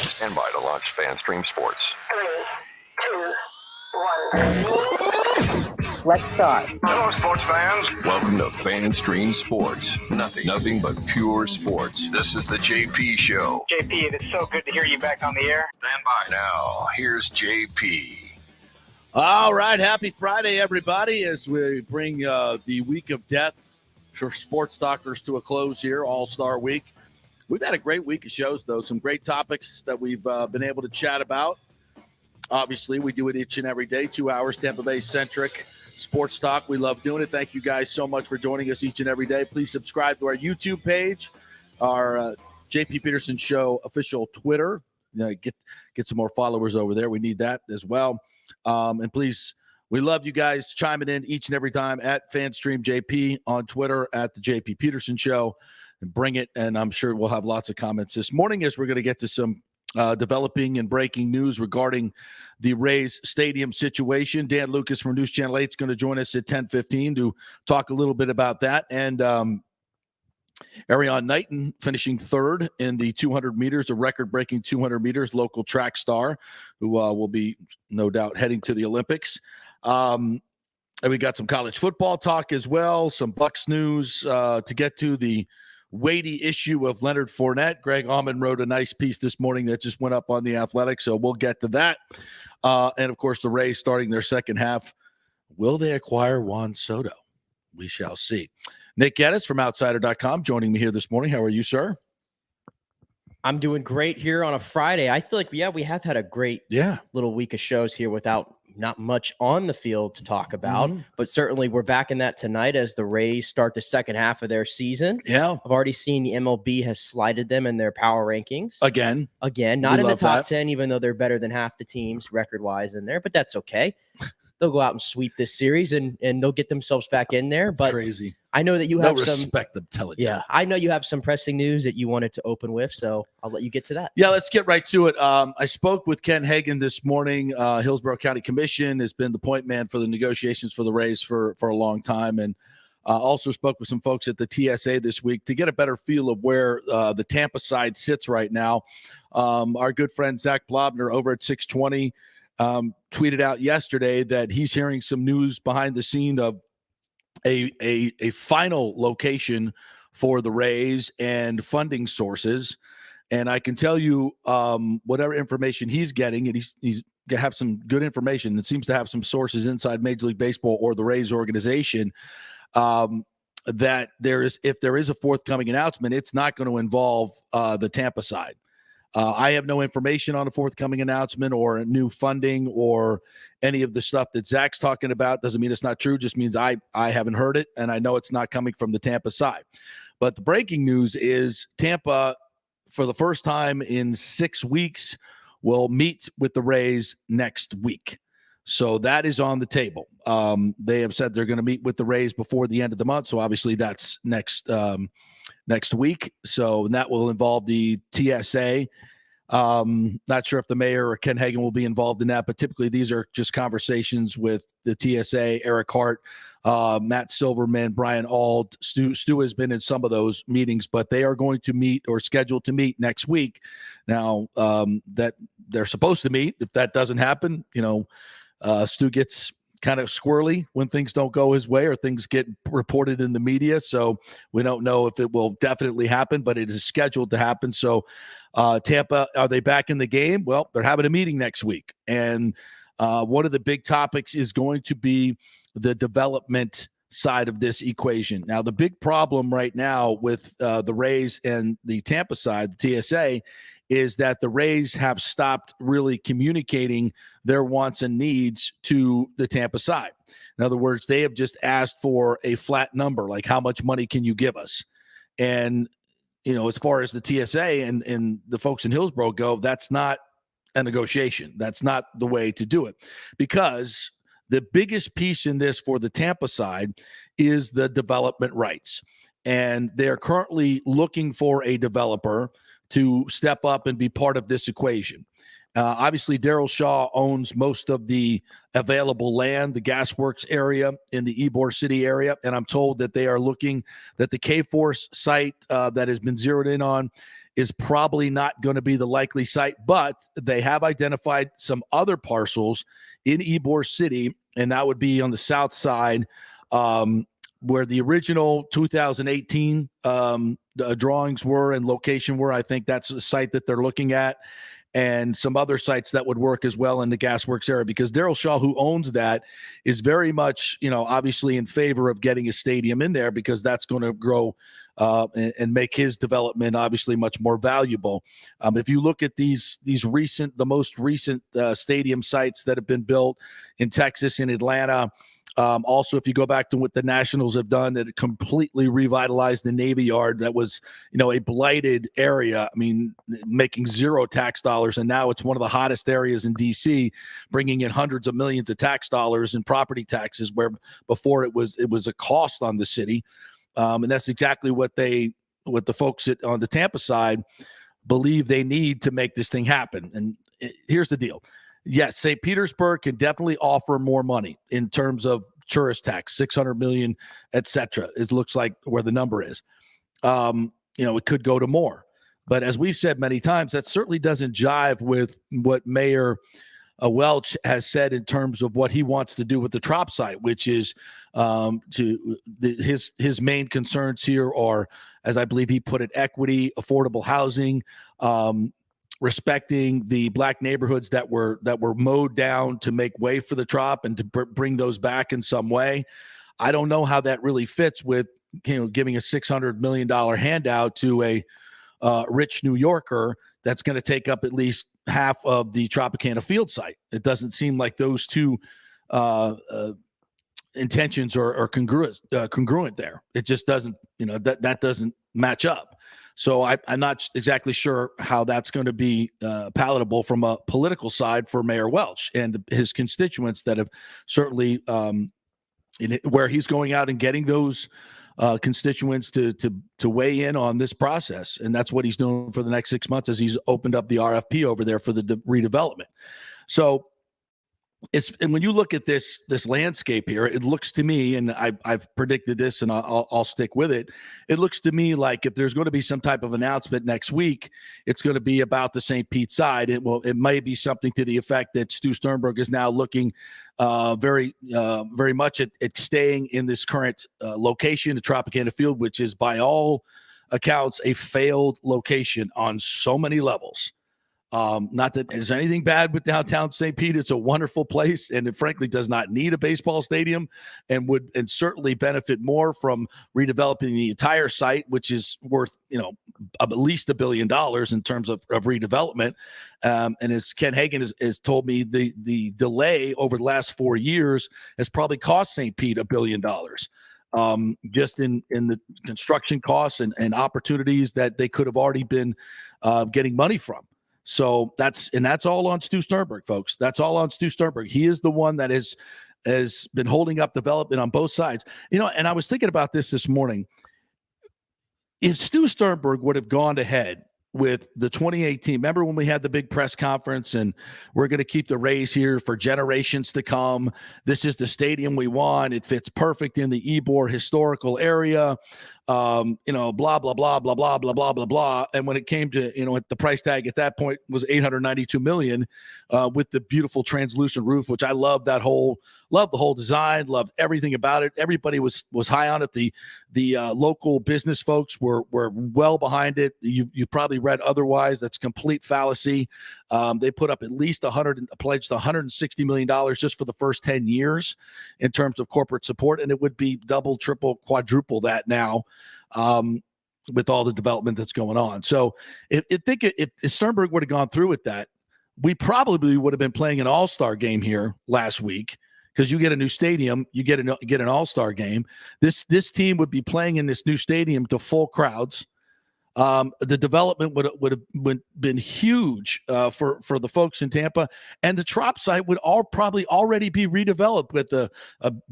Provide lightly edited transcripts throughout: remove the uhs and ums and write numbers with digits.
Stand by to launch FanStream Sports. 3, 2, 1. Let's start. Hello, sports fans. Welcome to FanStream Sports. Nothing but pure sports. This is the JP Show. JP, it's so good to hear you back on the air. Stand by. Now, here's JP. All right, happy Friday, everybody, as we bring the week of death for sports talkers to a close here, All-Star Week. We've had a great week of shows, though. Some great topics that we've been able to chat about. Obviously, we do it each and every day, 2 hours, Tampa Bay-centric sports talk. We love doing it. Thank you guys so much for joining us each and every day. Please subscribe to our YouTube page, our JP Peterson Show official Twitter. Get some more followers over there. We need that as well. And please, we love you guys chiming in each and every time at FanStreamJP on Twitter, at the JP Peterson Show. And bring it, and I'm sure we'll have lots of comments this morning as we're going to get to some developing and breaking news regarding the Rays stadium situation. Dan Lucas from News Channel 8 is going to join us at 10:15 to talk a little bit about that. And Ariane Knighton finishing third in the 200 meters, a record-breaking 200 meters, local track star who will be, no doubt, heading to the Olympics. And we got some college football talk as well, some Bucs news to get to, the weighty issue of Leonard Fournette. Greg Auman wrote a nice piece this morning that just went up on The Athletic, so we'll get to that. And, of course, the Rays starting their second half. Will they acquire Juan Soto? We shall see. Nick Geddes from Outsider.com joining me here this morning. How are you, sir? I'm doing great here on a Friday. I feel like, we have had a great little week of shows here without not much on the field to talk about, but certainly we're back in that tonight as the Rays start the second half of their season. Yeah. I've already seen the MLB has slided them in their power rankings. Again, not in the top 10, even though they're better than half the teams record-wise in there, but that's okay. They'll go out and sweep this series and they'll get themselves back in there. But crazy. I know that you have some respect them telling you. Yeah, I know you have some pressing news that you wanted to open with, so I'll let you get to that. Yeah, let's get right to it. I spoke with Ken Hagan this morning. Hillsborough County Commission has been the point man for the negotiations for the Rays for a long time, and also spoke with some folks at the TSA this week to get a better feel of where the Tampa side sits right now. Our good friend Zach Blobner over at 620 tweeted out yesterday that he's hearing some news behind the scene of a final location for the Rays and funding sources. And I can tell you whatever information he's getting, and he's have some good information that seems to have some sources inside Major League Baseball or the Rays organization, that if there is a forthcoming announcement, it's not going to involve the Tampa side. I have no information on a forthcoming announcement or new funding or any of the stuff that Zach's talking about. Doesn't mean it's not true, just means I haven't heard it, and I know it's not coming from the Tampa side. But the breaking news is Tampa, for the first time in 6 weeks, will meet with the Rays next week. So that is on the table. They have said they're going to meet with the Rays before the end of the month, so obviously that's next week. So that will involve the TSA. Not sure if the mayor or Ken Hagan will be involved in that, but typically these are just conversations with the TSA, Eric Hart, Matt Silverman, Brian Auld. Stu has been in some of those meetings, but they are going to meet or scheduled to meet next week. Now, that they're supposed to meet. If that doesn't happen, Stu gets kind of squirrely when things don't go his way or things get reported in the media. So we don't know if it will definitely happen, but it is scheduled to happen. So Tampa, are they back in the game? Well, they're having a meeting next week. And one of the big topics is going to be the development side of this equation. Now, the big problem right now with the Rays and the Tampa side, the TSA, is that the Rays have stopped really communicating their wants and needs to the Tampa side. In other words, they have just asked for a flat number, like how much money can you give us? And, as far as the TSA and the folks in Hillsborough go, that's not a negotiation. That's not the way to do it, because the biggest piece in this for the Tampa side is the development rights. And they're currently looking for a developer to step up and be part of this equation. Obviously, Daryl Shaw owns most of the available land, the gasworks area in the Ybor City area, and I'm told that they are looking that the K-Force site that has been zeroed in on is probably not going to be the likely site, but they have identified some other parcels in Ybor City, and that would be on the south side where the original 2018 drawings were and location were. I think that's the site that they're looking at, and some other sites that would work as well in the gasworks area, because Daryl Shaw, who owns that, is very much, obviously in favor of getting a stadium in there, because that's going to grow and make his development obviously much more valuable. If you look at the most recent stadium sites that have been built in Texas, in Atlanta, also, if you go back to what the Nationals have done, that it completely revitalized the Navy Yard. That was, a blighted area. I mean, making zero tax dollars. And now it's one of the hottest areas in D.C., bringing in hundreds of millions of tax dollars in property taxes, where before it was a cost on the city. And that's exactly what the folks on the Tampa side believe they need to make this thing happen. And here's the deal. Yes, St. Petersburg can definitely offer more money in terms of tourist tax, 600 million, et cetera. It looks like where the number is. It could go to more. But as we've said many times, that certainly doesn't jive with what Mayor Welch has said in terms of what he wants to do with the Trop site, which is his main concerns here are, as I believe he put it, equity, affordable housing, respecting the black neighborhoods that were mowed down to make way for the Trop and to bring those back in some way. I don't know how that really fits with giving a $600 million handout to a rich New Yorker that's going to take up at least half of the Tropicana Field site. It doesn't seem like those two intentions are congruent there. It just doesn't, that doesn't match up. So I'm not exactly sure how that's going to be palatable from a political side for Mayor Welch and his constituents that have certainly where he's going out and getting those constituents to weigh in on this process. And that's what he's doing for the next 6 months as he's opened up the RFP over there for the redevelopment. So and when you look at this landscape here, it looks to me, and I've predicted this, and I'll stick with it. It looks to me like if there's going to be some type of announcement next week, it's going to be about the St. Pete side. It may be something to the effect that Stu Sternberg is now looking very much at staying in this current location, the Tropicana Field, which is by all accounts a failed location on so many levels. Not that there's anything bad with downtown St. Pete. It's a wonderful place, and it frankly does not need a baseball stadium, and would certainly benefit more from redeveloping the entire site, which is worth at least $1 billion in terms of redevelopment. And as Ken Hagan has told me, the delay over the last 4 years has probably cost St. Pete $1 billion. Just in the construction costs and opportunities that they could have already been getting money from. So that's all on Stu Sternberg, folks. That's all on Stu Sternberg. He is the one that has been holding up development on both sides. And I was thinking about this morning. If Stu Sternberg would have gone ahead with the 2018, remember when we had the big press conference and we're going to keep the Rays here for generations to come. This is the stadium we want. It fits perfect in the Ybor historical area. Blah, blah, blah, blah, blah, blah, blah, blah, blah. And when it came to, at the price tag at that point was $892 million with the beautiful translucent roof, which I loved the whole design, loved everything about it. Everybody was high on it. The local business folks were well behind it. You probably read otherwise. That's complete fallacy. They put up at least pledged $160 million just for the first 10 years in terms of corporate support. And it would be double, triple, quadruple that now. With all the development that's going on. So if Sternberg would have gone through with that, we probably would have been playing an all-star game here last week, because you get a new stadium, you get an all-star game. This team would be playing in this new stadium to full crowds. The development would have been huge for the folks in Tampa, and the Trop site would probably already be redeveloped with a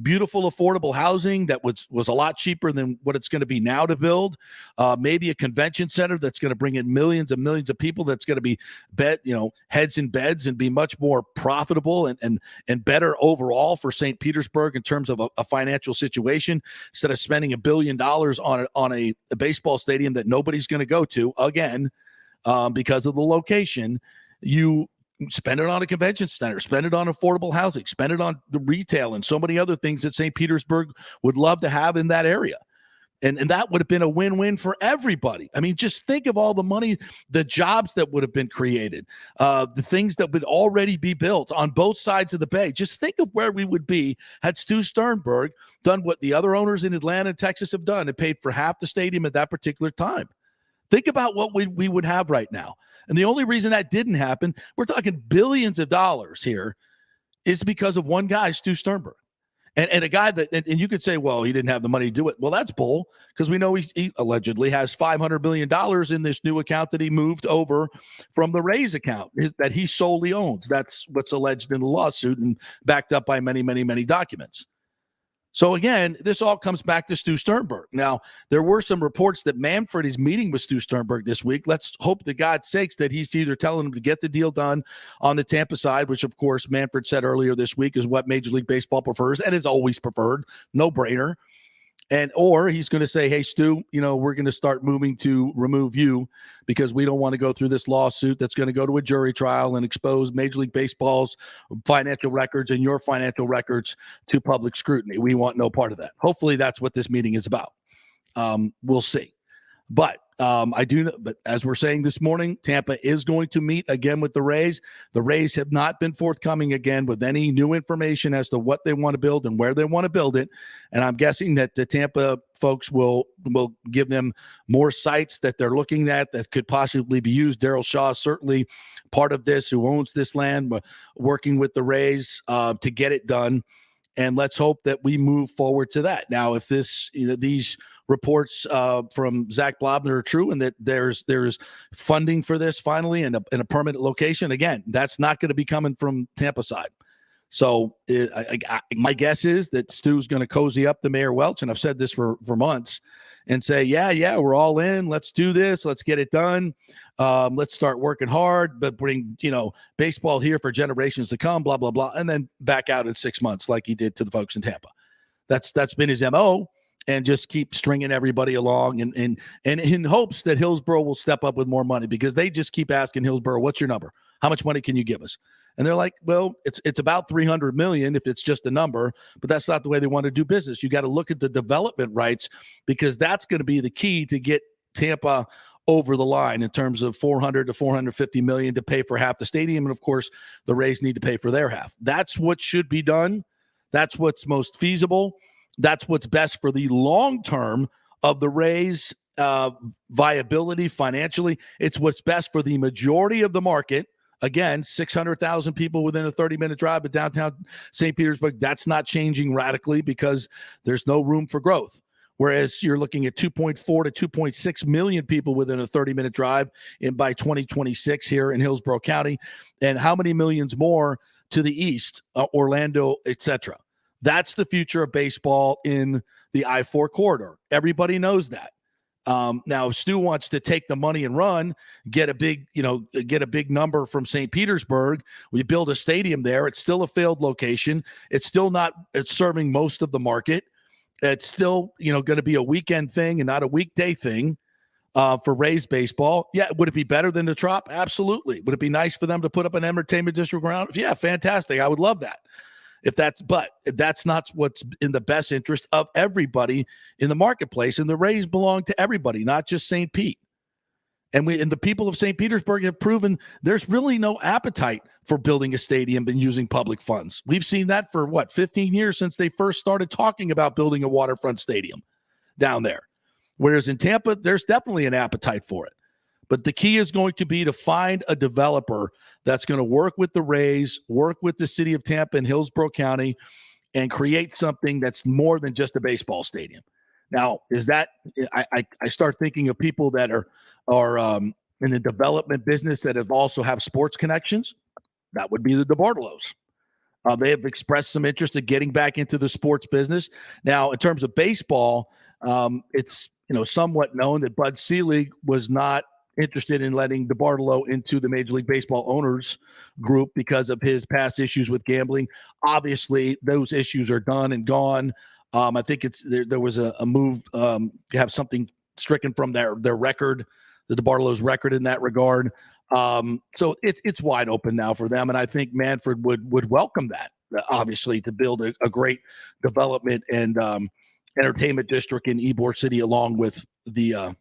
beautiful, affordable housing that was a lot cheaper than what it's going to be now to build. Maybe a convention center that's going to bring in millions and millions of people. That's going to be heads in beds and be much more profitable and better overall for St. Petersburg in terms of a financial situation. Instead of spending $1 billion on a baseball stadium that nobody's going to go to again because of the location, you spend it on a convention center, spend it on affordable housing, spend it on the retail and so many other things that St. Petersburg would love to have in that area. And that would have been a win-win for everybody. I mean, just think of all the money, the jobs that would have been created, the things that would already be built on both sides of the bay. Just think of where we would be had Stu Sternberg done what the other owners in Atlanta and Texas have done and paid for half the stadium at that particular time. Think about what we would have right now. And the only reason that didn't happen, we're talking billions of dollars here, is because of one guy, Stu Sternberg. And a guy that, and you could say, well, he didn't have the money to do it. Well, that's bull, because we know he allegedly has $500 million in this new account that he moved over from the Rays account that he solely owns. That's what's alleged in the lawsuit and backed up by many, many, many documents. So again, this all comes back to Stu Sternberg. Now, there were some reports that Manfred is meeting with Stu Sternberg this week. Let's hope, to God's sakes, that he's either telling him to get the deal done on the Tampa side, which, of course, Manfred said earlier this week is what Major League Baseball prefers and is always preferred, no-brainer. Or he's going to say, hey, Stu, we're going to start moving to remove you because we don't want to go through this lawsuit that's going to go to a jury trial and expose Major League Baseball's financial records and your financial records to public scrutiny. We want no part of that. Hopefully that's what this meeting is about. We'll see. But I do know, but as we're saying this morning, Tampa is going to meet again with the Rays. The Rays have not been forthcoming again with any new information as to what they want to build and where they want to build it. And I'm guessing that the Tampa folks will give them more sites that they're looking at that could possibly be used. Daryl Shaw is certainly part of this, who owns this land, working with the Rays to get it done. And let's hope that we move forward to that. Now, if these reports from Zach Blobner are true and that there's funding for this finally in a permanent location, again, that's not going to be coming from Tampa side. So my guess is that Stu's going to cozy up to Mayor Welch, and I've said this for months, and say, yeah, we're all in. Let's do this. Let's get it done. Let's start working hard, but bring, baseball here for generations to come, blah, blah, blah, and then back out in 6 months like he did to the folks in Tampa. That's been his MO, and just keep stringing everybody along and in hopes that Hillsborough will step up with more money, because they just keep asking Hillsborough, what's your number? How much money can you give us? And they're like, well, it's about $300 million if it's just a number, but that's not the way they want to do business. You got to look at the development rights, because that's going to be the key to get Tampa over the line in terms of $400 to $450 million to pay for half the stadium. And of course, the Rays need to pay for their half. That's what should be done. That's what's most feasible. That's what's best for the long term of the Rays' viability financially. It's what's best for the majority of the market. Again, 600,000 people within a 30-minute drive to downtown St. Petersburg. That's not changing radically because there's no room for growth. Whereas you're looking at 2.4 to 2.6 million people within a 30-minute drive by 2026 here in Hillsborough County. And how many millions more to the east, Orlando, etc. That's the future of baseball in the I-4 corridor. Everybody knows that. Now, if Stu wants to take the money and run, get a big number from St. Petersburg, we build a stadium there. It's still a failed location. It's serving most of the market. It's still, going to be a weekend thing and not a weekday thing for Rays baseball. Yeah. Would it be better than the Trop? Absolutely. Would it be nice for them to put up an entertainment district around? Yeah, fantastic. I would love that. But that's not what's in the best interest of everybody in the marketplace. And the Rays belong to everybody, not just St. Pete. And the people of St. Petersburg have proven there's really no appetite for building a stadium and using public funds. We've seen that for 15 years since they first started talking about building a waterfront stadium down there. Whereas in Tampa, there's definitely an appetite for it. But the key is going to be to find a developer that's going to work with the Rays, work with the city of Tampa and Hillsborough County, and create something that's more than just a baseball stadium. Now, is that I start thinking of people that are in the development business that have sports connections. That would be the DeBartolos. They have expressed some interest in getting back into the sports business. Now, in terms of baseball, it's somewhat known that Bud Selig was not interested in letting DeBartolo into the Major League Baseball owners group because of his past issues with gambling. Obviously, those issues are done and gone. I think there was a move to have something stricken from their record, the DeBartolo's record in that regard. So it's wide open now for them, and I think Manfred would welcome that, obviously, to build a great development and entertainment district in Ybor City along with the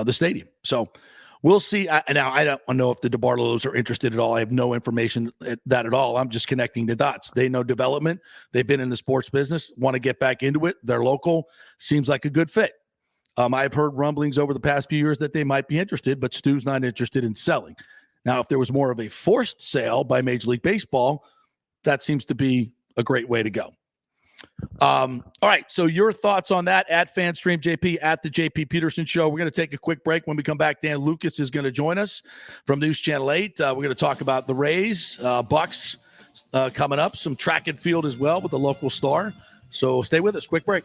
stadium. So we'll see. Now, I don't know if the DeBartolos are interested at all. I have no information that at all. I'm just connecting the dots. They know development. They've been in the sports business, want to get back into it. They're local. Seems like a good fit. I've heard rumblings over the past few years that they might be interested, but Stu's not interested in selling. Now, if there was more of a forced sale by Major League Baseball, that seems to be a great way to go. All right, so your thoughts on that at FanStream JP, at the JP Peterson Show. We're going to take a quick break. When we come back, Dan Lucas is going to join us from News Channel 8. We're going to talk about the Rays, Bucks coming up, some track and field as well with the local star. So stay with us. Quick break.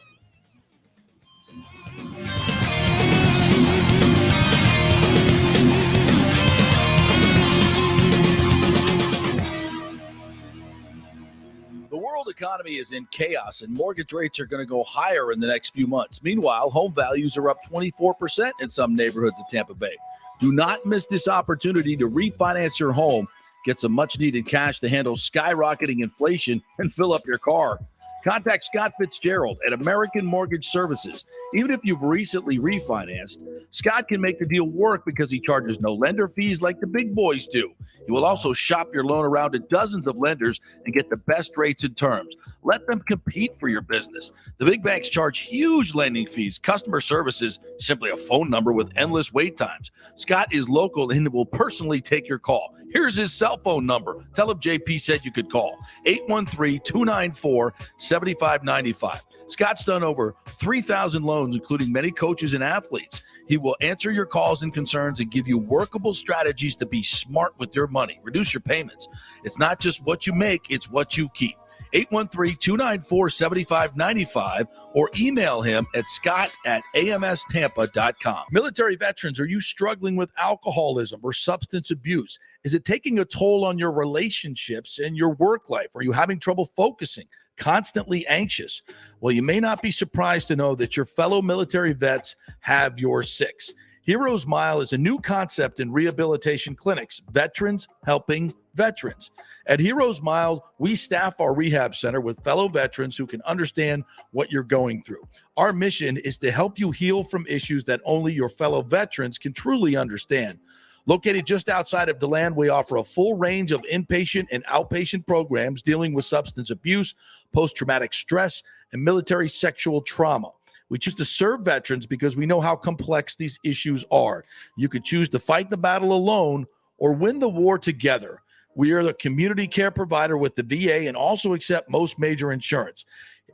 The world economy is in chaos, and mortgage rates are going to go higher in the next few months. Meanwhile, home values are up 24% in some neighborhoods of Tampa Bay. Do not miss this opportunity to refinance your home, get some much-needed cash to handle skyrocketing inflation, and fill up your car. Contact Scott Fitzgerald at American Mortgage Services. Even if you've recently refinanced, Scott can make the deal work because he charges no lender fees like the big boys do. He will also shop your loan around to dozens of lenders and get the best rates and terms. Let them compete for your business. The big banks charge huge lending fees. Customer service is simply a phone number with endless wait times. Scott is local and will personally take your call. Here's his cell phone number. Tell him JP said you could call. 813-294-7595. Scott's done over 3,000 loans, including many coaches and athletes. He will answer your calls and concerns and give you workable strategies to be smart with your money. Reduce your payments. It's not just what you make, it's what you keep. 813-294-7595 or email him at scott@amstampa.com. Military veterans, are you struggling with alcoholism or substance abuse? Is it taking a toll on your relationships and your work life? Are you having trouble focusing? Constantly anxious? Well, you may not be surprised to know that your fellow military vets have your six. Heroes Mile is a new concept in rehabilitation clinics, veterans helping veterans. At Heroes Mile, we staff our rehab center with fellow veterans who can understand what you're going through. Our mission is to help you heal from issues that only your fellow veterans can truly understand. Located just outside of DeLand, we offer a full range of inpatient and outpatient programs dealing with substance abuse, post-traumatic stress, and military sexual trauma. We choose to serve veterans because we know how complex these issues are. You could choose to fight the battle alone or win the war together. We are the community care provider with the VA and also accept most major insurance.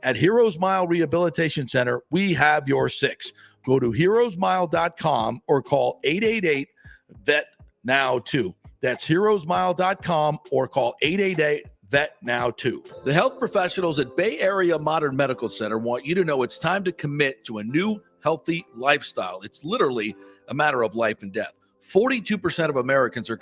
At Heroes Mile Rehabilitation Center, we have your six. Go to heroesmile.com or call 888-VET-NOW-2. That's heroesmile.com or call 888-VET-NOW-2. The health professionals at Bay Area Modern Medical Center want you to know it's time to commit to a new, healthy lifestyle. It's literally a matter of life and death. 42% of Americans are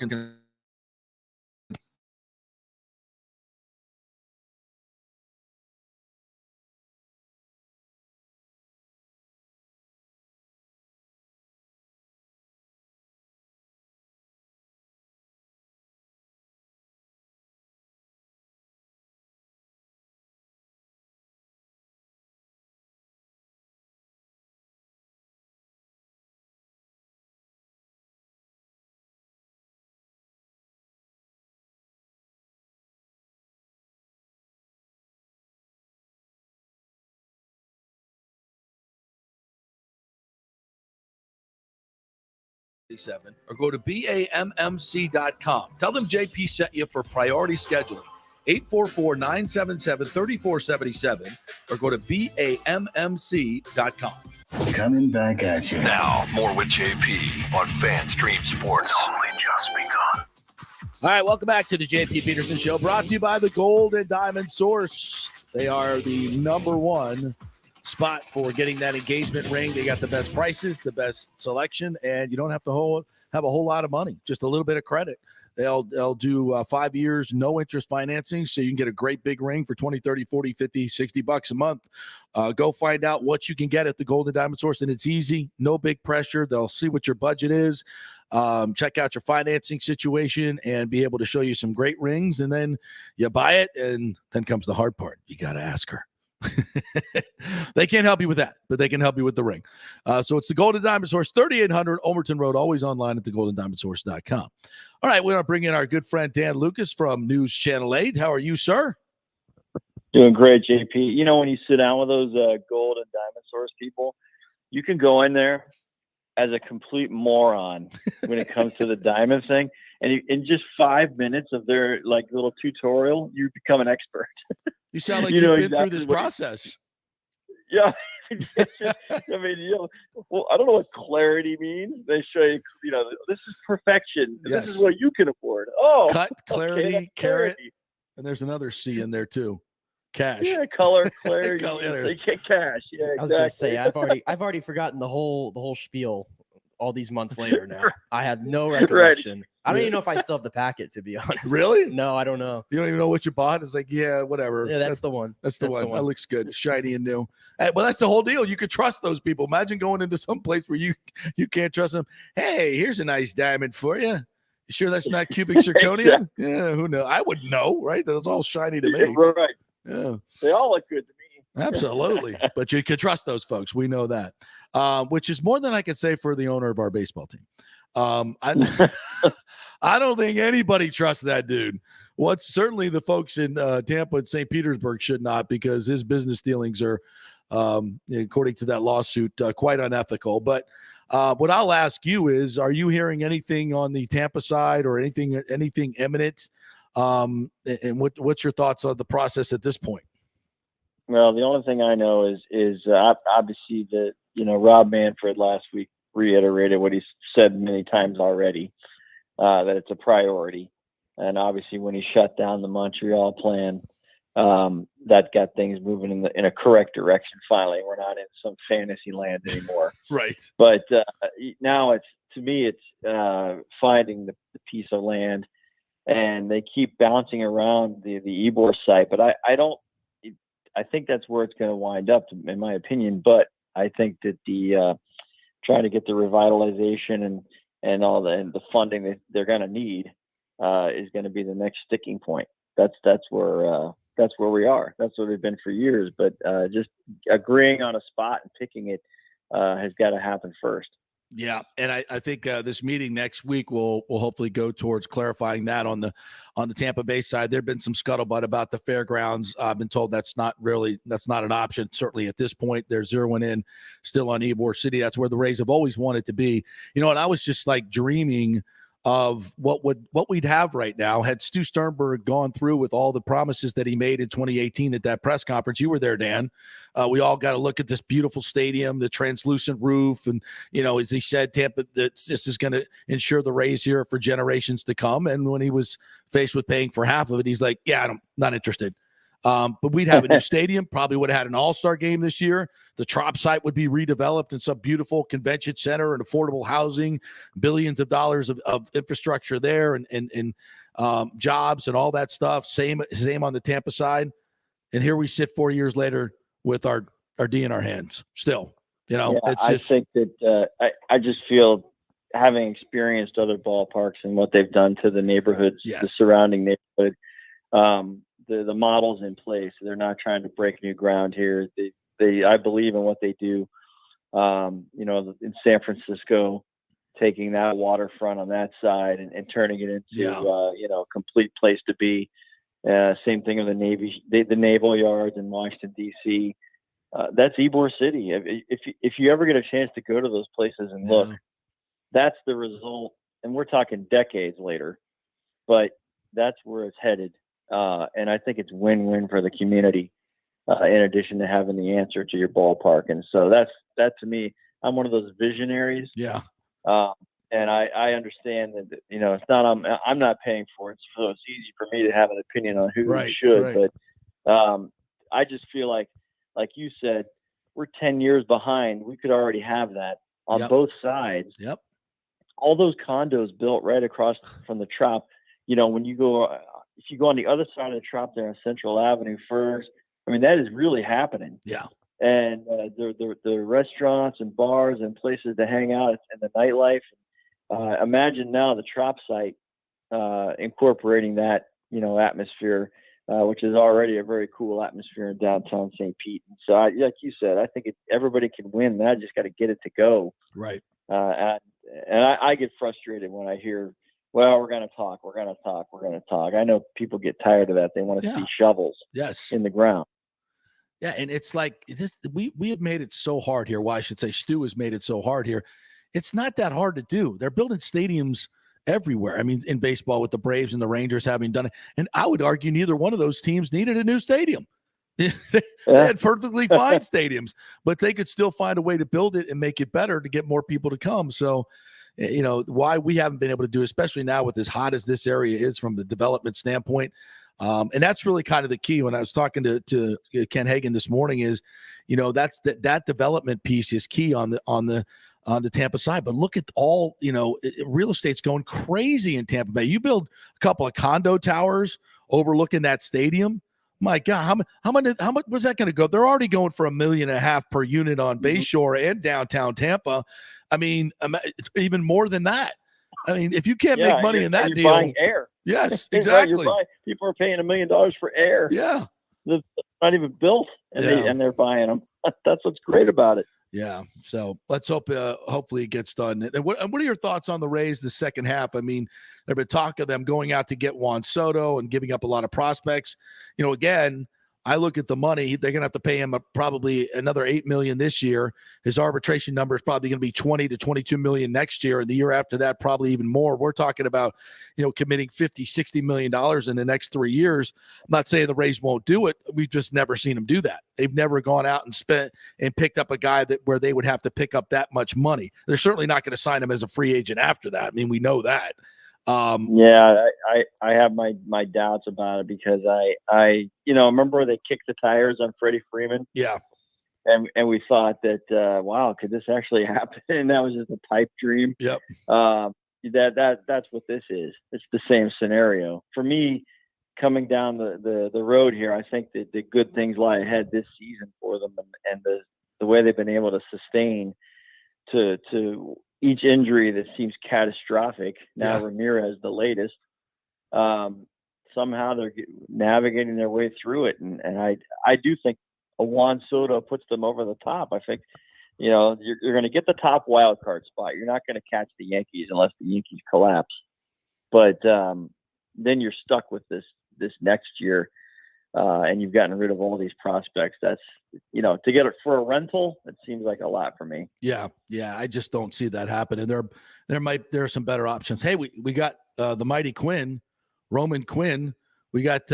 or go to BAMMC.com. Tell them JP sent you for priority scheduling. 844-977-3477 or go to BAMMC.com. Coming back at you. Now, more with JP on FanStream Sports. It's only just begun. All right, welcome back to the JP Peterson Show, brought to you by the Gold and Diamond Source. They are the number one spot for getting that engagement ring. They got the best prices, the best selection, and you don't have to have a whole lot of money, just a little bit of credit. They'll do 5 years, no interest financing, so you can get a great big ring for 20, 30, 40, 50, 60 bucks a month. Go find out what you can get at the Gold and Diamond Source, and it's easy, no big pressure. They'll see what your budget is, check out your financing situation, and be able to show you some great rings, and then you buy it, and then comes the hard part. You got to ask her. They can't help you with that, but they can help you with the ring. So it's the Golden Diamond Source, 3800 Overton Road, always online at thegoldendiamondsource.com. All right, we're going to bring in our good friend Dan Lucas from News Channel 8. How are you, sir? Doing great, JP. You know, when you sit down with those Gold and Diamond Source people, you can go in there as a complete moron when it comes to the diamond thing. And in just 5 minutes of their little tutorial, you become an expert. You sound like you've been exactly through this process. Yeah. I mean, well, I don't know what clarity means. They show you, this is perfection. Yes. This is what you can afford. Oh, cut, clarity, okay, carat, and there's another C in there too. Cash. Yeah, color, clarity, cash. Yeah, I was gonna say I've already forgotten the whole spiel. All these months later now, I have no recollection. I don't even know if I still have the packet, to be honest. Really? No, I don't know. You don't even know what you bought? It's like, yeah, whatever. Yeah, that's the one. That's the one. That looks good. Shiny and new. Well, that's the whole deal. You could trust those people. Imagine going into some place where you can't trust them. Hey, here's a nice diamond for you. You sure that's not cubic zirconium? Yeah, who knows? I wouldn't know, right? That's all shiny to me. Right. Yeah. They all look good to me. Absolutely. But you could trust those folks. We know that. Which is more than I could say for the owner of our baseball team. I don't think anybody trusts that dude. Certainly the folks in Tampa and St. Petersburg should not, because his business dealings are, according to that lawsuit, quite unethical. But what I'll ask you is, are you hearing anything on the Tampa side or anything imminent? And what's your thoughts on the process at this point? Well, the only thing I know is obviously that, Rob Manfred last week reiterated what he's said many times already, that it's a priority. And obviously when he shut down the Montreal plan, that got things moving in a correct direction. Finally, we're not in some fantasy land anymore. Right. But now it's finding the piece of land, and they keep bouncing around the Ybor site. But I think that's where it's going to wind up, in my opinion. But I think that the trying to get the revitalization and all the funding that they're going to need is going to be the next sticking point. That's where we are. That's where we've been for years. But just agreeing on a spot and picking it has got to happen first. Yeah, and I think this meeting next week will hopefully go towards clarifying that on the Tampa Bay side. There've been some scuttlebutt about the fairgrounds. I've been told that's not an option. Certainly at this point, they're zeroing in still on Ybor City. That's where the Rays have always wanted to be. And I was just dreaming of what we'd have right now had Stu Sternberg gone through with all the promises that he made in 2018 at that press conference. You were there, Dan. We all got to look at this beautiful stadium, the translucent roof, and as he said, Tampa, this is going to ensure the Rays here for generations to come. And when he was faced with paying for half of it, he's like, "Yeah, I'm not interested." But we'd have a new stadium, probably would have had an all-star game this year. The Trop site would be redeveloped in some beautiful convention center and affordable housing, billions of dollars of infrastructure there and jobs and all that stuff. Same on the Tampa side. And here we sit 4 years later with our D in our hands still. I think that I just feel, having experienced other ballparks and what they've done to the neighborhoods, the surrounding neighborhood, the model's in place. They're not trying to break new ground here. I believe in what they do. In San Francisco, taking that waterfront on that side and turning it into a complete place to be. Same thing with the naval yards in Washington D.C. That's Ybor City. If you ever get a chance to go to those places and look, that's the result. And we're talking decades later, but that's where it's headed. And I think it's win-win for the community, in addition to having the answer to your ballpark. And so that to me, I'm one of those visionaries. Yeah. And I understand that, it's not, I'm not paying for it. So it's easy for me to have an opinion on who should, but I just feel like you said, we're 10 years behind. We could already have that on both sides. Yep. All those condos built right across from the Trop, when you go, if you go on the other side of the Trop there on Central Avenue first, I mean, that is really happening. Yeah. And the restaurants and bars and places to hang out and the nightlife. Imagine now the Trop site incorporating that, atmosphere, which is already a very cool atmosphere in downtown St. Pete. And so, like you said, I think everybody can win. Now I just got to get it to go. Right. And I get frustrated when I hear, well, we're going to talk. I know people get tired of that. They want to see shovels in the ground. Yeah, and it's like this. We have made it so hard here. Well, I should say Stu has made it so hard here. It's not that hard to do. They're building stadiums everywhere. I mean, in baseball with the Braves and the Rangers having done it. And I would argue neither one of those teams needed a new stadium. They had perfectly fine stadiums, but they could still find a way to build it and make it better to get more people to come. So, why we haven't been able to do, especially now with as hot as this area is from the development standpoint. And that's really kind of the key. When I was talking to Ken Hagan this morning is, that's that development piece is key on the Tampa side. But look at all, real estate's going crazy in Tampa Bay. You build a couple of condo towers overlooking that stadium. My God, how much was that going to go? They're already going for $1.5 million per unit on Bayshore and downtown Tampa. I mean, even more than that. I mean, if you can't make money in that deal, buying air. Yes, exactly. People are paying $1 million for air. Yeah, it's not even built, and they're buying them. That's what's great about it. Yeah. So let's hope, hopefully it gets done. And what are your thoughts on the Rays the second half? I mean, there's been talk of them going out to get Juan Soto and giving up a lot of prospects. Again, I look at the money. They're going to have to pay him probably another $8 million this year. His arbitration number is probably going to be $20 to $22 million next year. And the year after that, probably even more. We're talking about, committing $50, $60 million in the next 3 years. I'm not saying the Rays won't do it. We've just never seen them do that. They've never gone out and spent and picked up a guy where they would have to pick up that much money. They're certainly not going to sign him as a free agent after that. I mean, we know that. I have my doubts about it because I remember they kicked the tires on Freddie Freeman. Yeah. And we thought that, wow, could this actually happen? And that was just a pipe dream. Yep. That's what this is. It's the same scenario for me coming down the road here. I think that the good things lie ahead this season for them and the way they've been able to sustain to each injury that seems catastrophic. Now Ramirez, the latest, somehow they're navigating their way through it. And I do think a Juan Soto puts them over the top. I think, you're going to get the top wild card spot. You're not going to catch the Yankees unless the Yankees collapse. But then you're stuck with this next year. And you've gotten rid of all these prospects. That's, to get it for a rental, it seems like a lot for me. Yeah. I just don't see that happening. There are some better options. Hey, we got the mighty Quinn, Roman Quinn. We got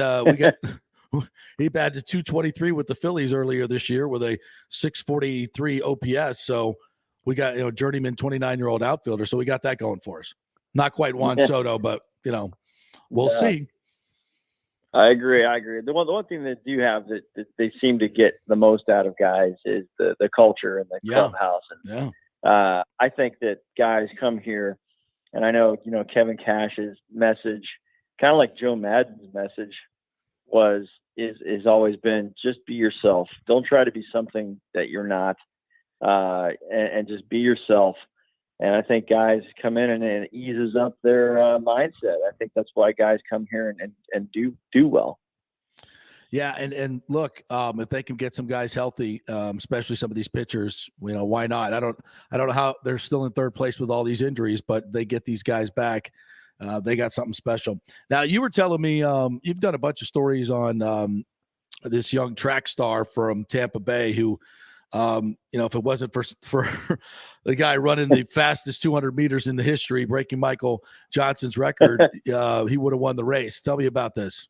he batted 223 with the Phillies earlier this year with a 643 OPS. So we got journeyman 29-year-old outfielder. So we got that going for us. Not quite Juan Soto, but we'll see. I agree. The one thing that do have that they seem to get the most out of guys is the culture and the clubhouse. And I think that guys come here, and I know Kevin Cash's message, kind of like Joe Madden's message, is always been just be yourself. Don't try to be something that you're not, and just be yourself. And I think guys come in and it eases up their mindset. I think that's why guys come here and do well. Yeah, and look, if they can get some guys healthy, especially some of these pitchers, why not? I don't know how they're still in third place with all these injuries, but they get these guys back. They got something special. Now, you were telling me you've done a bunch of stories on this young track star from Tampa Bay who, if it wasn't for the guy running the fastest 200 meters in the history, breaking Michael Johnson's record, he would have won the race. Tell me about this.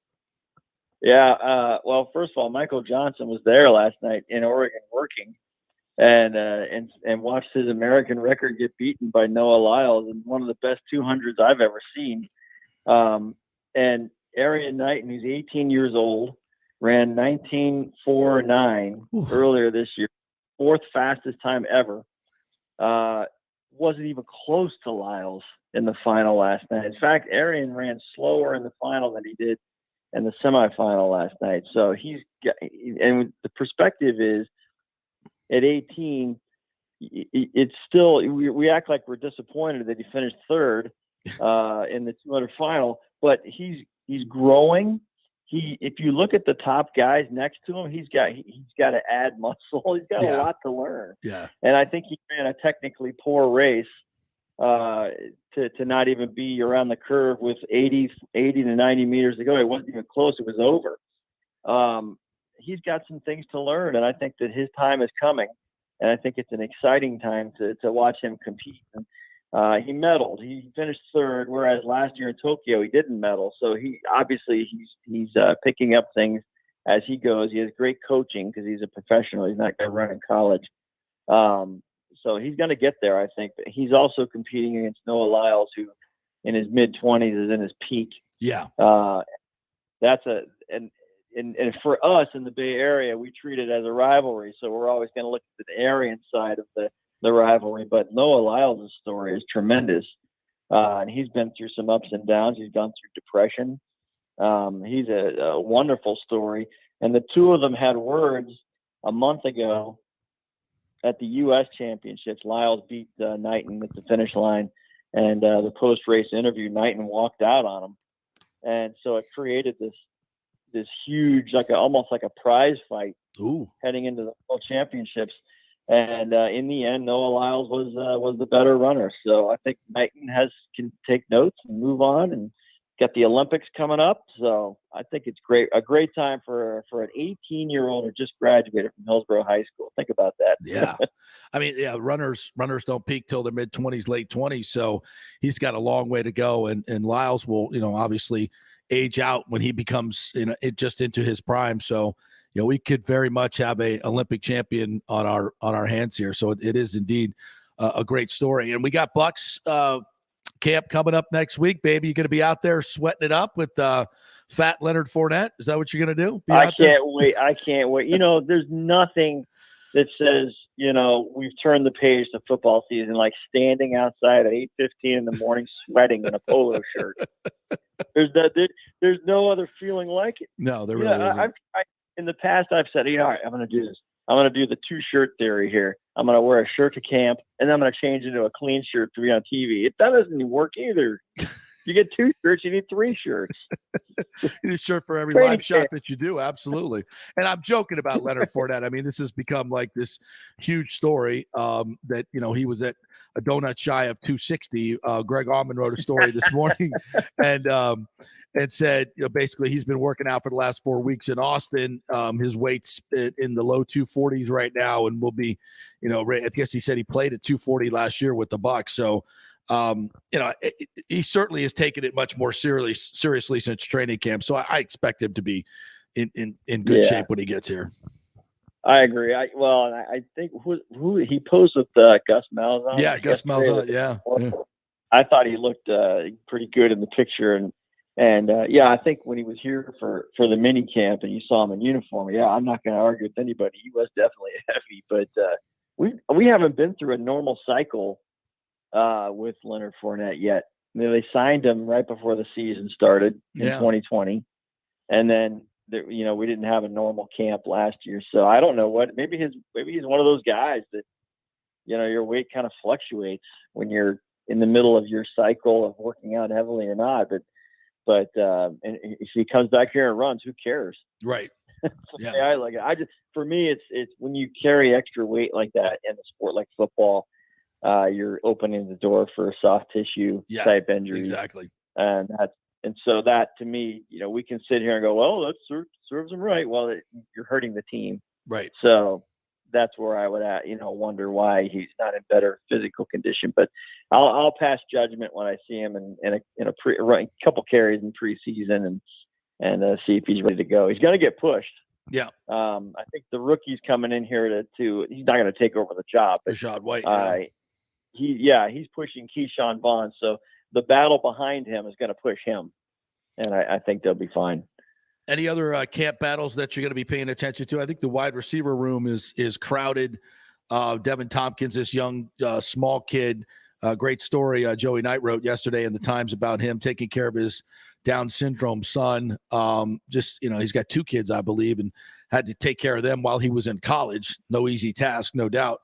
Yeah. Well, first of all, Michael Johnson was there last night in Oregon working, and watched his American record get beaten by Noah Lyles in one of the best 200s I've ever seen. And Arian Knighton, who's 18 years old, ran 19.49 earlier this year, fourth fastest time ever. Wasn't even close to Lyles in the final last night. In fact, Arian ran slower in the final than he did in the semifinal last night. So and the perspective is, at 18, it's still, we act like we're disappointed that he finished third in the 200 final, but he's growing. If you look at the top guys next to him, he's got to add muscle. He's got a lot to learn. Yeah. And I think he ran a technically poor race to not even be around the curve with 80 to 90 meters to go. It wasn't even close. It was over. He's got some things to learn, and I think that his time is coming. And I think it's an exciting time to watch him compete. And, he medaled. He finished third, whereas last year in Tokyo he didn't medal. So he's picking up things as he goes. He has great coaching because he's a professional. He's not going to run in college. So he's going to get there, I think. But he's also competing against Noah Lyles, who in his mid-20s is in his peak. Yeah. And for us in the Bay Area, we treat it as a rivalry. So we're always going to look at the Aryan side of the rivalry. But Noah Lyles' story is tremendous. And he's been through some ups and downs. He's gone through depression. He's a wonderful story. And the two of them had words a month ago at the U.S. Championships. Lyles beat Knighton at the finish line. And the post-race interview, Knighton walked out on him. And so it created this huge, almost like a prize fight heading into the World Championships. And in the end, Noah Lyles was the better runner. So I think Knighton can take notes and move on, and got the Olympics coming up. So I think it's a great time for an 18-year-old who just graduated from Hillsborough High School. Think about that. Yeah. I mean, runners don't peak till their mid-20s, late 20s. So he's got a long way to go. And Lyles will, obviously age out when he becomes just into his prime. So we could very much have a Olympic champion on our hands here. So it is indeed a great story. And we got Bucks camp coming up next week, baby. You going to be out there sweating it up with fat Leonard Fournette? Is that what you're going to do? I can't wait. There's nothing that says, we've turned the page to football season, like standing outside at 8:15 in the morning, sweating in a polo shirt. There's no other feeling like it. No, there really isn't. In the past, I've said, all right, I'm going to do this. I'm going to do the 2-shirt theory here. I'm going to wear a shirt to camp, and then I'm going to change into a clean shirt to be on TV. That doesn't work either. You get 2 shirts, you need 3 shirts. You need a shirt for every live shot that you do. Absolutely. And I'm joking about Leonard Fournette. I mean, this has become like this huge story that, he was at a donut shy of 260. Greg Allman wrote a story this morning and said, basically he's been working out for the last 4 weeks in Austin. His weight's in the low 240s right now, and will be, I guess he said he played at 240 last year with the Bucs. So, he certainly has taken it much more seriously since training camp. So I expect him to be in good shape when he gets here. I agree. I think who he posed with Gus Malzahn. Yeah, Gus Malzahn. Yeah. I thought he looked pretty good in the picture, and I think when he was here for the mini camp and you saw him in uniform, I'm not going to argue with anybody. He was definitely heavy, but we haven't been through a normal cycle with Leonard Fournette yet. They signed him right before the season started in 2020, and then we didn't have a normal camp last year. So I don't know maybe he's one of those guys that your weight kind of fluctuates when you're in the middle of your cycle of working out heavily or not. But and if he comes back here and runs, who cares? Right. Yeah. I like it. For me, it's when you carry extra weight like that in a sport like football, you're opening the door for soft tissue type injuries. Exactly. And so that to me, we can sit here and go, well, that serves him right. Well, you're hurting the team. Right. So that's where I would, wonder why he's not in better physical condition. But I'll pass judgment when I see him in a couple carries in preseason, and see if he's ready to go. He's going to get pushed. Yeah. I think the rookie's coming in here to he's not going to take over the job. But, Rashad White. He's pushing Keyshawn Vaughn. So the battle behind him is going to push him. And I think they'll be fine. Any other camp battles that you're going to be paying attention to? I think the wide receiver room is crowded. Devin Tompkins, this young, small kid, great story Joey Knight wrote yesterday in the Times about him taking care of his Down syndrome son. He's got 2 kids, I believe, and had to take care of them while he was in college. No easy task, no doubt.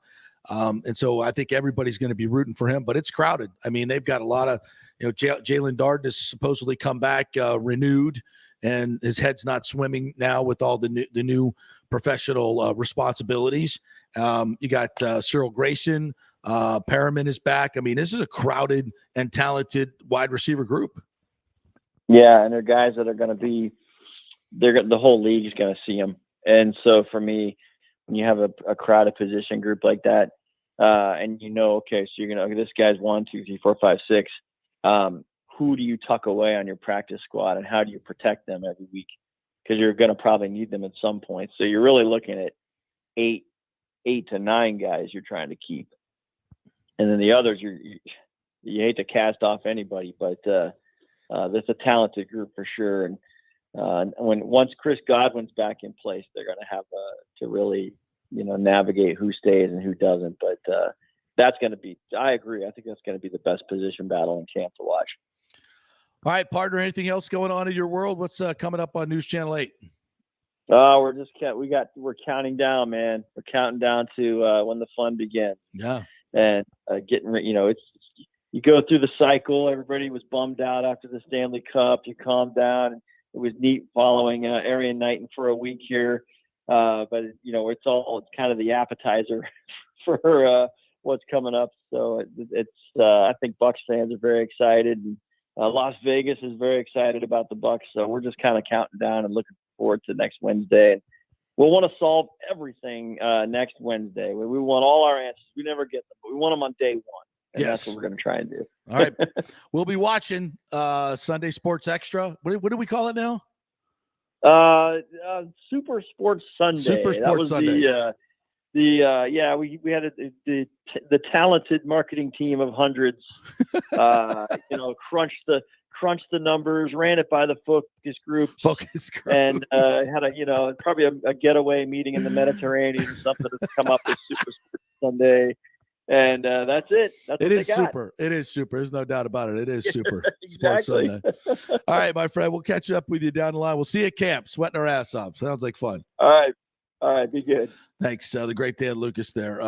And so I think everybody's going to be rooting for him, but it's crowded. I mean, they've got a lot of, Jalen Darden has supposedly come back renewed, and his head's not swimming now with all the new professional responsibilities. You got Cyril Grayson, Perriman is back. I mean, this is a crowded and talented wide receiver group. Yeah, and they're guys that are going to be – the whole league is going to see them. And so for me, when you have a crowded position group like that, and okay, so you're going to – this guy's 1, 2, 3, 4, 5, 6. Who do you tuck away on your practice squad, and how do you protect them every week? Because you're going to probably need them at some point. So you're really looking at 8 to 9 guys you're trying to keep. And then the others, you hate to cast off anybody, but that's a talented group for sure. And once Chris Godwin's back in place, they're going to have to really, navigate who stays and who doesn't. But that's going to be, I agree. I think that's going to be the best position battle in camp to watch. All right, partner, anything else going on in your world? What's coming up on News Channel 8? We're counting down, man. We're counting down to when the fun begins. Yeah. And it's you go through the cycle. Everybody was bummed out after the Stanley Cup. You calm down. It was neat following Arian Knighton for a week here. But it's kind of the appetizer for what's coming up. So I think Bucs fans are very excited, and Las Vegas is very excited about the Bucs. So we're just kind of counting down and looking forward to next Wednesday. And we'll want to solve everything next Wednesday. We want all our answers. We never get them, but we want them on day 1. And that's what we're going to try and do. All right. We'll be watching Sunday Sports Extra. What do we call it now? Super Sports Sunday. Super Sports Sunday. We had the talented marketing team of hundreds, crunched the numbers, ran it by the focus group, and had probably a getaway meeting in the Mediterranean, something to come up with Super Sports Sunday. And that's it. It is super. It is super. There's no doubt about it. It is super. Exactly. Sports Sunday. All right, my friend. We'll catch up with you down the line. We'll see you at camp, sweating our ass off. Sounds like fun. All right. Be good. Thanks. The great Dan Lucas there.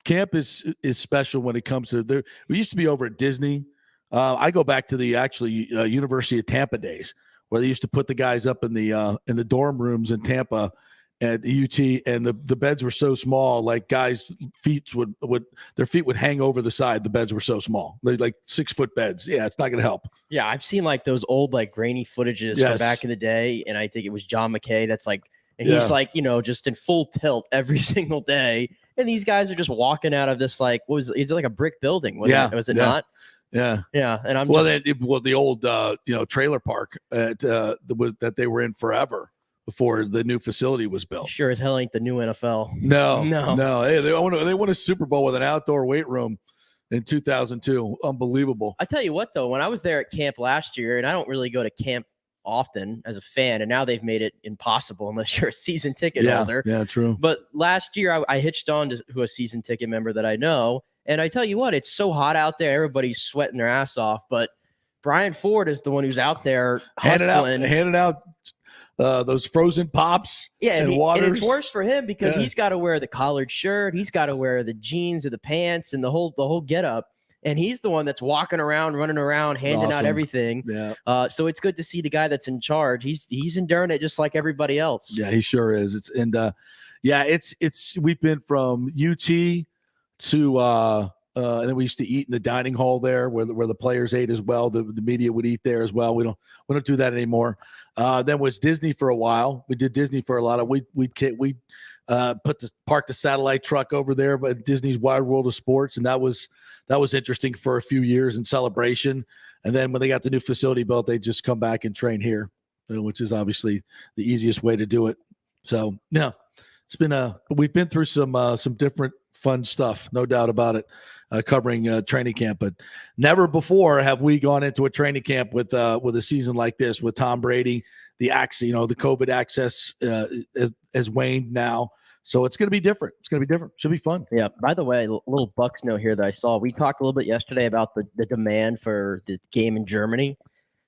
Camp is special when it comes to we used to be over at Disney. I go back to the University of Tampa days where they used to put the guys up in the dorm rooms in Tampa at the UT, and the beds were so small, like guys' feet their feet would hang over the side. The beds were so small. They're like 6-foot beds. Yeah, it's not going to help. Yeah, I've seen like those old like grainy footages from back in the day, and I think it was John McKay that's like, and he's like, just in full tilt every single day, and these guys are just walking out of this like, is it like a brick building? Was it not? Yeah. And I'm the old trailer park that they were in forever before the new facility was built. Sure as hell ain't the new NFL. No. Hey, they won a Super Bowl with an outdoor weight room in 2002. Unbelievable. I tell you what, though, when I was there at camp last year, and I don't really go to camp often as a fan, and now they've made it impossible unless you're a season ticket holder. Yeah, true. But last year, I hitched on to a season ticket member that I know, and I tell you what, it's so hot out there. Everybody's sweating their ass off, but Brian Ford is the one who's out there hustling. Handing out those frozen pops and waters. And it's worse for him because he's got to wear the collared shirt. He's got to wear the jeans or the pants and the whole get up. And he's the one that's walking around, running around, handing out everything. Yeah. So it's good to see the guy that's in charge. He's enduring it just like everybody else. Yeah, he sure is. It's we've been from UT to and then we used to eat in the dining hall there where the players ate as well. The media would eat there as well. We don't do that anymore. Then was Disney for a while. We did Disney for a lot of we parked the satellite truck over there, but Disney's Wide World of Sports, and that was interesting for a few years in celebration. And then when they got the new facility built, they just come back and train here, which is obviously the easiest way to do it. So, yeah, it's been we've been through some different fun stuff, no doubt about it, covering training camp. But never before have we gone into a training camp with a season like this with Tom Brady. The COVID access has waned now. So it's going to be different. Should be fun. Yeah. By the way, a little Bucks note here that I saw. We talked a little bit yesterday about the demand for the game in Germany.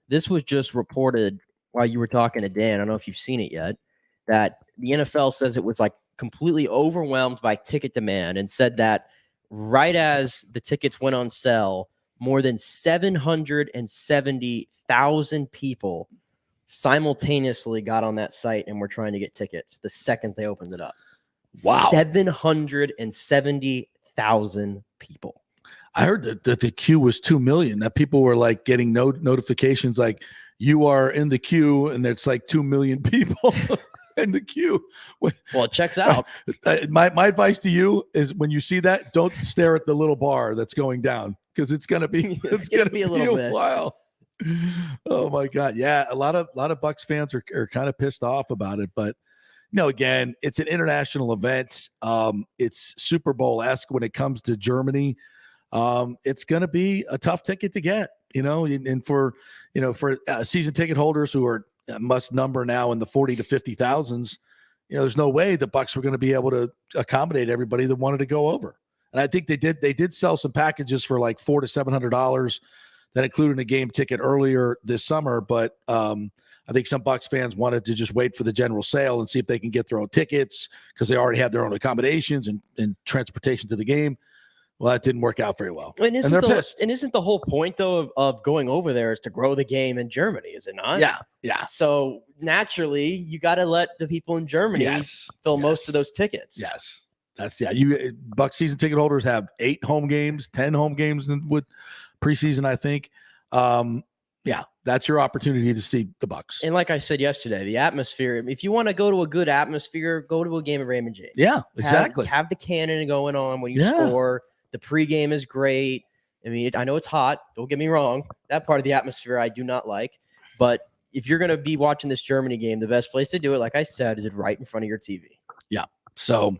This was just reported while you were talking to Dan. I don't know if you've seen it yet, that the NFL says it was like completely overwhelmed by ticket demand and said that right as the tickets went on sale, more than 770,000 people simultaneously got on that site and were trying to get tickets the second they opened it up. Wow. 770,000 people. I heard that the queue was 2 million, that people were like getting notifications like you are in the queue, and it's like 2 million people in the queue. Well, it checks out. My advice to you is when you see that, don't stare at the little bar that's going down, because it's going to be a little bit. While. Oh my God. Yeah. A lot of Bucks fans are kind of pissed off about it, but again, it's an international event. It's Super Bowl-esque when it comes to Germany. It's going to be a tough ticket to get, and for season ticket holders who are must number now in the 40 to 50,000s, there's no way the Bucks were going to be able to accommodate everybody that wanted to go over. And I think they did sell some packages for like $400 to $700 that included a game ticket earlier this summer. But I think some Bucks fans wanted to just wait for the general sale and see if they can get their own tickets because they already have their own accommodations and transportation to the game. Well, that didn't work out very well. And they're pissed. And isn't the whole point, though, of going over there is to grow the game in Germany, is it not? Yeah. So naturally, you got to let the people in Germany fill most of those tickets. Yes. You Bucks season ticket holders have 8 home games, 10 home games with preseason, I think. That's your opportunity to see the Bucks. And like I said yesterday, the atmosphere, if you want to go to a good atmosphere, go to a game of Raymond James. Yeah, exactly. Have the cannon going on when you score. The pregame is great. I mean, I know it's hot. Don't get me wrong. That part of the atmosphere I do not like. But if you're going to be watching this Germany game, the best place to do it, like I said, is right in front of your TV. Yeah. So,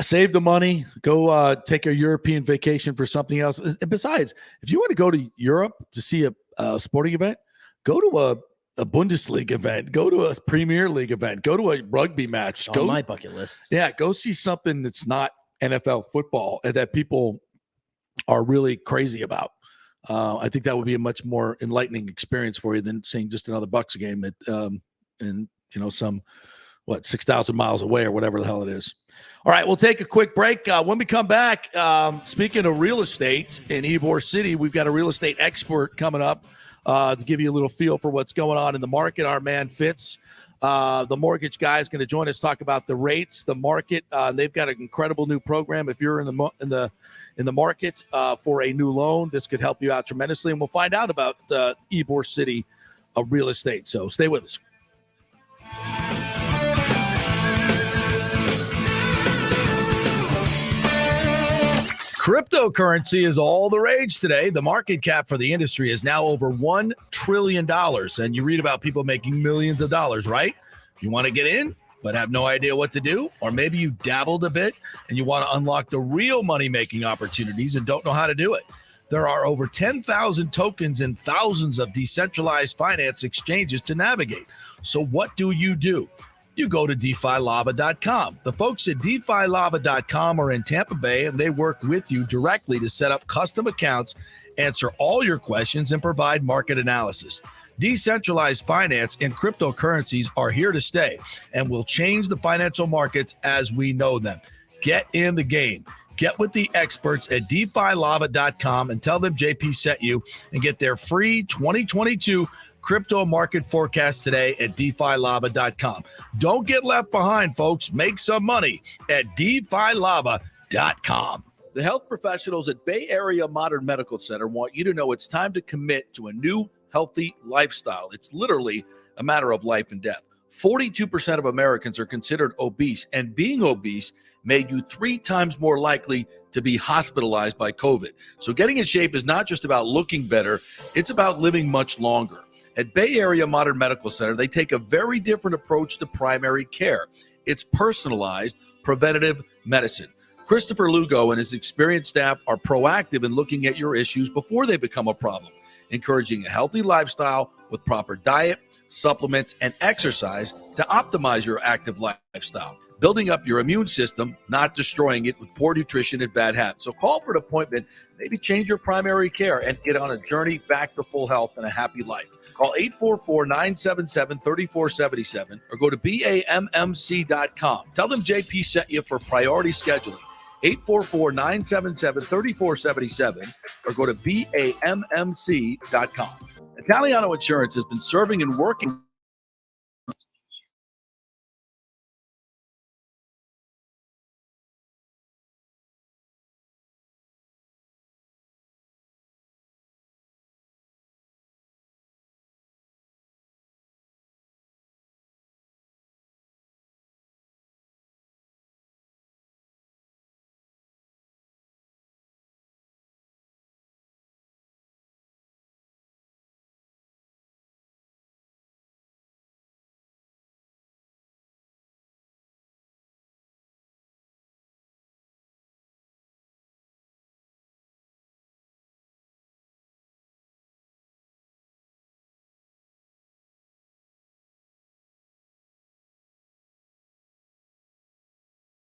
save the money. Go take a European vacation for something else. And besides, if you want to go to Europe to see a sporting event, go to a Bundesliga event. Go to a Premier League event. Go to a rugby match. On my bucket list. Yeah, go see something that's not NFL football and that people are really crazy about. I think that would be a much more enlightening experience for you than seeing just another Bucks game at some 6,000 miles away or whatever the hell it is. All right, we'll take a quick break. When we come back, speaking of real estate in Ybor City, we've got a real estate expert coming up to give you a little feel for what's going on in the market. Our man Fitz, the mortgage guy, is going to join us, talk about the rates, the market. They've got an incredible new program. If you're in the market for a new loan, this could help you out tremendously. And we'll find out about Ybor City real estate. So stay with us. Cryptocurrency is all the rage today. The market cap for the industry is now over $1 trillion. And you read about people making millions of dollars, right? You want to get in, but have no idea what to do? Or maybe you dabbled a bit and you want to unlock the real money-making opportunities and don't know how to do it. There are over 10,000 tokens and thousands of decentralized finance exchanges to navigate. So what do? You go to DeFiLava.com. The folks at DeFiLava.com are in Tampa Bay, and they work with you directly to set up custom accounts, answer all your questions, and provide market analysis. Decentralized finance and cryptocurrencies are here to stay and will change the financial markets as we know them. Get in the game. Get with the experts at DeFiLava.com and tell them JP sent you, and get their free 2022 crypto market forecast today at DeFiLava.com. Don't get left behind, folks. Make some money at DeFiLava.com. The health professionals at Bay Area Modern Medical Center want you to know it's time to commit to a new healthy lifestyle. It's literally a matter of life and death. 42% of Americans are considered obese, and being obese made you 3 times more likely to be hospitalized by COVID. So getting in shape is not just about looking better, it's about living much longer. At Bay Area Modern Medical Center, they take a very different approach to primary care. It's personalized preventative medicine. Christopher Lugo and his experienced staff are proactive in looking at your issues before they become a problem, encouraging a healthy lifestyle with proper diet, supplements, and exercise to optimize your active lifestyle, building up your immune system, not destroying it with poor nutrition and bad habits. So call for an appointment, maybe change your primary care, and get on a journey back to full health and a happy life. Call 844-977-3477 or go to BAMMC.com. Tell them JP sent you for priority scheduling. 844-977-3477 or go to BAMMC.com. Italiano Insurance has been serving and working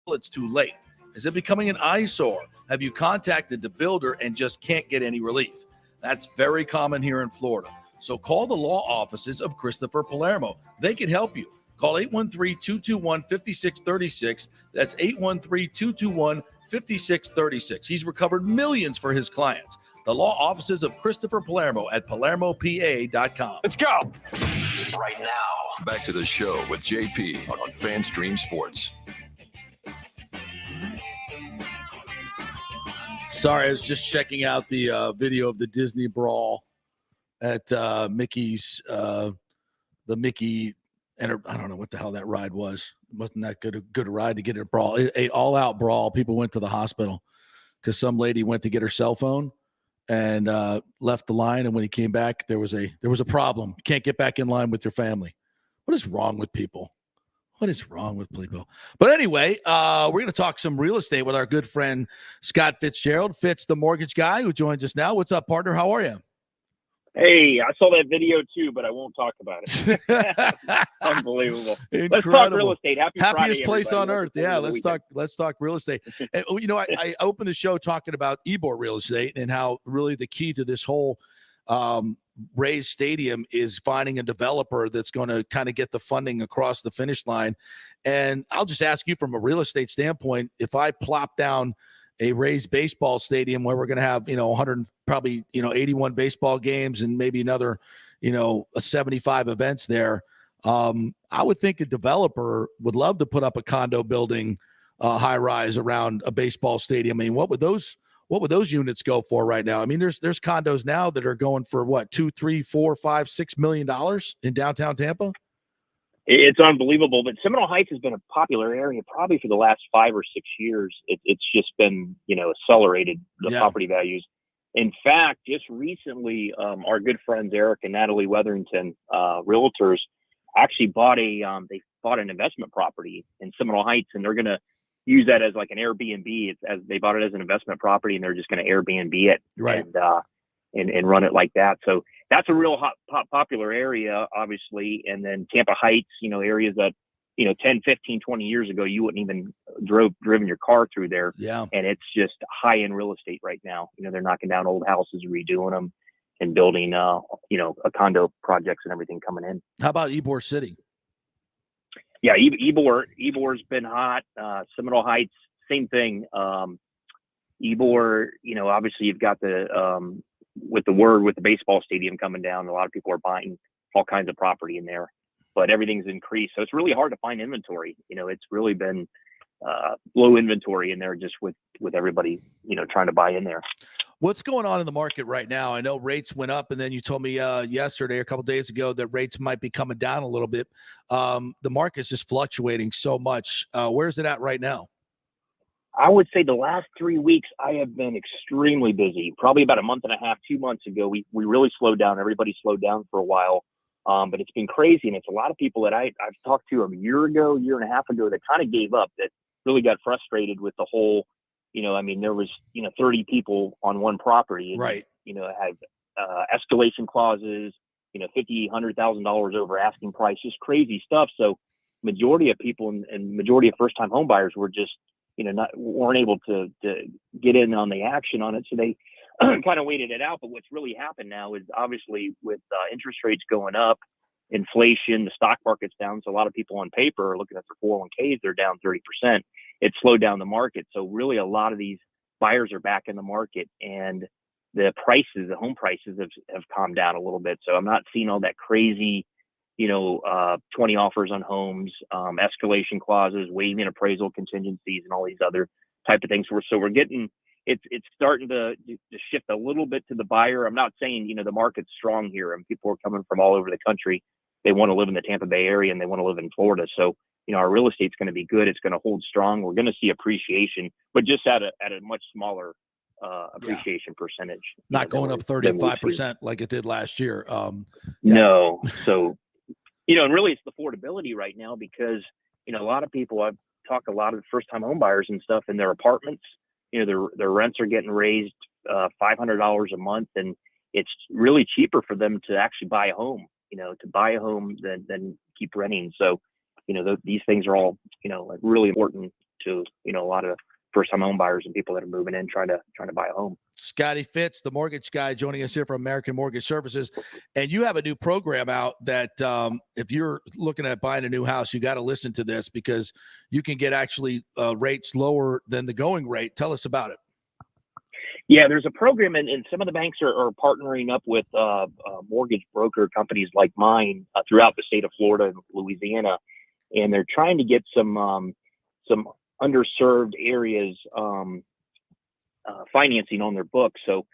it's too late. Is it becoming an eyesore? Have you contacted the builder and just can't get any relief? That's very common here in Florida. So call the law offices of Christopher Palermo. They can help you. Call 813-221-5636. That's 813-221-5636. He's recovered millions for his clients. The law offices of Christopher Palermo at PalermoPA.com. Let's go. Right now, back to the show with JP on FanStream Sports. Sorry, I was just checking out the video of the Disney brawl at Mickey's, the Mickey, I don't know what the hell that ride was. It wasn't that good a ride to get a brawl. A all-out brawl. People went to the hospital because some lady went to get her cell phone and left the line, and when he came back, there was a problem. You can't get back in line with your family. What is wrong with people? What is wrong with people? But anyway, we're going to talk some real estate with our good friend Scott Fitzgerald. Fitz, the mortgage guy who joins us now. What's up, partner? How are you? Hey, I saw that video too, but I won't talk about it. Unbelievable. Incredible. Let's talk real estate. Happiest Friday, place on earth. Yeah, let's weekend. talk real estate. And, I opened the show talking about Ybor real estate and how really the key to this whole Rays Stadium is finding a developer that's going to kind of get the funding across the finish line. And I'll just ask you from a real estate standpoint, if I plop down a Rays baseball stadium where we're going to have, 100, probably, 81 baseball games and maybe another, 75 events there. I would think a developer would love to put up a condo building, high rise around a baseball stadium. I mean, what would those units go for right now? I mean, there's condos now that are going for what, $2, $3, $4, $5, $6 million in downtown Tampa. It's unbelievable, but Seminole Heights has been a popular area probably for the last 5 or 6 years. It's just been, accelerated the property values. In fact, just recently, our good friends Eric and Natalie Weatherington, realtors, actually bought an investment property in Seminole Heights, and they're going to use that as like an Airbnb. They bought it as an investment property, and they're just going to Airbnb it, right, and run it like that. So that's a real popular area, obviously. And then Tampa Heights, areas that, 10, 15, 20 years ago, you wouldn't even driven your car through there. Yeah. And it's just high-end real estate right now. They're knocking down old houses, redoing them, and building, a condo projects and everything coming in. How about Ybor City? Yeah, Ybor's been hot. Seminole Heights, same thing. Ybor, obviously you've got the with the baseball stadium coming down, a lot of people are buying all kinds of property in there, but everything's increased. So it's really hard to find inventory. It's really been low inventory in there just with everybody, trying to buy in there. What's going on in the market right now? I know rates went up, and then you told me yesterday, a couple of days ago, that rates might be coming down a little bit. The market's just fluctuating so much. Where's it at right now? I would say the last 3 weeks I have been extremely busy. Probably about a month and a half, 2 months ago, we really slowed down. Everybody slowed down for a while. But it's been crazy, and it's a lot of people that I've talked to a year and a half ago that kind of gave up, that really got frustrated with the whole, there was, 30 people on one property, and, right. It had escalation clauses, $50,000, $100,000 over asking price, just crazy stuff. So majority of people and majority of first-time home buyers were just, weren't able to get in on the action on it. So they kind of waited it out. But what's really happened now is obviously with interest rates going up, inflation, the stock market's down. So a lot of people on paper are looking at their 401ks, they're down 30%. It slowed down the market. So really a lot of these buyers are back in the market, and the home prices have calmed down a little bit. So I'm not seeing all that crazy, 20 offers on homes, escalation clauses, waiving appraisal contingencies, and all these other type of things. So we're getting, it's starting to shift a little bit to the buyer. I'm not saying, the market's strong here, and people are coming from all over the country. They want to live in the Tampa Bay area and they want to live in Florida. So, our real estate's going to be good. It's going to hold strong. We're going to see appreciation, but just at a much smaller appreciation percentage. Not going up 35% like it did last year. No. So, and really it's the affordability right now, because, a lot of people, I've talked a lot of first-time home buyers and stuff in their apartments, their rents are getting raised $500 a month, and it's really cheaper for them to actually buy a home, than keep renting. So, these things are all, really important to, a lot of first-time home buyers and people that are moving in trying to buy a home. Scotty Fitz, the mortgage guy, joining us here from American Mortgage Services. And you have a new program out that if you're looking at buying a new house, you got to listen to this, because you can get actually rates lower than the going rate. Tell us about it. Yeah, there's a program, and some of the banks are partnering up with mortgage broker companies like mine throughout the state of Florida and Louisiana, and they're trying to get some underserved areas financing on their books. So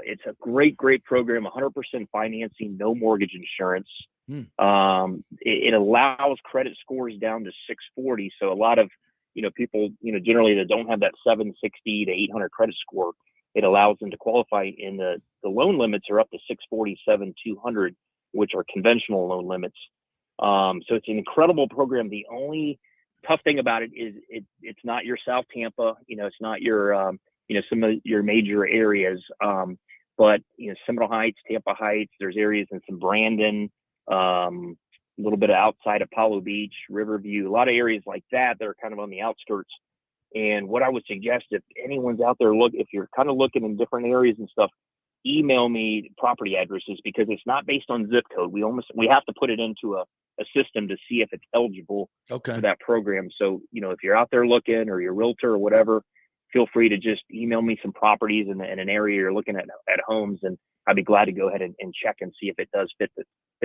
it's a great program, 100% financing, no mortgage insurance. It allows credit scores down to 640. So a lot of, people, generally that don't have that 760 to 800 credit score, it allows them to qualify, in the loan limits are up to 647, 200, which are conventional loan limits. So it's an incredible program. The only tough thing about it is it's not your South Tampa, it's not your, some of your major areas. But, Seminole Heights, Tampa Heights, there's areas in some Brandon, a little bit outside Apollo Beach, Riverview, a lot of areas like that are kind of on the outskirts. And what I would suggest, if anyone's out there, if you're kind of looking in different areas and stuff, email me property addresses, because it's not based on zip code. We have to put it into a system to see if it's eligible for that program. So, if you're out there looking, or your realtor or whatever, feel free to just email me some properties in an area you're looking at homes, and I'd be glad to go ahead and check and see if it does fit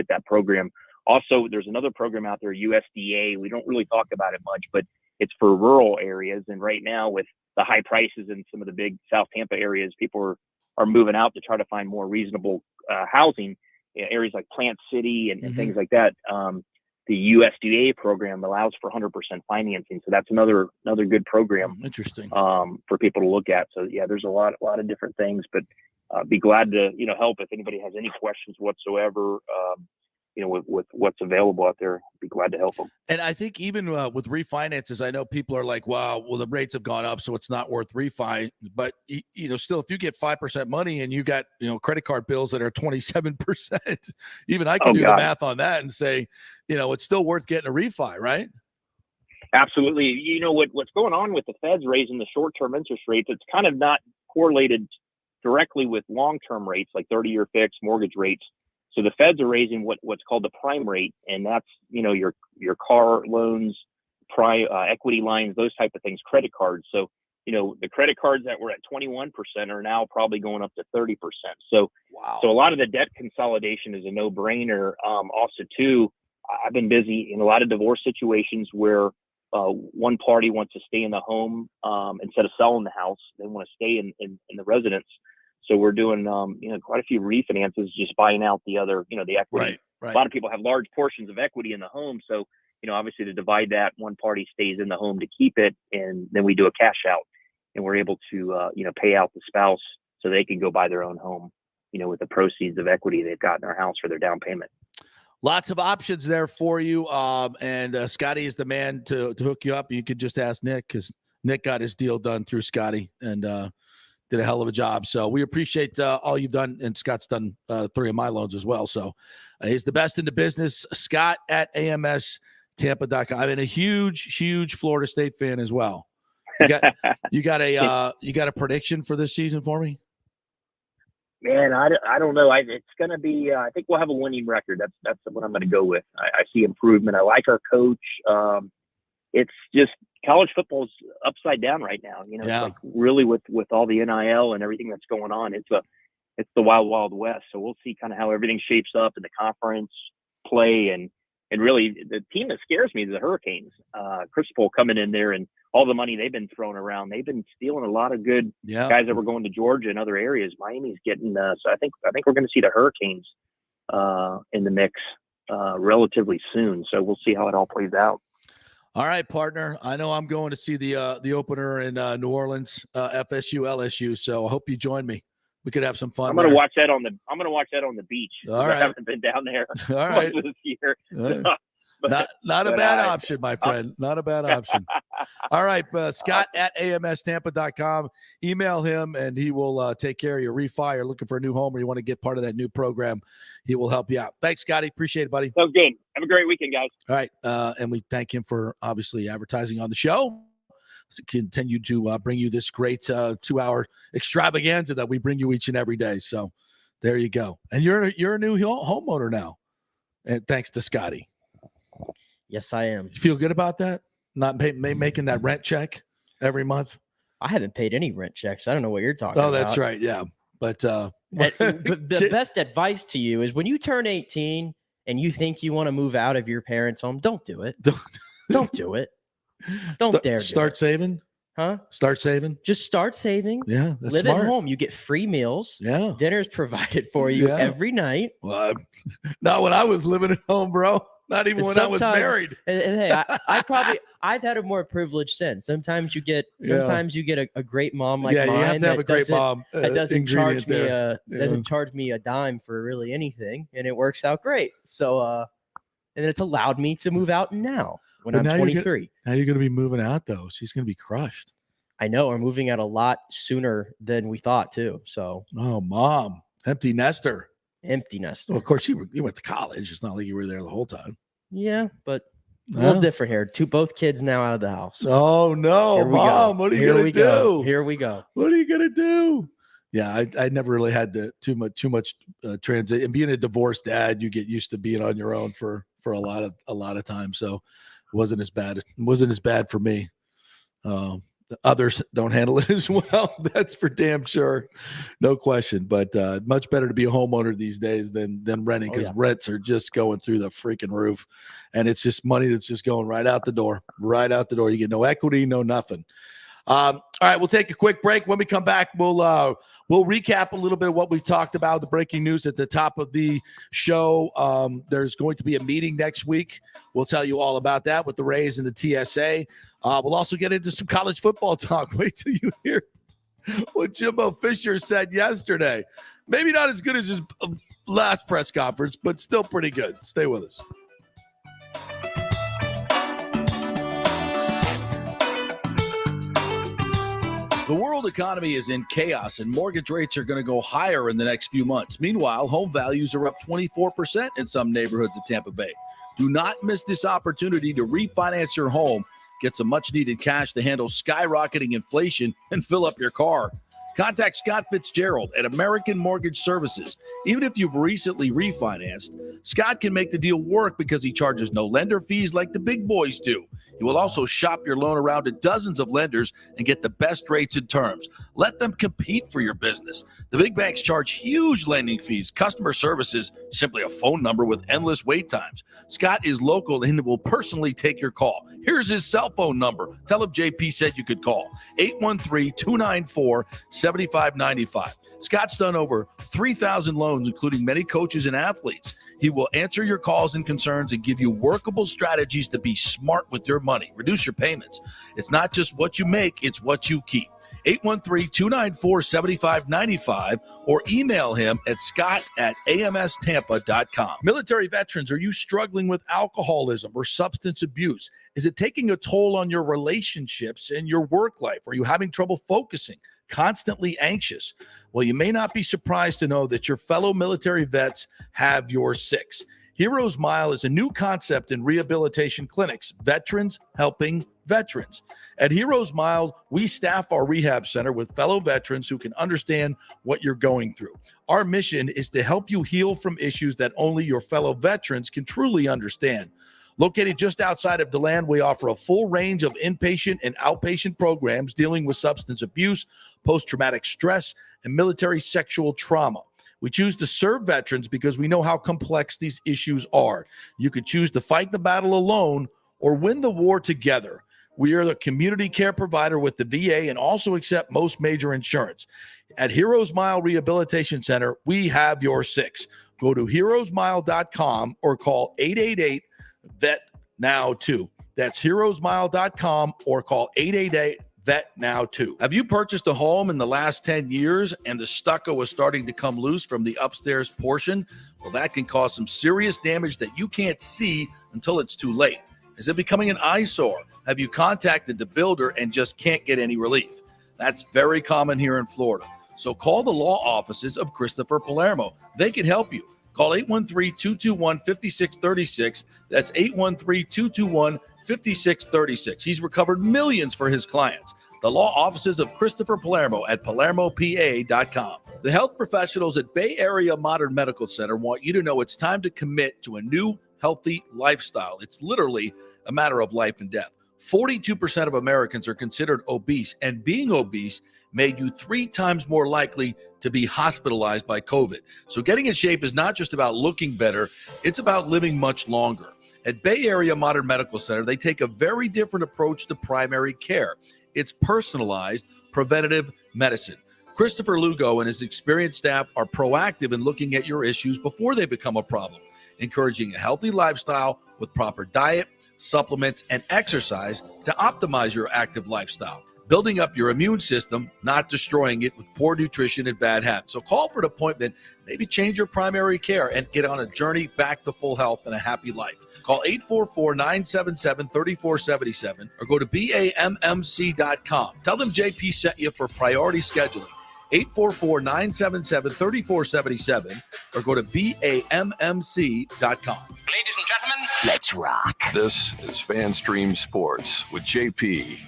that program. Also, there's another program out there, USDA. We don't really talk about it much, but it's for rural areas. And right now, with the high prices in some of the big South Tampa areas, people are moving out to try to find more reasonable housing. Areas like Plant City and things like that. The USDA program allows for 100% financing, so that's another good program. Interesting. For people to look at. So yeah, there's a lot of different things, but be glad to help if anybody has any questions whatsoever. With what's available out there, be glad to help them. And I think even with refinances, I know people are like, wow, well, the rates have gone up, so it's not worth refi. But, still, if you get 5% money and you got, credit card bills that are 27%, even I can do the math on that and say, it's still worth getting a refi, right? Absolutely. What's going on with the Feds raising the short-term interest rates, it's kind of not correlated directly with long-term rates, like 30-year fixed mortgage rates. So the Feds are raising what's called the prime rate, and that's your car loans, equity lines, those type of things, credit cards. So the credit cards that were at 21% are now probably going up to 30%. So So a lot of the debt consolidation is a no-brainer. Also, too, I've been busy in a lot of divorce situations where one party wants to stay in the home instead of selling the house. They want to stay in the residence. So we're doing, quite a few refinances, just buying out the other, the equity. Right. A lot of people have large portions of equity in the home. So, obviously to divide that, one party stays in the home to keep it, and then we do a cash out, and we're able to, pay out the spouse so they can go buy their own home, with the proceeds of equity they've got in their house for their down payment. Lots of options there for you. And Scotty is the man to hook you up. You could just ask Nick, because Nick got his deal done through Scotty and did a hell of a job. So we appreciate all you've done. And Scott's done 3 of my loans as well. So he's the best in the business. Scott at AMSTampa.com. I'm a huge Florida State fan as well. You got a prediction for this season for me? Man, I don't know. It's going to be. I think we'll have a winning record. That's what I'm going to go with. I see improvement. I like our coach. It's just college football's upside down right now. It's like really with all the NIL and everything that's going on. It's the wild west. So we'll see kind of how everything shapes up in the conference play, and really the team that scares me is the Hurricanes. Cristobal coming in there and all the money they've been throwing around. They've been stealing a lot of good guys that were going to Georgia and other areas. Miami's getting so I think we're going to see the Hurricanes in the mix relatively soon. So we'll see how it all plays out. All right, partner. I know I'm going to see the opener in New Orleans, FSU LSU. So I hope you join me. We could have some fun. I'm going to watch that on the beach. All right. I haven't been down there all right. this year. Not a bad option, my friend. Not a bad option. All right, Scott at AMSTampa.com. Email him, and he will take care of your refi or looking for a new home, or you want to get part of that new program. He will help you out. Thanks, Scotty. Appreciate it, buddy. Sounds good. Have a great weekend, guys. All right, and we thank him for obviously advertising on the show. To continue to bring you this great 2-hour extravaganza that we bring you each and every day. So there you go. And you're a new homeowner now, and thanks to Scotty. Yes, I am. You feel good about that? Not making that rent check every month? I haven't paid any rent checks. I don't know what you're talking about. Oh, that's right. Yeah. But the best advice to you is when you turn 18 and you think you want to move out of your parents' home, don't do it. Don't do it. Don't dare start saving. Huh? Start saving. Just start saving. Yeah. That's Live smart. at home. You get free meals. Yeah. Dinner's provided for you every night. Well, not when I was living at home, bro. Not even when I was married. And hey, I've had a more privileged sense. Sometimes you get a great mom like mine. You have to have a great mom. That doesn't charge me a dime for really anything, and it works out great. So and it's allowed me to move out now when I'm 23. Now you're going to be moving out though. She's going to be crushed. I know. We're moving out a lot sooner than we thought too. So mom, empty nester. Well, of course, you went to college. It's not like you were there the whole time. Yeah, but a little different here. Both kids now out of the house. Oh no, Mom! What are you gonna do? Here we go. What are you gonna do? Yeah, I never really had too much transit. And being a divorced dad, you get used to being on your own for a lot of time. So it wasn't as bad. It wasn't as bad for me. Others don't handle it as well. That's for damn sure. No question. But much better to be a homeowner these days than renting, because rents are just going through the freaking roof. And it's just money that's just going right out the door. You get no equity, no nothing. All right, we'll take a quick break. When we come back, we'll recap a little bit of what we've talked about, the breaking news at the top of the show. There's going to be a meeting next week. We'll tell you all about that with the Rays and the TSA. We'll also get into some college football talk. Wait till you hear what Jimbo Fisher said yesterday. Maybe not as good as his last press conference, but still pretty good. Stay with us. The world economy is in chaos, and mortgage rates are going to go higher in the next few months. Meanwhile, home values are up 24% in some neighborhoods of Tampa Bay. Do not miss this opportunity to refinance your home, get some much-needed cash to handle skyrocketing inflation, and fill up your car. Contact Scott Fitzgerald at American Mortgage Services. Even if you've recently refinanced, Scott can make the deal work because he charges no lender fees like the big boys do. He will also shop your loan around to dozens of lenders and get the best rates and terms. Let them compete for your business. The big banks charge huge lending fees. Customer service is simply a phone number with endless wait times. Scott is local and will personally take your call. Here's his cell phone number. Tell him JP said you could call. 813-294-7595. Scott's done over 3,000 loans, including many coaches and athletes. He will answer your calls and concerns and give you workable strategies to be smart with your money. Reduce your payments. It's not just what you make, it's what you keep. 813-294-7595 or email him at scott@amstampa.com. Military veterans, are you struggling with alcoholism or substance abuse? Is it taking a toll on your relationships and your work life? Are you having trouble focusing, constantly anxious? Well, you may not be surprised to know that your fellow military vets have your six. Heroes Mile is a new concept in rehabilitation clinics, veterans helping veterans. At Heroes Mile, we staff our rehab center with fellow veterans who can understand what you're going through. Our mission is to help you heal from issues that only your fellow veterans can truly understand. Located just outside of DeLand, we offer a full range of inpatient and outpatient programs dealing with substance abuse, post-traumatic stress, and military sexual trauma. We choose to serve veterans because we know how complex these issues are. You could choose to fight the battle alone or win the war together. We are the community care provider with the VA and also accept most major insurance. At Heroes Mile Rehabilitation Center, we have your six. Go to heroesmile.com or call 888-VET-NOW-2. That's heroesmile.com or call 888-VET-NOW-2. Have you purchased a home in the last 10 years and the stucco is starting to come loose from the upstairs portion? Well, that can cause some serious damage that you can't see until it's too late. Is it becoming an eyesore? Have you contacted the builder and just can't get any relief? That's very common here in Florida. So call the law offices of Christopher Palermo. They can help you. Call 813-221-5636. That's 813-221-5636. He's recovered millions for his clients. The law offices of Christopher Palermo at palermopa.com. The health professionals at Bay Area Modern Medical Center want you to know it's time to commit to a new healthy lifestyle. It's literally a matter of life and death. 42% of Americans are considered obese, and being obese made you 3 times more likely to be hospitalized by COVID. So getting in shape is not just about looking better, it's about living much longer. At Bay Area Modern Medical Center, they take a very different approach to primary care. It's personalized, preventative medicine. Christopher Lugo and his experienced staff are proactive in looking at your issues before they become a problem, encouraging a healthy lifestyle with proper diet, supplements, and exercise to optimize your active lifestyle, building up your immune system, not destroying it with poor nutrition and bad habits. So call for an appointment, maybe change your primary care and get on a journey back to full health and a happy life. Call 844-977-3477 or go to BAMMC.com. Tell them JP sent you for priority scheduling. 844-977-3477 or go to BAMMC.com. Ladies and gentlemen, let's rock. This is FanStream Sports with JP.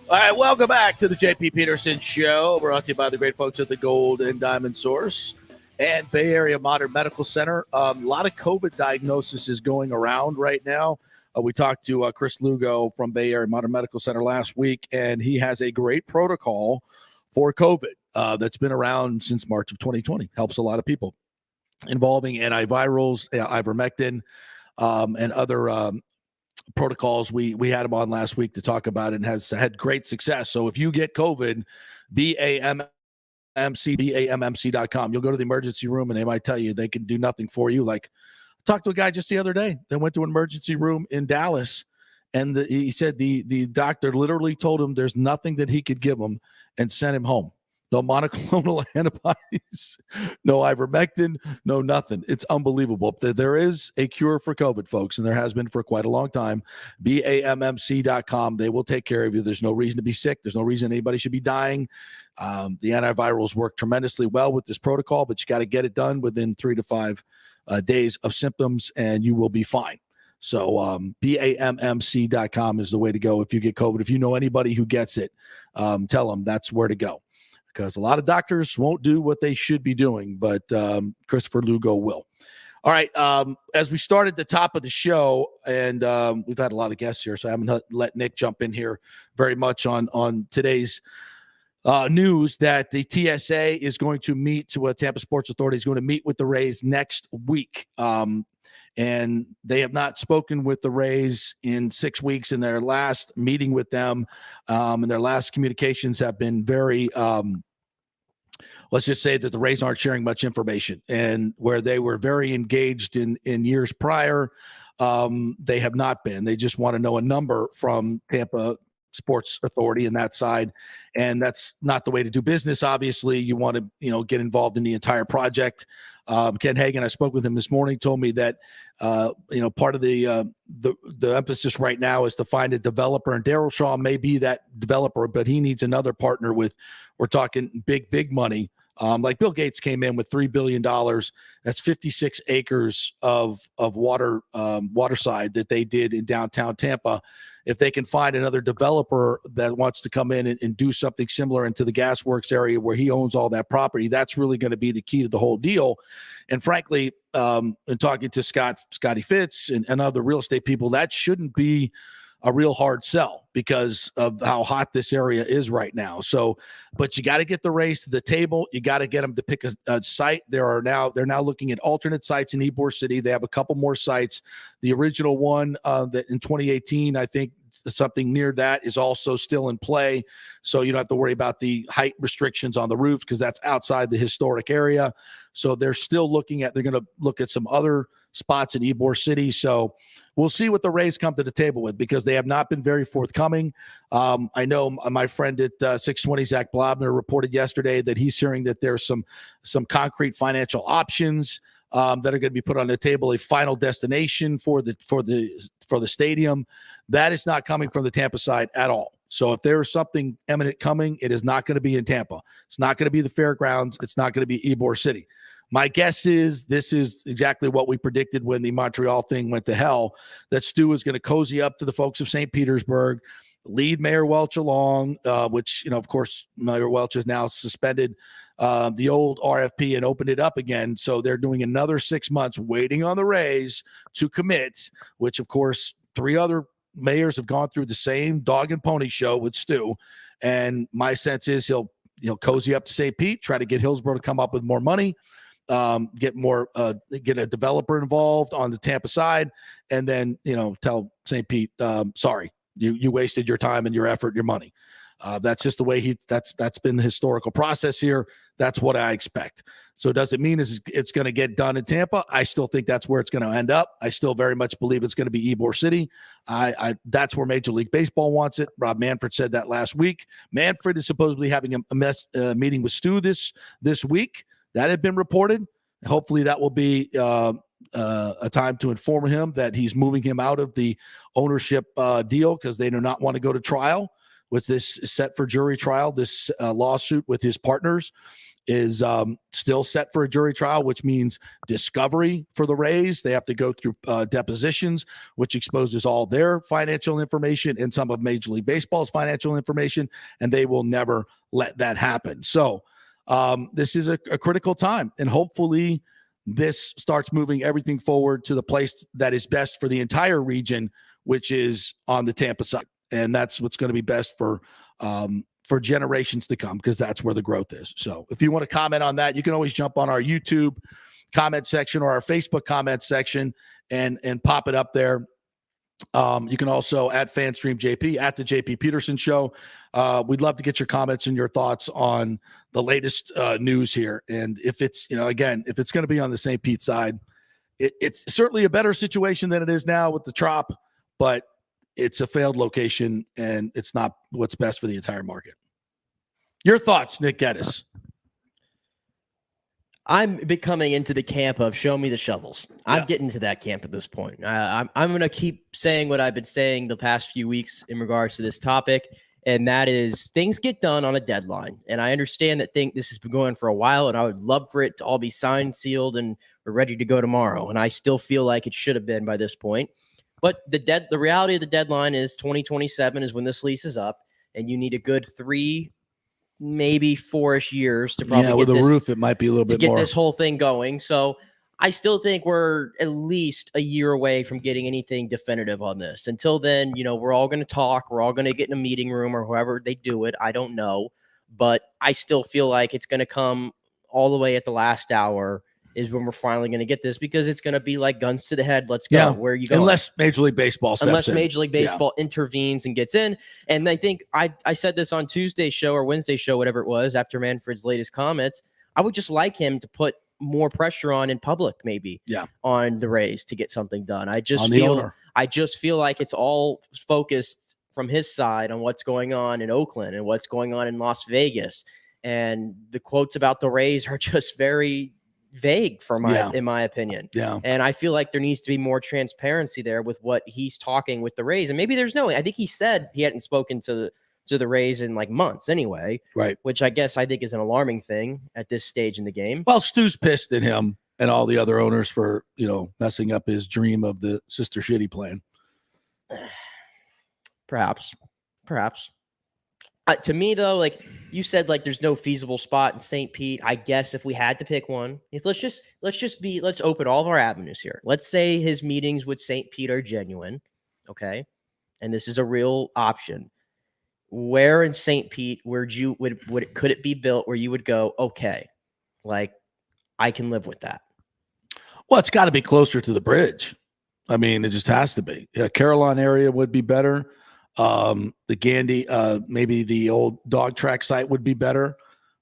All right, welcome back to the JP Peterson Show. Brought to you by the great folks at the Gold and Diamond Source and Bay Area Modern Medical Center. A lot of COVID diagnosis is going around right now. We talked to Chris Lugo from Bay Area Modern Medical Center last week, and he has a great protocol for COVID that's been around since March of 2020. Helps a lot of people, involving antivirals, ivermectin, and other protocols. We had him on last week to talk about it and has had great success. So if you get COVID, BAMMC.com. You'll go to the emergency room and they might tell you they can do nothing for you. Like, I talked to a guy just the other day that went to an emergency room in Dallas, and he said the doctor literally told him there's nothing that he could give him and sent him home. No monoclonal antibodies, no ivermectin, no nothing. It's unbelievable. There is a cure for COVID, folks, and there has been for quite a long time. BAMMC.com. They will take care of you. There's no reason to be sick. There's no reason anybody should be dying. The antivirals work tremendously well with this protocol, but you got to get it done within 3 to 5 days of symptoms, and you will be fine. So BAMMC.com is the way to go if you get COVID. If you know anybody who gets it, tell them that's where to go. Because a lot of doctors won't do what they should be doing, but Christopher Lugo will. All right, as we start at the top of the show, and we've had a lot of guests here, so I haven't let Nick jump in here very much on today's news that the TSA is going to meet Tampa Sports Authority is going to meet with the Rays next week. And they have not spoken with the Rays in 6 weeks. In their last meeting with them, and their last communications have been very let's just say that the Rays aren't sharing much information, and where they were very engaged in years prior, they have not been. They just want to know a number from Tampa Sports Authority and that side, and that's not the way to do business. Obviously, you want to get involved in the entire project. Ken Hagan, I spoke with him this morning, told me that part of the emphasis right now is to find a developer, and Daryl Shaw may be that developer, but he needs another partner with, we're talking big money. Like Bill Gates came in with $3 billion. That's 56 acres of waterside that they did in downtown Tampa. If they can find another developer that wants to come in and do something similar into the gasworks area where he owns all that property, that's really going to be the key to the whole deal. And frankly, in talking to Scotty Fitz and other real estate people, that shouldn't be a real hard sell because of how hot this area is right now. So, but you got to get the Rays to the table. You got to get them to pick a site. They're now looking at alternate sites in Ybor City. They have a couple more sites. The original one that in 2018, I think something near that is also still in play. So you don't have to worry about the height restrictions on the roofs because that's outside the historic area. So they're going to look at some other spots in Ybor City. So we'll see what the Rays come to the table with because they have not been very forthcoming. I know my friend at 620, Zach Blobner, reported yesterday that he's hearing that there's some concrete financial options that are going to be put on the table, a final destination for the stadium. That is not coming from the Tampa side at all. So if there is something imminent coming, it is not going to be in Tampa. It's not going to be the fairgrounds. It's not going to be Ybor City. My guess is this is exactly what we predicted when the Montreal thing went to hell, that Stu is going to cozy up to the folks of St. Petersburg, lead Mayor Welch along, which, of course, Mayor Welch has now suspended the old RFP and opened it up again. So they're doing another 6 months waiting on the Rays to commit, which, of course, 3 other mayors have gone through the same dog and pony show with Stu. And my sense is he'll cozy up to St. Pete, try to get Hillsborough to come up with more money. Get a developer involved on the Tampa side, and then tell St. Pete, sorry, you wasted your time and your effort, your money. That's just the way that's been the historical process here. That's what I expect. So does it mean it's going to get done in Tampa? I still think that's where it's going to end up. I still very much believe it's going to be Ybor City. That's where Major League Baseball wants it. Rob Manfred said that last week. Manfred is supposedly having a meeting with Stu this week. That had been reported. Hopefully that will be a time to inform him that he's moving him out of the ownership deal because they do not want to go to trial with this set for jury trial. This lawsuit with his partners is still set for a jury trial, which means discovery for the Rays. They have to go through depositions, which exposes all their financial information and some of Major League Baseball's financial information, and they will never let that happen. So this is a critical time, and hopefully this starts moving everything forward to the place that is best for the entire region, which is on the Tampa side. And that's what's going to be best for generations to come, because that's where the growth is. So if you want to comment on that, you can always jump on our YouTube comment section or our Facebook comment section and pop it up there. You can also at FanStreamJP, at the JP Peterson Show. We'd love to get your comments and your thoughts on the latest news here. And if it's, again, if it's going to be on the St. Pete side, it's certainly a better situation than it is now with the Trop, but it's a failed location and it's not what's best for the entire market. Your thoughts, Nick Geddes? I'm becoming into the camp of show me the shovels. I'm getting to that camp at this point. I'm going to keep saying what I've been saying the past few weeks in regards to this topic, and that is things get done on a deadline. And I understand that this has been going for a while, and I would love for it to all be signed, sealed, and we're ready to go tomorrow. And I still feel like it should have been by this point. But the reality of the deadline is 2027 is when this lease is up, and you need a good 3, maybe 4-ish years to probably with a roof, it might be a little bit more to get this whole thing going. So I still think we're at least a year away from getting anything definitive on this. Until then, we're all going to talk. We're all going to get in a meeting room or however they do it. I don't know, but I still feel like it's going to come all the way at the last hour. is when we're finally going to get this, because it's going to be like guns to the head. Let's go. Yeah. Where are you going? Unless Major League Baseball steps in. Major League Baseball intervenes and gets in. And I think I said this on Tuesday's show or Wednesday's show, whatever it was, after Manfred's latest comments. I would just like him to put more pressure on in public, maybe on the Rays to get something done. I just feel like it's all focused from his side on what's going on in Oakland and what's going on in Las Vegas. And the quotes about the Rays are just very vague in my opinion. And I feel like there needs to be more transparency there with what he's talking with the Rays. And maybe there's I think he said he hadn't spoken to the Rays in like months anyway. Right. Which I think is an alarming thing at this stage in the game. Well, Stu's pissed at him and all the other owners for, messing up his dream of the Sister Shitty plan. Perhaps. To me, though, like you said, like there's no feasible spot in St. Pete. I guess if we had to pick one, let's open all of our avenues here. Let's say his meetings with St. Pete are genuine, okay, and this is a real option. Where in St. Pete could it be built where you would go, okay, like I can live with that? Well, it's got to be closer to the bridge. I mean, it just has to be. Carolina area would be better. The Gandy, maybe the old dog track site would be better.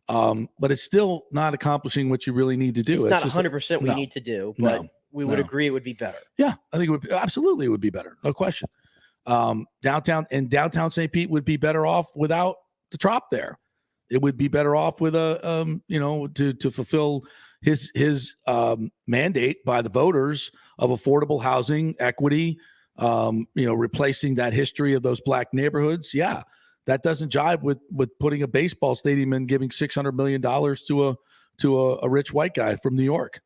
But it's still not accomplishing what you really need to do. It's not 100% we need to do, but we would agree it would be better. Yeah, I think it would absolutely it would be better. No question. Downtown St. Pete would be better off without the Trop there. It would be better off with to fulfill his mandate by the voters of affordable housing, equity, replacing that history of those black neighborhoods. Yeah, that doesn't jive with putting a baseball stadium and giving $600 million to a rich white guy from New York.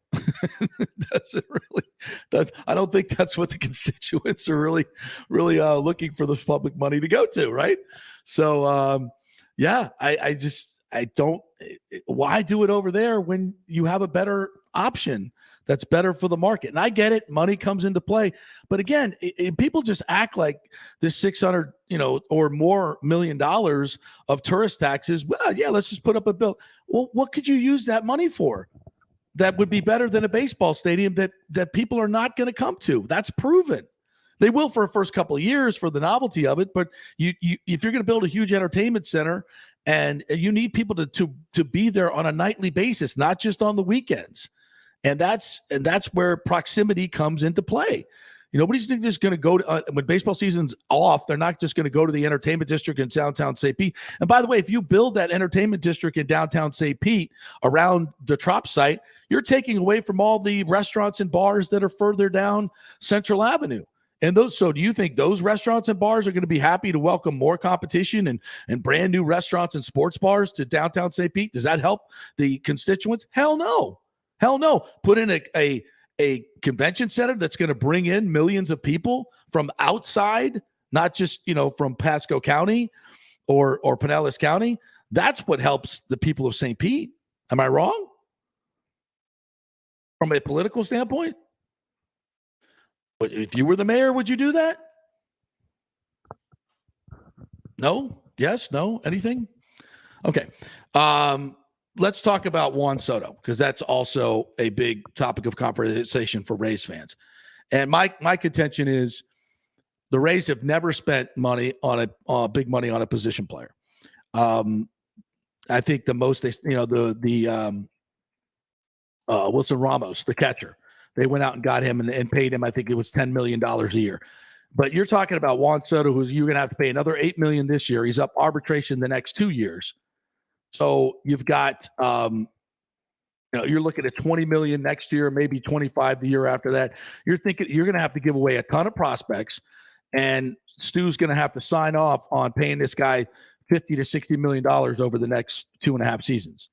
Doesn't really. I don't think that's what the constituents are really looking for this public money to go to, right? So, I don't. Why do it over there when you have a better option that's better for the market? And I get it, money comes into play, but again, people just act like this $600 or more $1 million of tourist taxes. Well, yeah, let's just put up a bill. Well, what could you use that money for? That would be better than a baseball stadium that people are not going to come to. That's proven. They will for the first couple of years for the novelty of it, but you if you're going to build a huge entertainment center, and you need people to be there on a nightly basis, not just on the weekends. And that's where proximity comes into play. Nobody's just going to go to when baseball season's off. They're not just going to go to the entertainment district in downtown St. Pete. And by the way, if you build that entertainment district in downtown St. Pete around the Trop site, you're taking away from all the restaurants and bars that are further down Central Avenue. And so do you think those restaurants and bars are going to be happy to welcome more competition and brand new restaurants and sports bars to downtown St. Pete? Does that help the constituents? Hell no. Put in a convention center that's going to bring in millions of people from outside, not just, from Pasco County or Pinellas County. That's what helps the people of St. Pete. Am I wrong? From a political standpoint? But if you were the mayor, would you do that? No? Yes? No? Anything? Okay. Let's talk about Juan Soto, because that's also a big topic of conversation for Rays fans. And my contention is the Rays have never spent money on big money on a position player. I think the most Wilson Ramos, the catcher. They went out and got him and paid him, I think it was $10 million a year. But you're talking about Juan Soto, who's you're going to have to pay another $8 million this year. He's up arbitration the next 2 years. So you've got, you're looking at $20 million next year, maybe 25 the year after that. You're thinking you're going to have to give away a ton of prospects, and Stu's going to have to sign off on paying this guy $50 to $60 million over the next 2.5 seasons.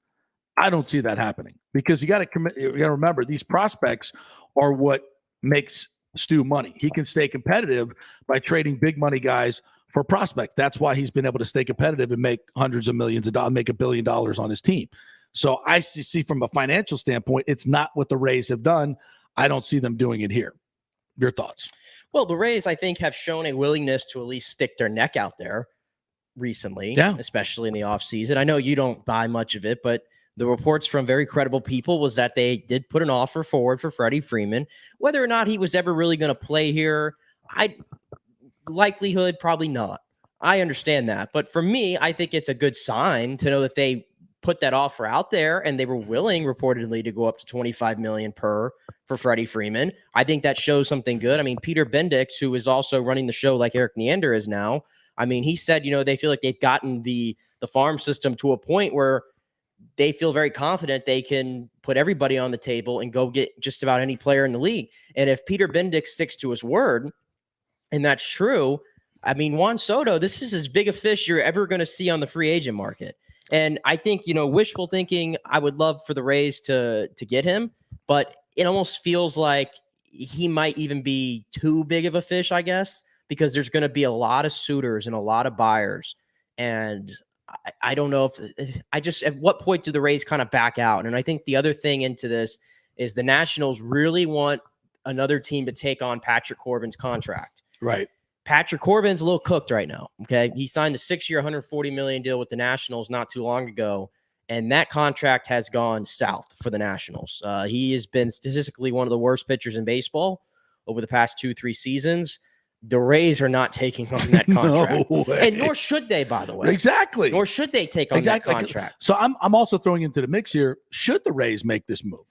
I don't see that happening, because you got to remember, these prospects are what makes Stu money. He can stay competitive by trading big money guys for prospects. That's why he's been able to stay competitive and make hundreds of millions of dollars, make $1 billion on his team. So I see from a financial standpoint, it's not what the Rays have done. I don't see them doing it here. Your thoughts? Well, the Rays, I think, have shown a willingness to at least stick their neck out there recently, especially in the offseason. I know you don't buy much of it, but the reports from very credible people was that they did put an offer forward for Freddie Freeman. Whether or not he was ever really going to play here, likelihood probably not. I understand that. But for me, I think it's a good sign to know that they put that offer out there and they were willing reportedly to go up to $25 million per for Freddie Freeman. I think that shows something good. I mean, Peter Bendix, who is also running the show like Eric Neander is now, I mean, he said, they feel like they've gotten the farm system to a point where they feel very confident they can put everybody on the table and go get just about any player in the league. And if Peter Bendix sticks to his word, and that's true, I mean, Juan Soto, this is as big a fish you're ever going to see on the free agent market. And I think, wishful thinking, I would love for the Rays to get him, but it almost feels like he might even be too big of a fish, I guess, because there's going to be a lot of suitors and a lot of buyers. And I don't know at what point do the Rays kind of back out? And I think the other thing into this is the Nationals really want another team to take on Patrick Corbin's contract. Right. Patrick Corbin's a little cooked right now. Okay. He signed a 6-year, $140 million deal with the Nationals not too long ago. And that contract has gone south for the Nationals. He has been statistically one of the worst pitchers in baseball over the past 2-3 seasons. The Rays are not taking on that contract. No way. And nor should they, by the way. Exactly. Nor should they take on that contract. So I'm also throwing into the mix here. Should the Rays make this move?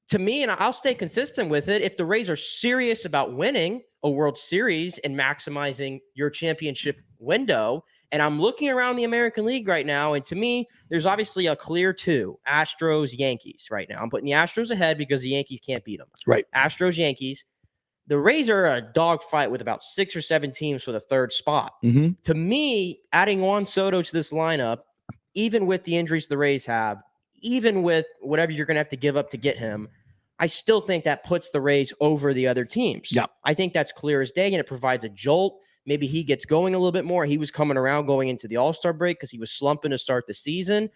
To me, and I'll stay consistent with it, if the Rays are serious about winning a World Series and maximizing your championship window, and I'm looking around the American League right now, and to me, there's obviously a clear two, Astros, Yankees right now. I'm putting the Astros ahead because the Yankees can't beat them. Right. Astros, Yankees. The Rays are a dogfight with about 6 or 7 teams for the third spot. Mm-hmm. To me, adding Juan Soto to this lineup, even with the injuries the Rays have, even with whatever you're going to have to give up to get him, I still think that puts the Rays over the other teams. Yeah. I think that's clear as day, and it provides a jolt. Maybe he gets going a little bit more. He was coming around going into the All-Star break because he was slumping to start the season.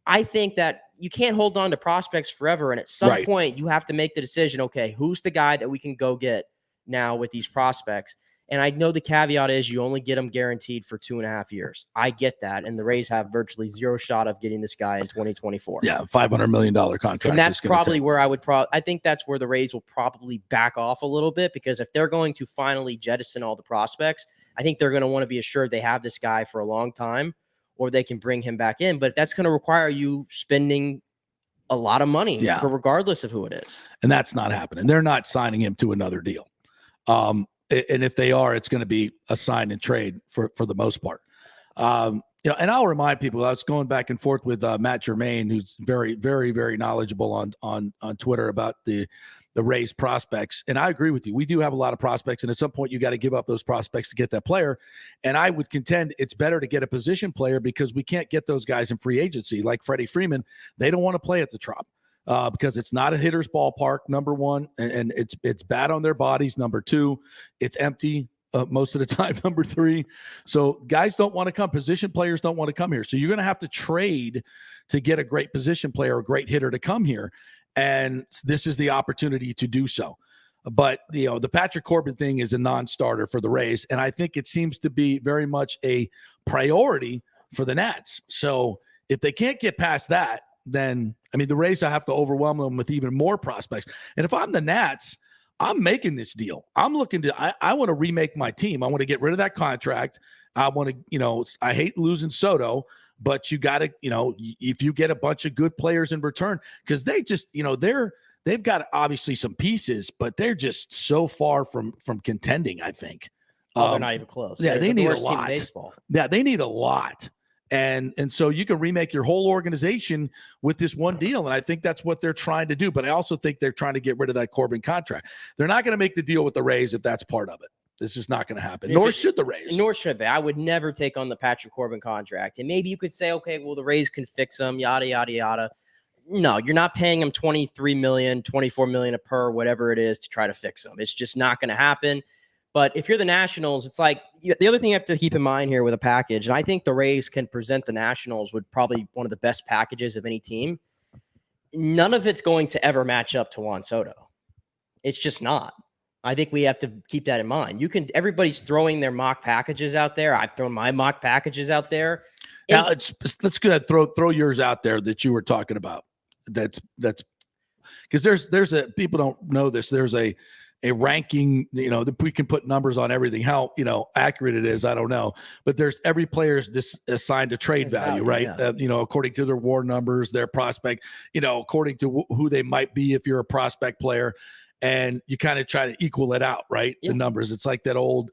I think that you can't hold on to prospects forever, and at some point you have to make the decision, okay, who's the guy that we can go get now with these prospects? And I know the caveat is you only get them guaranteed for 2.5 years. I get that. And the Rays have virtually zero shot of getting this guy in 2024. Yeah, $500 million contract. And that's probably where I think that's where the Rays will probably back off a little bit, because if they're going to finally jettison all the prospects, I think they're going to want to be assured they have this guy for a long time, or they can bring him back in. But that's going to require you spending a lot of money for regardless of who it is. And that's not happening. They're not signing him to another deal. And if they are, it's going to be a sign and trade for the most part. And I'll remind people, I was going back and forth with Matt Germain, who's very, very, very knowledgeable on Twitter about the Rays prospects. And I agree with you. We do have a lot of prospects, and at some point you got to give up those prospects to get that player. And I would contend it's better to get a position player, because we can't get those guys in free agency. Like Freddie Freeman, they don't want to play at the Trop. Because it's not a hitter's ballpark, number one, and it's bad on their bodies, number two. It's empty most of the time, number three. So guys don't want to come. Position players don't want to come here. So you're going to have to trade to get a great position player, a great hitter to come here. And this is the opportunity to do so. But, the Patrick Corbin thing is a non-starter for the Rays, and I think it seems to be very much a priority for the Nats. So if they can't get past that, then, the Rays have to overwhelm them with even more prospects. And if I'm the Nats, I'm making this deal. I'm looking to, I want to remake my team. I want to get rid of that contract. I want to, I hate losing Soto, but you got to, if you get a bunch of good players in return, because they just, they've got obviously some pieces, but they're just so far from contending, I think. They're not even close. Yeah, they need a lot. Yeah, they need a lot. And so you can remake your whole organization with this one deal. And I think that's what they're trying to do. But I also think they're trying to get rid of that Corbin contract. They're not going to make the deal with the Rays if that's part of it. This is not going to happen. Nor should the Rays. Nor should they. I would never take on the Patrick Corbin contract. And maybe you could say, okay, well, the Rays can fix him, yada, yada, yada. No, you're not paying him $23 million, $24 million per, whatever it is, to try to fix him. It's just not going to happen. But if you're the Nationals, it's like the other thing you have to keep in mind here with a package, and I think the Rays can present the Nationals with probably one of the best packages of any team. None of it's going to ever match up to Juan Soto. It's just not. I think we have to keep that in mind. Everybody's throwing their mock packages out there. I've thrown my mock packages out there. Now let's go ahead, throw yours out there that you were talking about. That's because there's a, people don't know this. There's a ranking, that we can put numbers on everything. How, accurate it is, I don't know. But there's every player's assigned a trade value, right? Yeah. According to their WAR numbers, their prospect, according to who they might be if you're a prospect player. And you kind of try to equal it out, right? Yeah. The numbers. It's like that old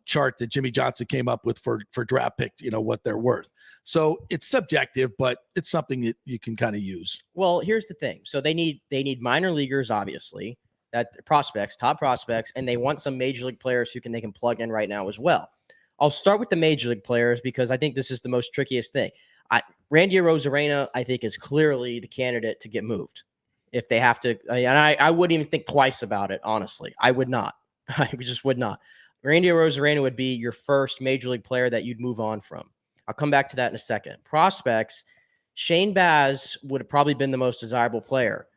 chart that Jimmy Johnson came up with for draft pick, what they're worth. So it's subjective, but it's something that you can kind of use. Well, here's the thing. So they need minor leaguers, obviously, that prospects, top prospects, and they want some major league players they can plug in right now as well. I'll start with the major league players because I think this is the most trickiest thing. Randy Arozarena, I think, is clearly the candidate to get moved. If they have to, and I wouldn't even think twice about it, honestly. I would not. I just would not. Randy Arozarena would be your first major league player that you'd move on from. I'll come back to that in a second. Prospects, Shane Baz would have probably been the most desirable player.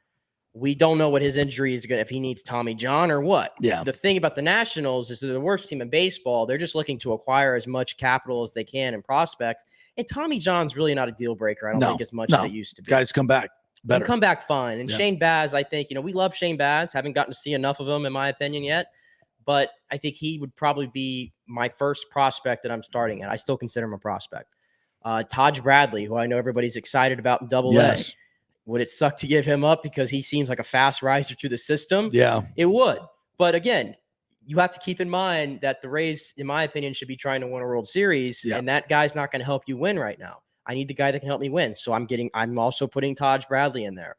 We don't know what his injury is going to, if he needs Tommy John or what. Yeah. The thing about the Nationals is they're the worst team in baseball. They're just looking to acquire as much capital as they can in prospects. And Tommy John's really not a deal breaker. I don't think as much as it used to be. Guys come back. Better. Come back fine. And Shane Baz, I think, we love Shane Baz. Haven't gotten to see enough of him, in my opinion, yet. But I think he would probably be my first prospect that I'm starting at. I still consider him a prospect. Taj Bradley, who I know everybody's excited about in Double-A. Would it suck to give him up because he seems like a fast riser through the system? Yeah. It would. But again, you have to keep in mind that the Rays, in my opinion, should be trying to win a World Series, and that guy's not going to help you win right now. I need the guy that can help me win. So I'm also putting Taj Bradley in there.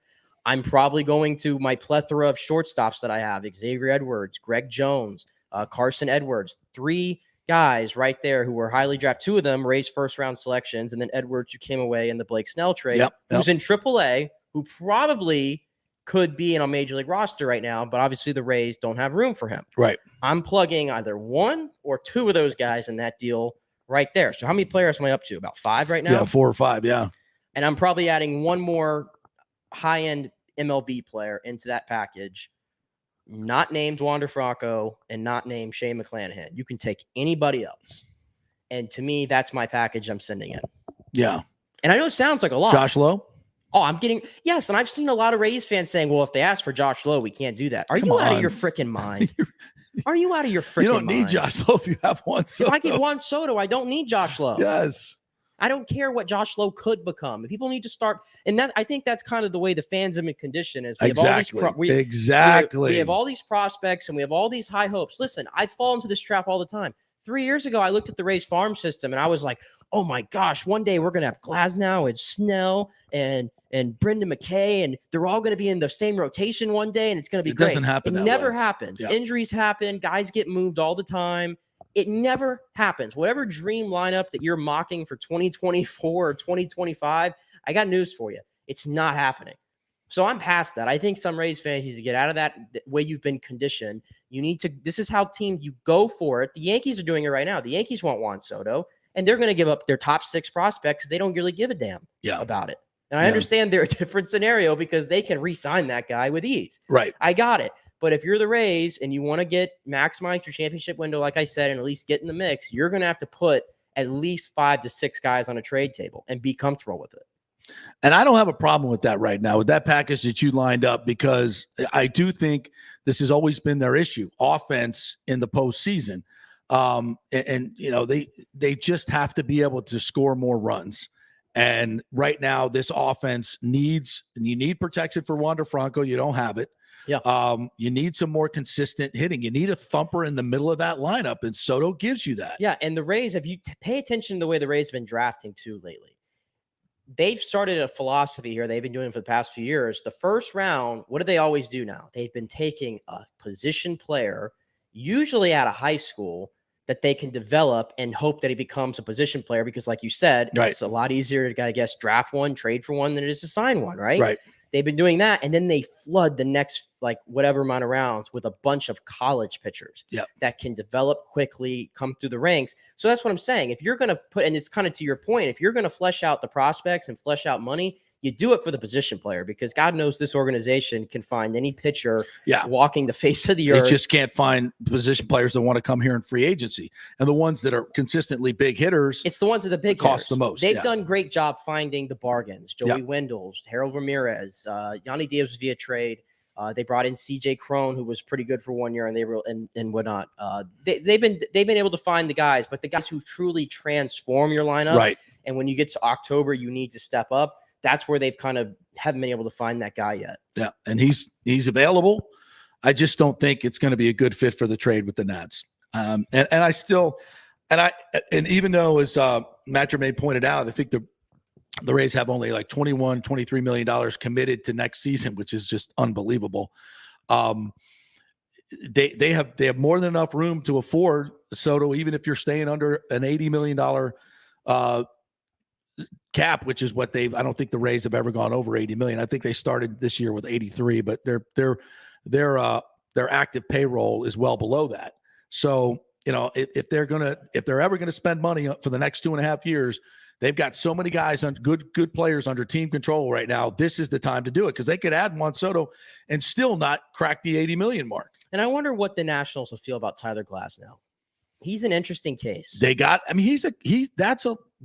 I'm probably going to my plethora of shortstops that I have: Xavier Edwards, Greg Jones, Carson Edwards, 3 guys right there who were highly drafted. 2 of them Rays first round selections. And then Edwards, who came away in the Blake Snell trade, who's in AAA, who probably could be in a major league roster right now, but obviously the Rays don't have room for him. Right. I'm plugging either 1 or 2 of those guys in that deal right there. So how many players am I up to? About 5 right now? Yeah, 4 or 5, yeah. And I'm probably adding 1 more high-end MLB player into that package, not named Wander Franco and not named Shane McClanahan. You can take anybody else. And to me, that's my package I'm sending in. Yeah. And I know it sounds like a lot. Josh Lowe? Oh, yes. And I've seen a lot of Rays fans saying, well, if they ask for Josh Lowe, we can't do that. Are you out of your freaking mind? Are you out of your freaking mind? You don't need Josh Lowe if you have Juan Soto. If I get Juan Soto, I don't need Josh Lowe. Yes. I don't care what Josh Lowe could become. People need to start. And I think that's kind of the way the fans have been conditioned is. Exactly. We have all these prospects and we have all these high hopes. Listen, I fall into this trap all the time. 3 years ago, I looked at the Rays farm system and I was like, oh my gosh, one day we're going to have Glasnow and Snell and Brendan McKay, and they're all going to be in the same rotation one day, and it's going to be great. It doesn't happen. It never happens. Yep. Injuries happen. Guys get moved all the time. It never happens. Whatever dream lineup that you're mocking for 2024 or 2025, I got news for you. It's not happening. So I'm past that. I think some Rays fans need to get out of that way you've been conditioned. This is how you go for it. The Yankees are doing it right now. The Yankees want Juan Soto, and they're going to give up their top 6 prospects because they don't really give a damn about it. And I understand they're a different scenario because they can re-sign that guy with ease. Right. I got it. But if you're the Rays and you want to maximize your championship window, like I said, and at least get in the mix, you're going to have to put at least 5 to 6 guys on a trade table and be comfortable with it. And I don't have a problem with that right now, with that package that you lined up, because I do think this has always been their issue, offense in the postseason. They just have to be able to score more runs. And right now, this offense you need protection for Wander Franco. You don't have it. Yeah. You need some more consistent hitting. You need a thumper in the middle of that lineup, and Soto gives you that. Yeah, and the Rays, if you pay attention to the way the Rays have been drafting too lately, they've started a philosophy here they've been doing for the past few years. The first round, what do they always do now? They've been taking a position player, usually out of high school, that they can develop and hope that he becomes a position player because, like you said, it's a lot easier to, I guess, draft one, trade for one than it is to sign one, right? Right. They've been doing that, and then they flood the next, whatever amount of rounds with a bunch of college pitchers that can develop quickly, come through the ranks. So that's what I'm saying. If you're going to and it's kind of to your point, if you're going to flesh out the prospects and flesh out money, You do it for the position player because God knows this organization can find any pitcher walking the face of the earth. They just can't find position players that want to come here in free agency. And the ones that are consistently big hitters, it's the ones that are the big cost hitters. the most. They've done great job finding the bargains. Joey Wendell, Harold Ramirez, Yanni Diaz was via trade. They brought in CJ Crone, who was pretty good for 1 year, and they were and whatnot. They've been able to find the guys, but the guys who truly transform your lineup. Right. And when you get to October, you need to step up. That's where they've kind of haven't been able to find that guy yet. Yeah, and he's available. I just don't think it's going to be a good fit for the trade with the Nats. And even though, as Matt Germain pointed out, I think the Rays have only like $23 million committed to next season, which is just unbelievable. They have more than enough room to afford Soto, even if you're staying under an $80 million cap, which is what I don't think the Rays have ever gone over 80 million. I think they started this year with 83, but their active payroll is well below that. So, if they're ever going to spend money for the next 2.5 years, they've got so many guys on good players under team control right now. This is the time to do it because they could add Juan Soto and still not crack the 80 million mark. And I wonder what the Nationals will feel about Tyler Glasnow. He's an interesting case.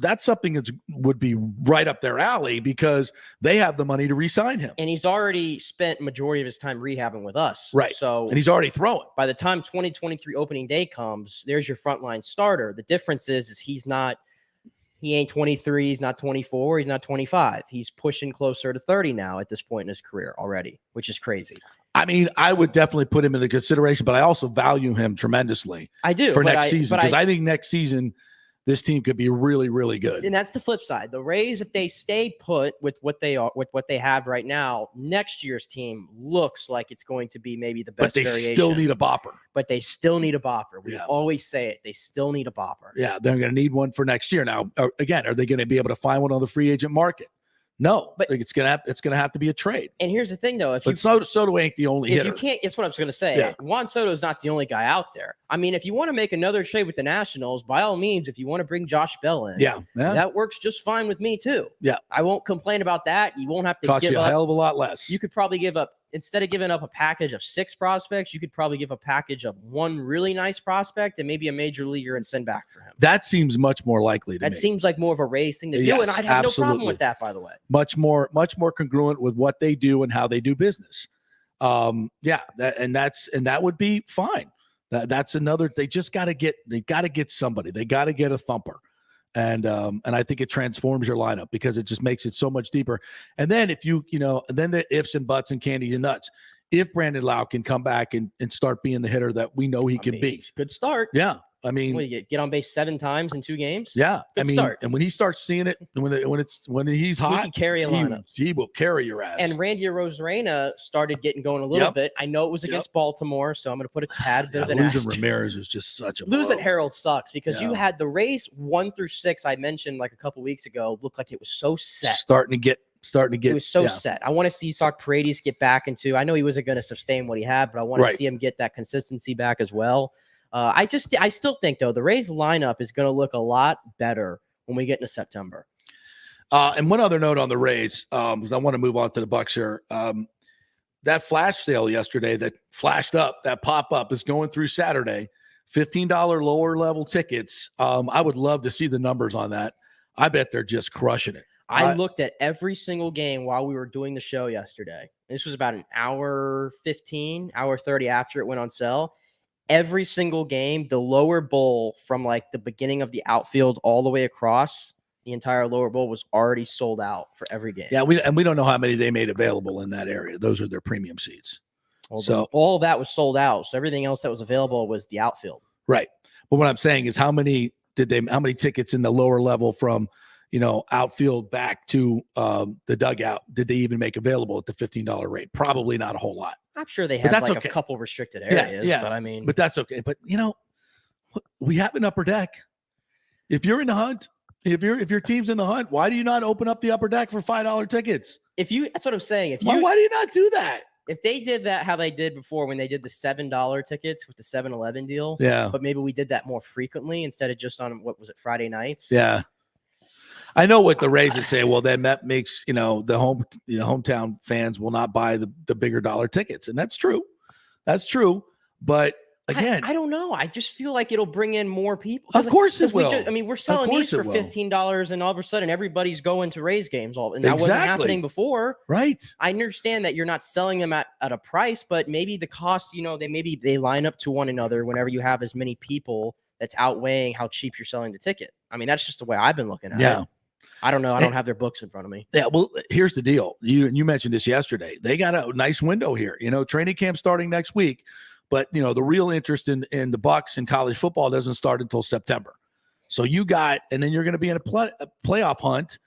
That's something that would be right up their alley because they have the money to re-sign him. And he's already spent majority of his time rehabbing with us. Right. So, and he's already throwing. By the time 2023 opening day comes, there's your frontline starter. The difference is he ain't 23, he's not 24, he's not 25. He's pushing closer to 30 now at this point in his career already, which is crazy. I mean, I would definitely put him in the consideration, but I also value him tremendously. I do for next season because I think next season this team could be really, really good. And that's the flip side. The Rays, if they stay put with what they are, with what they have right now, next year's team looks like it's going to be maybe the best. But they still need a bopper. We always say it. They still need a bopper. Yeah, they're going to need one for next year. Now, again, are they going to be able to find one on the free agent market? No, but it's gonna have to be a trade. And here's the thing, though: Soto ain't the only hitter. You can't. It's what I was gonna say. Yeah. Juan Soto is not the only guy out there. I mean, if you want to make another trade with the Nationals, by all means, if you want to bring Josh Bell in, that works just fine with me too. Yeah, I won't complain about that. You won't have to cost give you a hell of a lot less. You could probably give up. Instead of giving up a package of 6 prospects, you could probably give a package of 1 really nice prospect and maybe a major leaguer and send back for him. That seems much more likely to me. That seems like more of a Rays thing to do, and I'd have no problem with that, by the way. Much more congruent with what they do and how they do business. That would be fine. That's another. They just got to get somebody. They got to get a thumper. And I think it transforms your lineup because it just makes it so much deeper. And then if then the ifs and buts and candies and nuts. If Brandon Lau can come back and start being the hitter that we know he can be. Good start. Yeah. I mean, get on base 7 times in 2 games. Yeah, good start. And when he starts seeing it, when he's hot, he can carry a lineup. He will carry your ass. And Randy Arozarena started getting going a little bit. I know it was against Baltimore, so I'm going to put a tad bit of an losing Ramirez is just such a losing Harold sucks because you had the Rays 1 through 6. I mentioned like a couple weeks ago, looked like it was so set, starting to get. It was so set. I want to see Sock Paredes get back into. I know he wasn't going to sustain what he had, but I want to see him get that consistency back as well. I still think, though, the Rays lineup is going to look a lot better when we get into September. And one other note on the Rays, because I want to move on to the Bucks here. That flash sale yesterday that flashed up, that pop-up is going through Saturday. $15 lower level tickets. I would love to see the numbers on that. I bet they're just crushing it. I looked at every single game while we were doing the show yesterday. This was about an hour 15, hour 30 after it went on sale. Every single game, the lower bowl from like the beginning of the outfield all the way across the entire lower bowl was already sold out for every game. Yeah, we don't know how many they made available in that area. Those are their premium seats. So all of that was sold out. So everything else that was available was the outfield. Right. But what I'm saying is how many tickets in the lower level from outfield back to the dugout did they even make available at the $15 rate? Probably not a whole lot. I'm sure they have a couple restricted areas, but that's okay. But we have an upper deck. If you're in the hunt, if your team's in the hunt, why do you not open up the upper deck for $5 tickets? That's what I'm saying. Why do you not do that? If they did that how they did before when they did the $7 tickets with the 7-Eleven deal, yeah. But maybe we did that more frequently instead of just on Friday nights. Yeah. I know what the Rays say. Well, then that makes, the hometown fans will not buy the bigger dollar tickets. And that's true. That's true. But again, I don't know. I just feel like it'll bring in more people. Of course it will. We're selling these for $15 and all of a sudden everybody's going to Rays games. And that wasn't happening before. Right. I understand that you're not selling them at a price, but maybe the cost, they line up to one another whenever you have as many people that's outweighing how cheap you're selling the ticket. I mean, that's just the way I've been looking at it. I don't know. I don't have their books in front of me. Yeah, well, here's the deal. You mentioned this yesterday. They got a nice window here. Training camp starting next week, but the real interest in the Bucs and college football doesn't start until September. So and then you're going to be in a playoff hunt,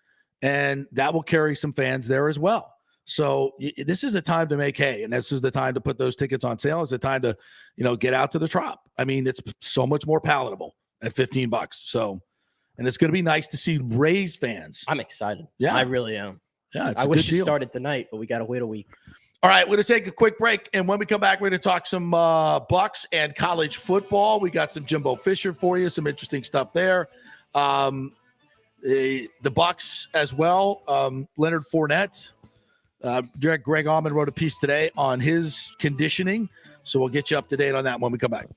and that will carry some fans there as well. So this is the time to make hay, and this is the time to put those tickets on sale. It's the time to, get out to the Trop. I mean, it's so much more palatable at $15. So, and it's going to be nice to see Rays fans. I'm excited. Yeah, I really am. Yeah, I wish it started tonight, but we got to wait a week. All right, we're going to take a quick break, and when we come back, we're going to talk some Bucs and college football. We got some Jimbo Fisher for you, some interesting stuff there. The Bucs as well. Leonard Fournette. Greg Allman wrote a piece today on his conditioning, so we'll get you up to date on that when we come back.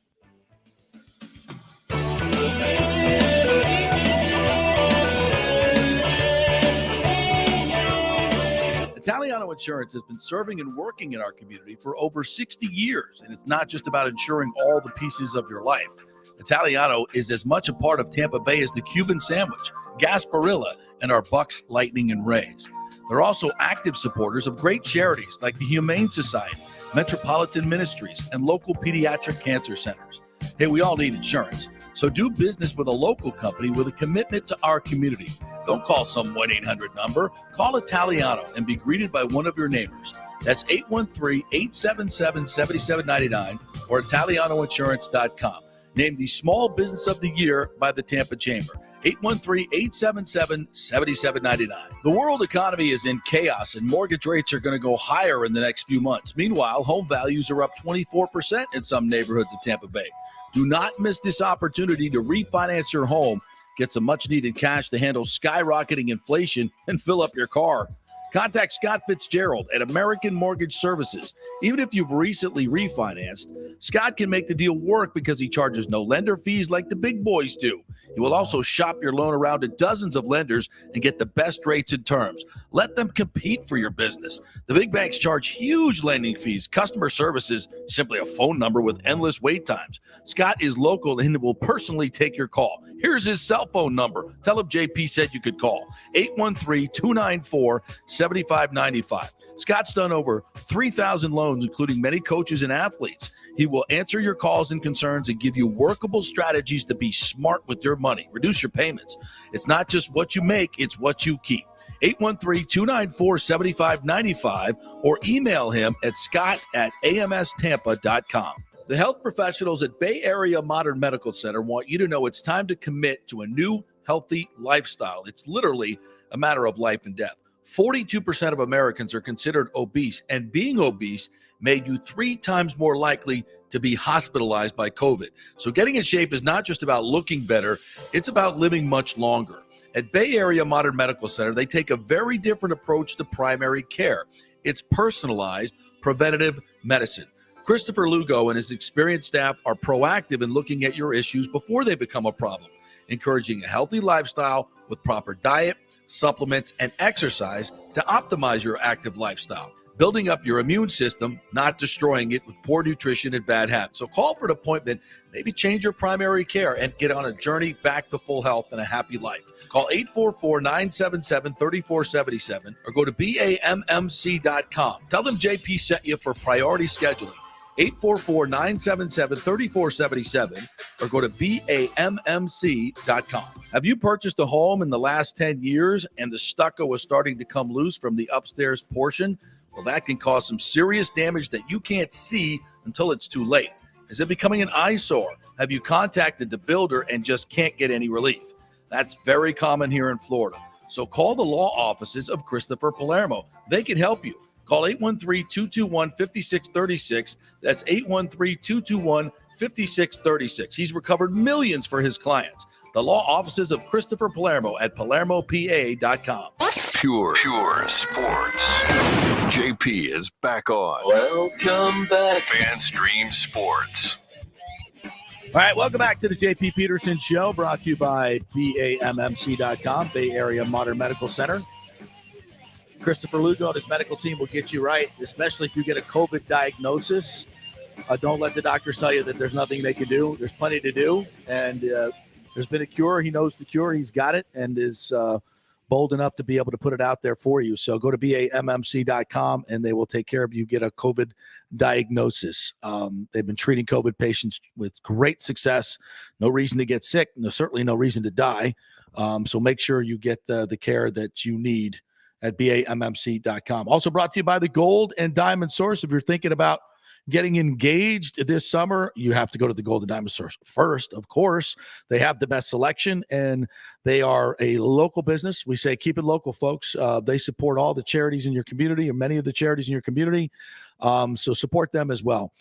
Italiano Insurance has been serving and working in our community for over 60 years, and it's not just about insuring all the pieces of your life. Italiano is as much a part of Tampa Bay as the Cuban sandwich, Gasparilla, and our Bucs, Lightning, and Rays. They're also active supporters of great charities like the Humane Society, Metropolitan Ministries, and local pediatric cancer centers. Hey, we all need insurance, so do business with a local company with a commitment to our community. Don't call some 1-800 number. Call Italiano and be greeted by one of your neighbors. That's 813-877-7799 or ItalianoInsurance.com. Named the Small Business of the Year by the Tampa Chamber. 813-877-7799. The world economy is in chaos and mortgage rates are going to go higher in the next few months. Meanwhile, home values are up 24% in some neighborhoods of Tampa Bay. Do not miss this opportunity to refinance your home, get some much-needed cash to handle skyrocketing inflation, and fill up your car. Contact Scott Fitzgerald at American Mortgage Services. Even if you've recently refinanced, Scott can make the deal work because he charges no lender fees like the big boys do. He will also shop your loan around to dozens of lenders and get the best rates and terms. Let them compete for your business. The big banks charge huge lending fees. Customer service is simply a phone number with endless wait times. Scott is local and will personally take your call. Here's his cell phone number. Tell him JP said you could call. 813-294-7595. Scott's done over 3,000 loans, including many coaches and athletes. He will answer your calls and concerns and give you workable strategies to be smart with your money. Reduce your payments. It's not just what you make, it's what you keep. 813-294-7595 or email him at scott@amstampa.com. The health professionals at Bay Area Modern Medical Center want you to know it's time to commit to a new healthy lifestyle. It's literally a matter of life and death. 42% of Americans are considered obese, and being obese made you 3 times more likely to be hospitalized by COVID. So getting in shape is not just about looking better, it's about living much longer. At Bay Area Modern Medical Center, they take a very different approach to primary care. It's personalized preventative medicine. Christopher Lugo and his experienced staff are proactive in looking at your issues before they become a problem, encouraging a healthy lifestyle with proper diet, supplements, and exercise to optimize your active lifestyle. Building up your immune system, not destroying it with poor nutrition and bad habits. So call for an appointment, maybe change your primary care, and get on a journey back to full health and a happy life. Call 844-977-3477 or go to BAMMC.com. Tell them JP sent you for priority scheduling. 844-977-3477 or go to BAMMC.com. Have you purchased a home in the last 10 years and the stucco is starting to come loose from the upstairs portion? Well, that can cause some serious damage that you can't see until it's too late. Is it becoming an eyesore? Have you contacted the builder and just can't get any relief? That's very common here in Florida. So call the law offices of Christopher Palermo. They can help you. Call 813-221-5636. That's 813-221-5636. He's recovered millions for his clients. the law offices of Christopher Palermo at PalermoPA.com. Pure sports. JP is back on. Welcome back. FanStream Sports. All right, welcome back to the JP Peterson Show, brought to you by BAMMC.com, Bay Area Modern Medical Center. Christopher Lugo and his medical team will get you right, especially if you get a COVID diagnosis. Don't let the doctors tell you that there's nothing they can do. There's plenty to do, and there's been a cure. He knows the cure. He's got it and is bold enough to be able to put it out there for you. So go to BAMMC.com, and they will take care of you. Get a COVID diagnosis. They've been treating COVID patients with great success. No reason to get sick. No, certainly no reason to die. So make sure you get the care that you need at BAMMC.com. Also brought to you by the Gold and Diamond Source. If you're thinking about getting engaged this summer, you have to go to the Gold and Diamond Source first. Of course, they have the best selection, and they are a local business. We say keep it local, folks. They support all the charities in your community, or many of the charities in your community. So support them as well.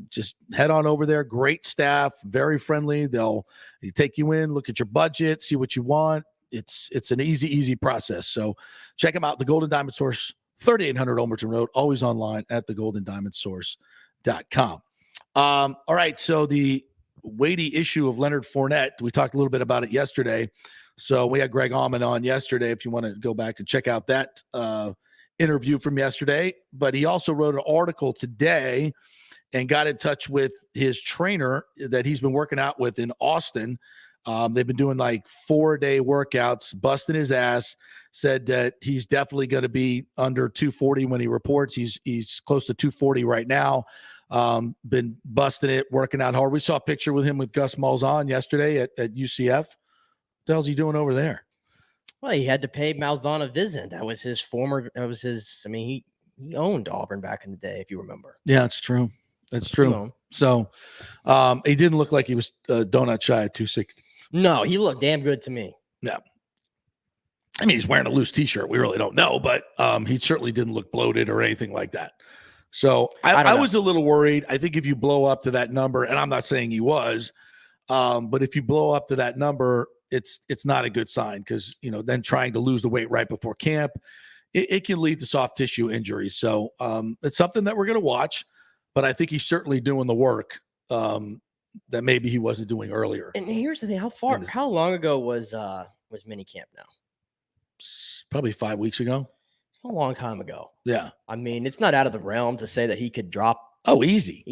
Just head on over there. Great staff, very friendly. They'll take you in, look at your budget, see what you want. It's an easy process. So check them out, the Golden Diamond Source, 3800 Olmerton Road, always online at thegoldendiamondsource.com. All right, so the weighty issue of Leonard Fournette, we talked a little bit about it yesterday. So we had Greg Allman on yesterday, if you want to go back and check out that interview from yesterday. But he also wrote an article today and got in touch with his trainer that he's been working out with in Austin. They've been doing like 4-day workouts, busting his ass, said that he's definitely going to be under 240 when he reports. He's close to 240 right now. Been busting it, working out hard. We saw a picture with him with Gus Malzahn yesterday at UCF. What the hell's he doing over there? Well, he had to pay Malzahn a visit. He owned Auburn back in the day, if you remember. Yeah, it's true. That's true. So he didn't look like he was donut shy at 260. No, he looked damn good to me. Yeah. I mean, he's wearing a loose T-shirt. We really don't know, but he certainly didn't look bloated or anything like that. So I was a little worried. I think if you blow up to that number, and I'm not saying he was, but if you blow up to that number, it's not a good sign because, then trying to lose the weight right before camp, it can lead to soft tissue injuries. So it's something that we're going to watch, but I think he's certainly doing the work that maybe he wasn't doing earlier. And here's the thing: how long ago was minicamp now? Probably 5 weeks ago. It's a long time ago. Yeah. I mean, it's not out of the realm to say that he could drop. Oh, easy.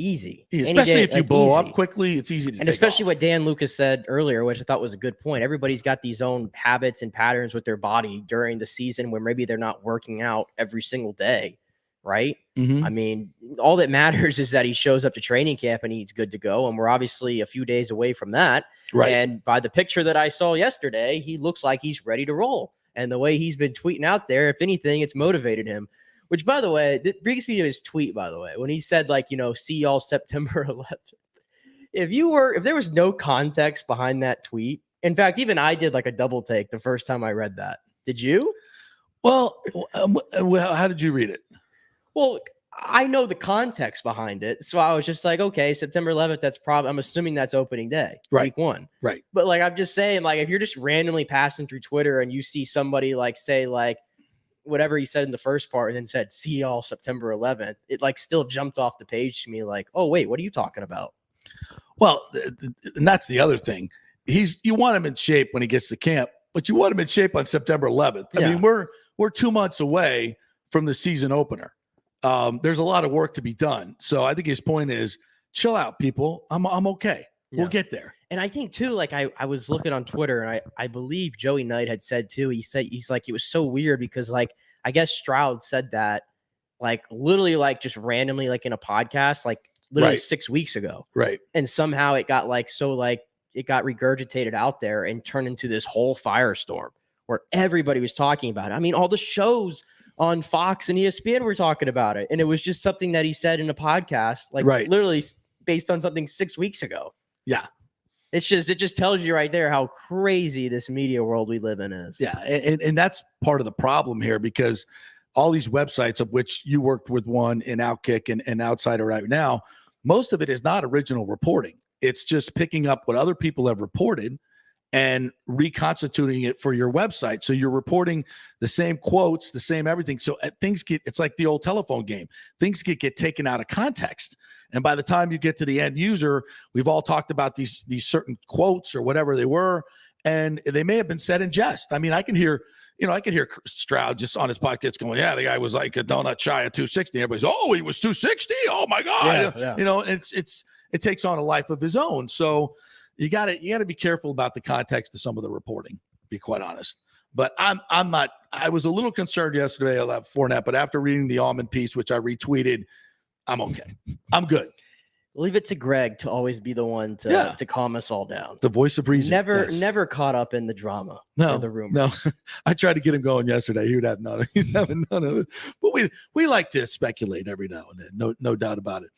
Especially if you blow up quickly, it's easy to and especially what Dan Lucas said earlier, which I thought was a good point. Everybody's got these own habits and patterns with their body during the season where maybe they're not working out every single day. Right. Mm-hmm. I mean, all that matters is that he shows up to training camp and he's good to go. And we're obviously a few days away from that. Right. And by the picture that I saw yesterday, he looks like he's ready to roll. And the way he's been tweeting out there, if anything, it's motivated him, which, by the way, that brings me to his tweet, by the way, when he said, see y'all September 11th. If there was no context behind that tweet, in fact, even I did like a double take the first time I read that. Did you? Well, how did you read it? Well, I know the context behind it. So I was just like, okay, September 11th, that's I'm assuming that's opening day, right. Week 1. Right. But I'm just saying, if you're just randomly passing through Twitter and you see somebody say whatever he said in the first part and then said, see y'all September 11th, it still jumped off the page to me oh, wait, what are you talking about? Well, and that's the other thing. You want him in shape when he gets to camp, but you want him in shape on September 11th. I mean, we're 2 months away from the season opener. There's a lot of work to be done. So I think his point is chill out, people. I'm okay. Yeah. We'll get there. And I think too, I was looking on Twitter and I believe Joey Knight had said too, he's like, it was so weird because I guess Stroud said that literally just randomly in a podcast, literally 6 weeks ago. Right. And somehow it got it got regurgitated out there and turned into this whole firestorm where everybody was talking about it. I mean, all the shows on Fox and ESPN were talking about it. And it was just something that he said in a podcast, literally based on something 6 weeks ago. Yeah. It just tells you right there how crazy this media world we live in is. Yeah. And that's part of the problem here because all these websites of which you worked with one in Outkick and Outsider right now, most of it is not original reporting. It's just picking up what other people have reported and reconstituting it for your website. So you're reporting the same quotes, the same everything. So it's like the old telephone game. Things get taken out of context. And by the time you get to the end user, we've all talked about these certain quotes or whatever they were, and they may have been said in jest. I mean, I can hear Stroud just on his podcast going, yeah, the guy was like a donut shy of 260. Everybody's, oh, he was 260. Oh my God. Yeah. It takes on a life of his own. So you got to be careful about the context of some of the reporting, to be quite honest. But I'm not. I was a little concerned yesterday about Fournette, but after reading the Almond piece, which I retweeted, I'm okay. I'm good. Leave it to Greg to always be the one to calm us all down. The voice of reason. Never caught up in the drama or the rumors. No, I tried to get him going yesterday. He would have none of it. He's having none of it. But we like to speculate every now and then. No doubt about it.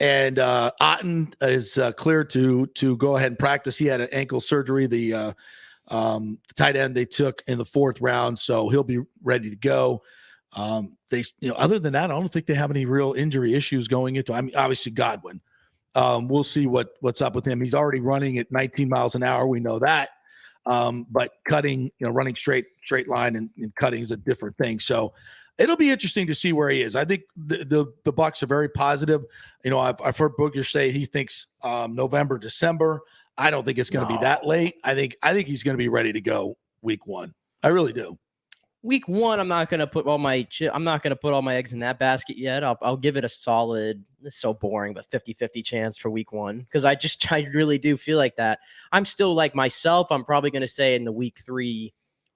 And Otten is cleared to go ahead and practice. He had an ankle surgery. The tight end they took in the 4th round, so he'll be ready to go. Other than that, I don't think they have any real injury issues going into. I mean, obviously Godwin. We'll see what's up with him. He's already running at 19 miles an hour. We know that. But cutting, running straight line and cutting is a different thing. So it'll be interesting to see where he is. I think the Bucs are very positive. I've heard Booger say he thinks November, December. I don't think it's going to be that late. I think he's going to be ready to go week 1. I really do. Week 1, I'm not going to put all my eggs in that basket yet. I'll give it a solid, it's so boring, but 50-50 chance for week 1 because I really do feel like that. I'm still like myself. I'm probably going to say in the week 3,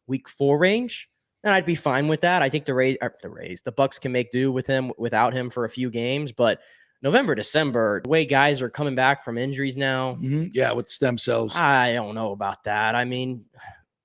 week 4 range, and I'd be fine with that. I think the Bucs can make do without him for a few games, but November, December, the way guys are coming back from injuries now. Mm-hmm. Yeah, with stem cells. I don't know about that. I mean,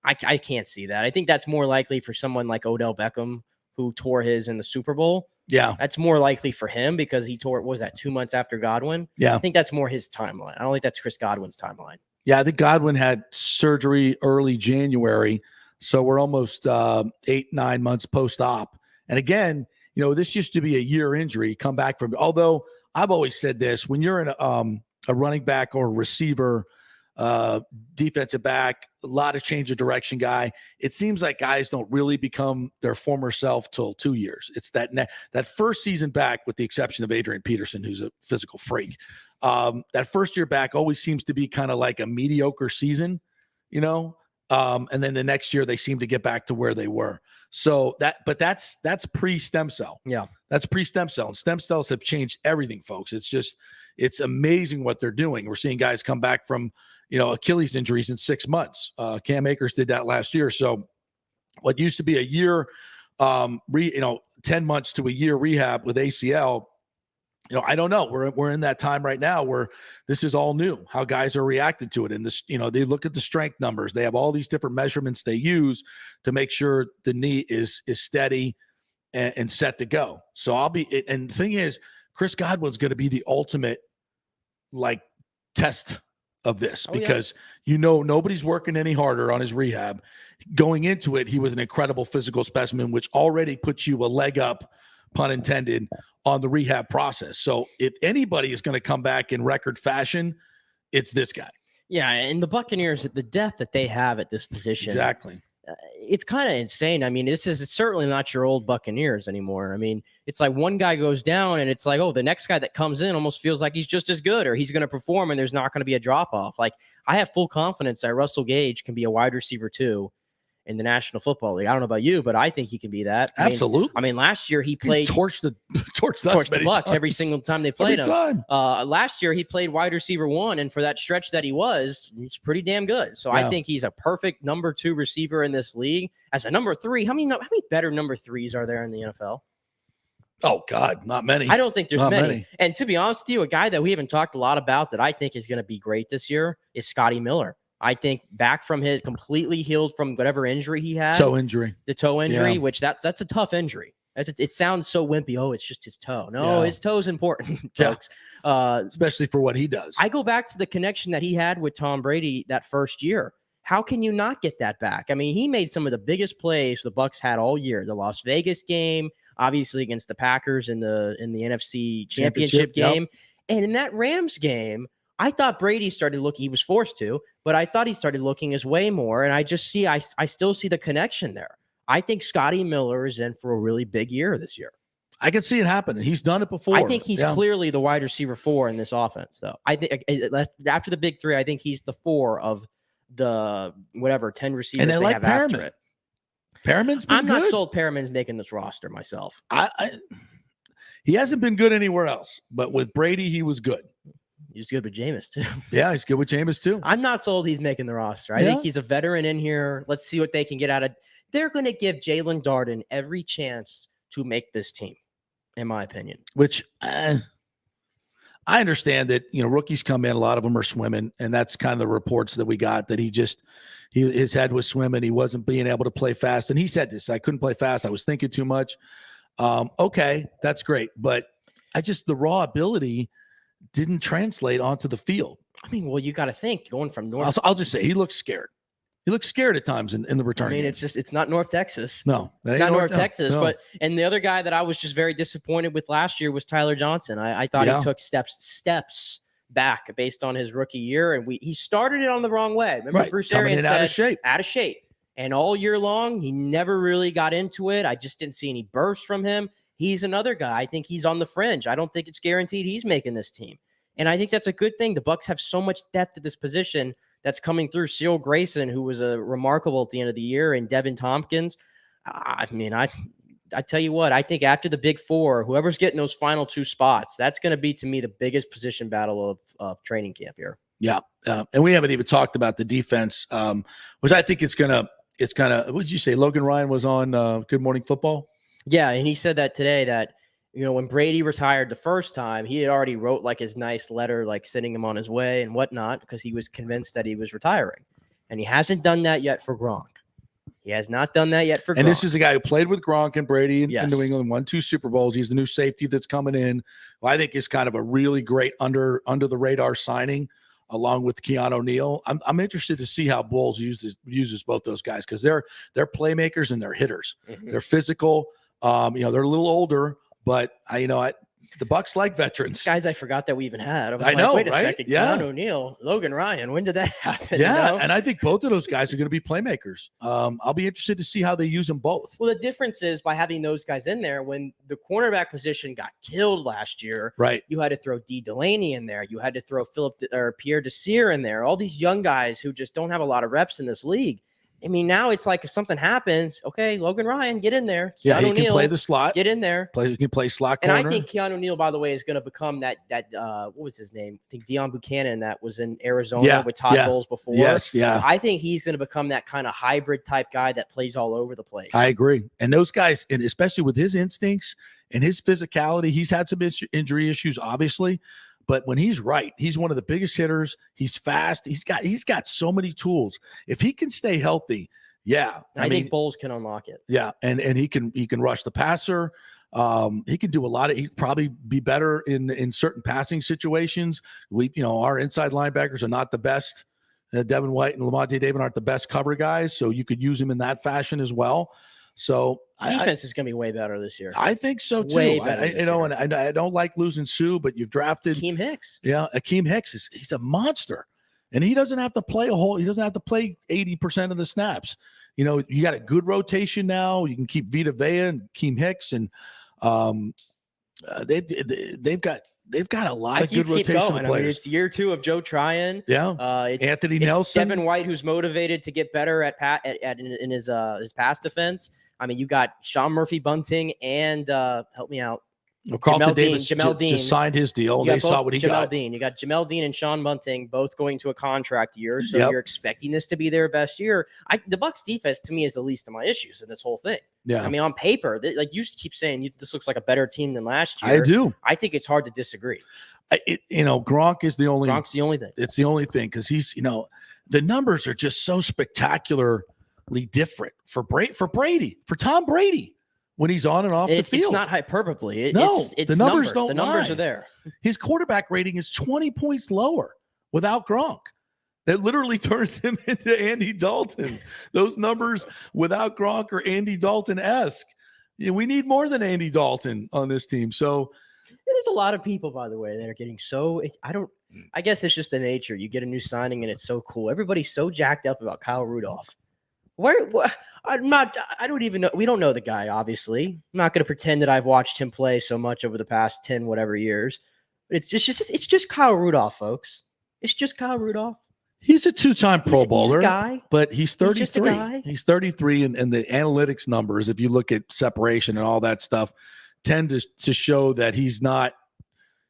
I can't see that. I think that's more likely for someone like Odell Beckham, who tore his in the Super Bowl. Yeah. That's more likely for him because he tore it, what was that, 2 months after Godwin? Yeah. I think that's more his timeline. I don't think that's Chris Godwin's timeline. Yeah, I think Godwin had surgery early January. So we're almost 8-9 months post-op. And again, this used to be a year injury, come back from, although I've always said this, when you're in a running back or a receiver, defensive back, a lot of change of direction guy, it seems like guys don't really become their former self till 2 years. It's that first season back, with the exception of Adrian Peterson, who's a physical freak. That first year back always seems to be kind of like a mediocre season, and then the next year they seem to get back to where they were. So that's pre-stem cell. Yeah. That's pre-stem cell. And stem cells have changed everything, folks. It's amazing what they're doing. We're seeing guys come back from, Achilles injuries in 6 months. Cam Akers did that last year. So what used to be a year, 10 months to a year rehab with ACL, I don't know. We're in that time right now where this is all new, how guys are reacting to it. And this, they look at the strength numbers. They have all these different measurements they use to make sure the knee is steady and set to go. So and the thing is, Chris Godwin's going to be the ultimate test of this because nobody's working any harder on his rehab. Going into it, he was an incredible physical specimen, which already puts you a leg up, pun intended, on the rehab process. So if anybody is going to come back in record fashion, it's this guy. Yeah, and the Buccaneers, the depth that they have at this position. Exactly. It's kind of insane. I mean, it's certainly not your old Buccaneers anymore. I mean, it's like one guy goes down and it's like, oh, the next guy that comes in almost feels like he's just as good or he's going to perform and there's not going to be a drop-off. Like, I have full confidence that Russell Gage can be a wide receiver too in the National Football League. I don't know about you, but I think he can be that. Absolutely. I mean, last year he played torched the Bucs every single time they played him. Last year he played wide receiver 1, and for that stretch that he's pretty damn good. So I think he's a perfect number 2 receiver in this league. As a number 3, how many better number 3s are there in the NFL? Oh God, not many. I don't think there's many. And to be honest with you, a guy that we haven't talked a lot about that I think is going to be great this year is Scotty Miller. I think back from his completely healed from whatever injury he had. The toe injury, which that's a tough injury. It sounds so wimpy. Oh, it's just his toe. No, his toe's important, folks. Especially for what he does. I go back to the connection that he had with Tom Brady that first year. How can you not get that back? I mean, he made some of the biggest plays the Bucs had all year. The Las Vegas game, obviously against the Packers in the NFC Championship game. And in that Rams game, I thought Brady started looking, he was forced to, but I thought he started looking his way more. And I still see the connection there. I think Scotty Miller is in for a really big year this year. I can see it happening. He's done it before. I think he's clearly the wide receiver 4 in this offense, though. I think after the big 3, I think he's the 4 of the 10 receivers and they like have Perriman. After it. Perriman's been I'm good. not sold Perriman's making this roster myself. He hasn't been good anywhere else, but with Brady, he was good. He's good with Jameis, too. Yeah, he's good with Jameis, too. I'm not sold he's making the roster. I think he's a veteran in here. Let's see what they can get out of. They're going to give Jalen Darden every chance to make this team, in my opinion. Which I understand that, rookies come in, a lot of them are swimming, and that's kind of the reports that we got, that his head was swimming. He wasn't being able to play fast. And he said this, I couldn't play fast. I was thinking too much. Okay, that's great. But the raw ability didn't translate onto the field. I mean, well, you got to think going from North. I'll just say he looks scared. He looks scared at times in the return. I mean, it's not North Texas. No, it's not North Texas. No. And the other guy that I was just very disappointed with last year was Tyler Johnson. I thought he took steps back based on his rookie year, and he started it on the wrong way. Remember, Bruce Arians said out of shape. And all year long, he never really got into it. I just didn't see any burst from him. He's another guy. I think he's on the fringe. I don't think it's guaranteed he's making this team. And I think that's a good thing. The Bucs have so much depth at this position that's coming through. Seal Grayson, who was remarkable at the end of the year, and Devin Tompkins. I mean, I tell you what, I think after the big 4, whoever's getting those final 2 spots, that's going to be, to me, the biggest position battle of training camp here. Yeah. And we haven't even talked about the defense, which I think it's kind of, what did you say? Logan Ryan was on Good Morning Football? Yeah, and he said that today that, when Brady retired the first time, he had already wrote like his nice letter, like sending him on his way and whatnot, because he was convinced that he was retiring. And he hasn't done that yet for Gronk. He has not done that yet for Gronk. And this is a guy who played with Gronk and Brady in New England, won 2 Super Bowls. He's the new safety that's coming in, who I think is kind of a really great under the radar signing, along with Keanu Neal. I'm interested to see how Bowles uses both those guys, because they're playmakers and they're hitters. Mm-hmm. They're physical. They're a little older, but the Bucs like veterans. Guys, I forgot that we even had. I know, wait a second. Yeah. Keanu Neal, Logan Ryan. When did that happen? Yeah, and I think both of those guys are going to be playmakers. I'll be interested to see how they use them both. Well, the difference is by having those guys in there, when the cornerback position got killed last year, right? You had to throw D. Delaney in there. You had to throw Pierre Desir in there. All these young guys who just don't have a lot of reps in this league. I mean, now it's like if something happens, okay, Logan Ryan, get in there. Keanu he can Neal, play the slot. Get in there. He can play slot corner. And I think Keanu Neal, by the way, is going to become that what was his name? I think Deion Buchanan that was in Arizona with Todd Bowles before. Yes, yeah. I think he's going to become that kind of hybrid type guy that plays all over the place. I agree. And those guys, and especially with his instincts and his physicality, he's had some injury issues, obviously. But when he's right, he's one of the biggest hitters. He's fast. He's got so many tools. If he can stay healthy, yeah, I think Bowles can unlock it. Yeah, and he can rush the passer. He can do a lot of. He'd probably be better in certain passing situations. Our inside linebackers are not the best. Devin White and Lamonte David aren't the best cover guys, so you could use him in that fashion as well. So defense is going to be way better this year. I think so too. Way better and I don't like losing Sue, but you've drafted Akeem Hicks. Yeah, Akeem Hicks he's a monster. And he doesn't have to play he doesn't have to play 80% of the snaps. You got a good rotation now. You can keep Vita Vea and Akeem Hicks, and they've got a lot of good rotational players. I mean, it's year 2 of Joe Tryon. Yeah, it's Anthony Nelson, Kevin White, who's motivated to get better in his pass defense. I mean, you got Sean Murphy Bunting and help me out. Carlton Davis just signed his deal. They saw what he got. Dean. You got Jamel Dean and Sean Bunting both going to a contract year, so you're expecting this to be their best year. The Bucs defense, to me, is the least of my issues in this whole thing. Yeah, I mean, on paper, like you keep saying, this looks like a better team than last year. I do. I think it's hard to disagree. Gronk is the only. Gronk's the only thing. It's the only thing because he's the numbers are just so spectacularly different for Brady, for Tom Brady. When he's on and off the field. It's not hyperbole. It's the numbers don't lie. The numbers are there. His quarterback rating is 20 points lower without Gronk. That literally turns him into Andy Dalton. Those numbers without Gronk are Andy Dalton-esque. We need more than Andy Dalton on this team. So There's a lot of people, by the way, that are getting so. I guess it's just the nature. You get a new signing and it's so cool. Everybody's so jacked up about Kyle Rudolph. I'm not. I don't even know. We don't know the guy. Obviously, I'm not going to pretend that I've watched him play so much over the past 10 whatever years. But it's just Kyle Rudolph, folks. It's just Kyle Rudolph. He's a 2-time Pro Bowler, he's a guy. But he's 33. He's just a guy. He's 33, and the analytics numbers, if you look at separation and all that stuff, tend to show that he's not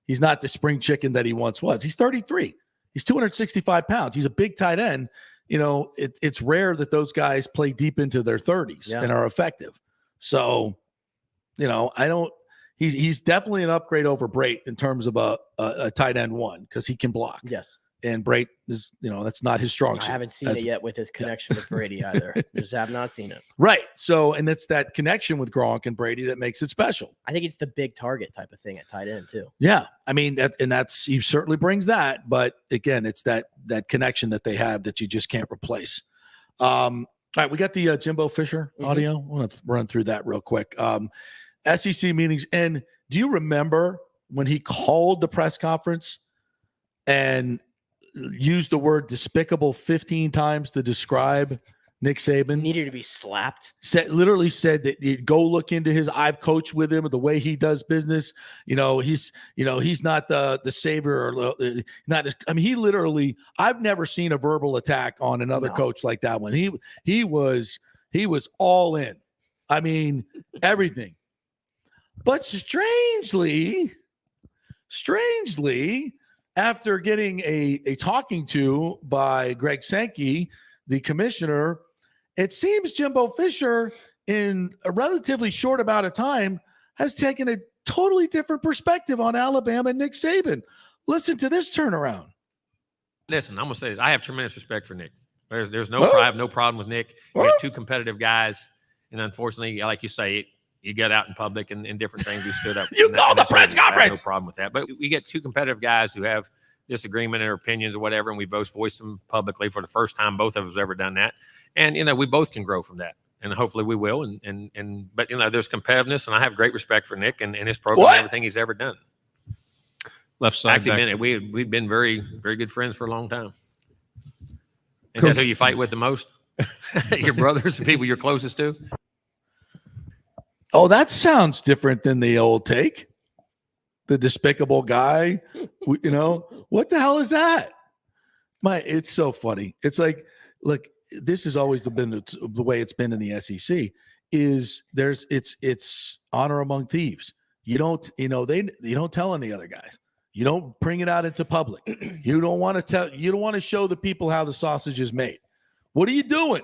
the spring chicken that he once was. He's 33. He's 265 pounds. He's a big tight end. It's rare that those guys play deep into their 30s and are effective. So, he's definitely an upgrade over Brate in terms of a tight end one because he can block. Yes. And Brate is, that's not his strong suit. I haven't seen it yet with his connection with Brady either. Just have not seen it. Right. So, and it's that connection with Gronk and Brady that makes it special. I think it's the big target type of thing at tight end too. Yeah. I mean, he certainly brings that, but again, it's that connection that they have that you just can't replace. All right. We got the Jimbo Fisher audio. I want to run through that real quick. SEC meetings. And do you remember when he called the press conference and used the word despicable 15 times to describe Nick Saban? Needed to be slapped. Literally said that you go look into his. I've coached with him, the way he does business. He's not the savior or not. He literally. I've never seen a verbal attack on another coach like that one. He was all in. I mean, everything. But strangely, after getting a talking to by Greg Sankey, the commissioner, it seems Jimbo Fisher, in a relatively short amount of time, has taken a totally different perspective on Alabama and Nick Saban. Listen to this turnaround. Listen, I'm going to say this. I have tremendous respect for Nick. There's no I have no problem with Nick. We have two competitive guys, and unfortunately, like you say, you get out in public and different things. We stood up. You called the press conference. No problem with that. But we get two competitive guys who have disagreement in their opinions or whatever, and we both voiced them publicly for the first time. Both of us have ever done that. And, we both can grow from that. And hopefully we will. But there's competitiveness, and I have great respect for Nick and his program and everything he's ever done. Left side. Actually, we've been very, very good friends for a long time. And that's who you fight with the most? Your brothers, the people you're closest to? Oh, that sounds different than the old take. The despicable guy, what the hell is that? It's so funny. It's like, look, this has always been the way it's been in the SEC. It's honor among thieves. You don't, you don't tell any other guys. You don't bring it out into public. You don't want to show the people how the sausage is made. What are you doing,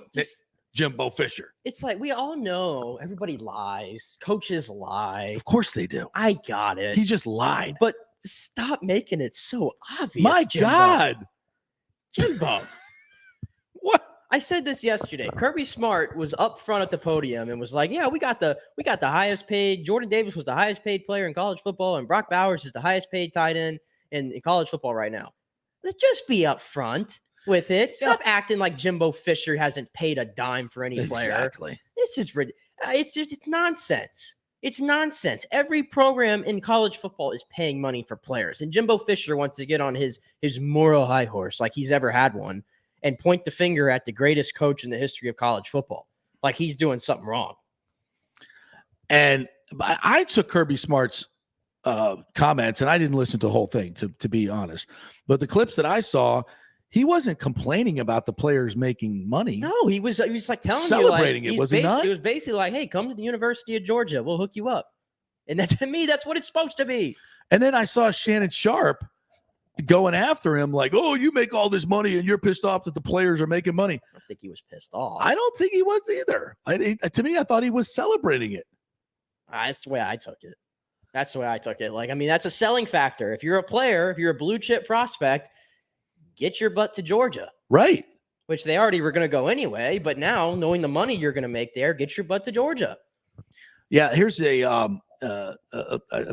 Jimbo Fisher? It's like, we all know everybody lies. Coaches lie. Of course they do. I got it. He just lied. But stop making it so obvious. My Jimbo. God. Jimbo. What? I said this yesterday. Kirby Smart was up front at the podium and was like, yeah, we got the highest paid. Jordan Davis was the highest paid player in college football, and Brock Bowers is the highest paid tight end in college football right now. Let's just be up front with it. Stop acting like Jimbo Fisher hasn't paid a dime for any player. Exactly. This is it's nonsense. It's nonsense. Every program in college football is paying money for players, and Jimbo Fisher wants to get on his moral high horse like he's ever had one and point the finger at the greatest coach in the history of college football, like he's doing something wrong. And I took Kirby Smart's comments, and I didn't listen to the whole thing, to be honest. But the clips that I saw, he wasn't complaining about the players making money. No, he was like telling celebrating you, like, it. Was he not? It was basically like, hey, come to the University of Georgia. We'll hook you up. And that, to me, that's what it's supposed to be. And then I saw Shannon Sharp going after him like, oh, you make all this money and you're pissed off that the players are making money. I don't think he was pissed off. I don't think he was either. To me, I thought he was celebrating it. That's the way I took it. Like, I mean, that's a selling factor. If you're a player, if you're a blue chip prospect, get your butt to Georgia. Right. Which they already were going to go anyway. But now, knowing the money you're going to make there, get your butt to Georgia. Yeah, here's I'm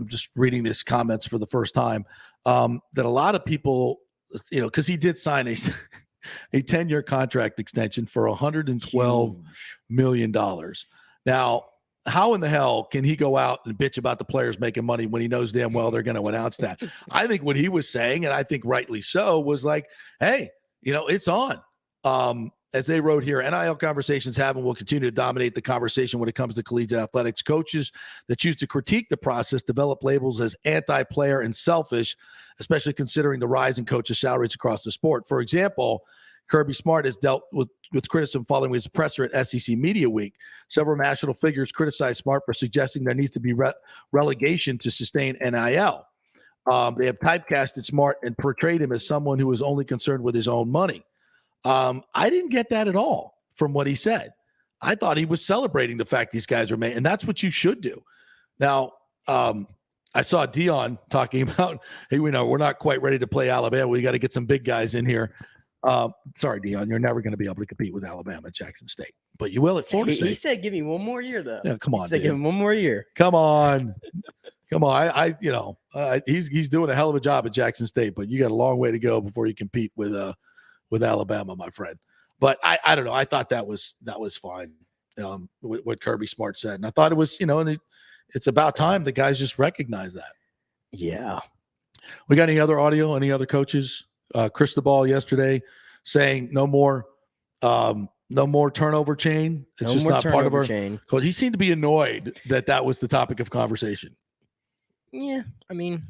just reading these comments for the first time, that a lot of people, because he did sign a 10-year contract extension for $112 million. Now, how in the hell can he go out and bitch about the players making money when he knows damn well they're going to announce that? I think what he was saying, and I think rightly so, was like, hey, it's on. As they wrote here, NIL conversations have and will continue to dominate the conversation when it comes to collegiate athletics. Coaches that choose to critique the process develop labels as anti-player and selfish, especially considering the rise in coaches' salaries across the sport. For example, Kirby Smart has dealt with criticism following his presser at SEC Media Week. Several national figures criticized Smart for suggesting there needs to be relegation to sustain NIL. They have typecasted Smart and portrayed him as someone who is only concerned with his own money. I didn't get that at all from what he said. I thought he was celebrating the fact these guys are made, and that's what you should do. Now, I saw Dion talking about, hey, we're not quite ready to play Alabama. We got to get some big guys in here. Sorry, Dion, you're never going to be able to compete with Alabama at Jackson State, but you will at Florida State. He said, "Give me one more year, though." Yeah, come on. He said, "Give him one more year." Come on. He's doing a hell of a job at Jackson State, but you got a long way to go before you compete with Alabama, my friend. But I don't know. I thought that was fine. What Kirby Smart said, and I thought it was, and it's about time the guys just recognize that. Yeah. We got any other audio? Any other coaches? Cristobal yesterday saying no more turnover chain. It's just not part of our chain. Because he seemed to be annoyed that was the topic of conversation. Yeah, I mean,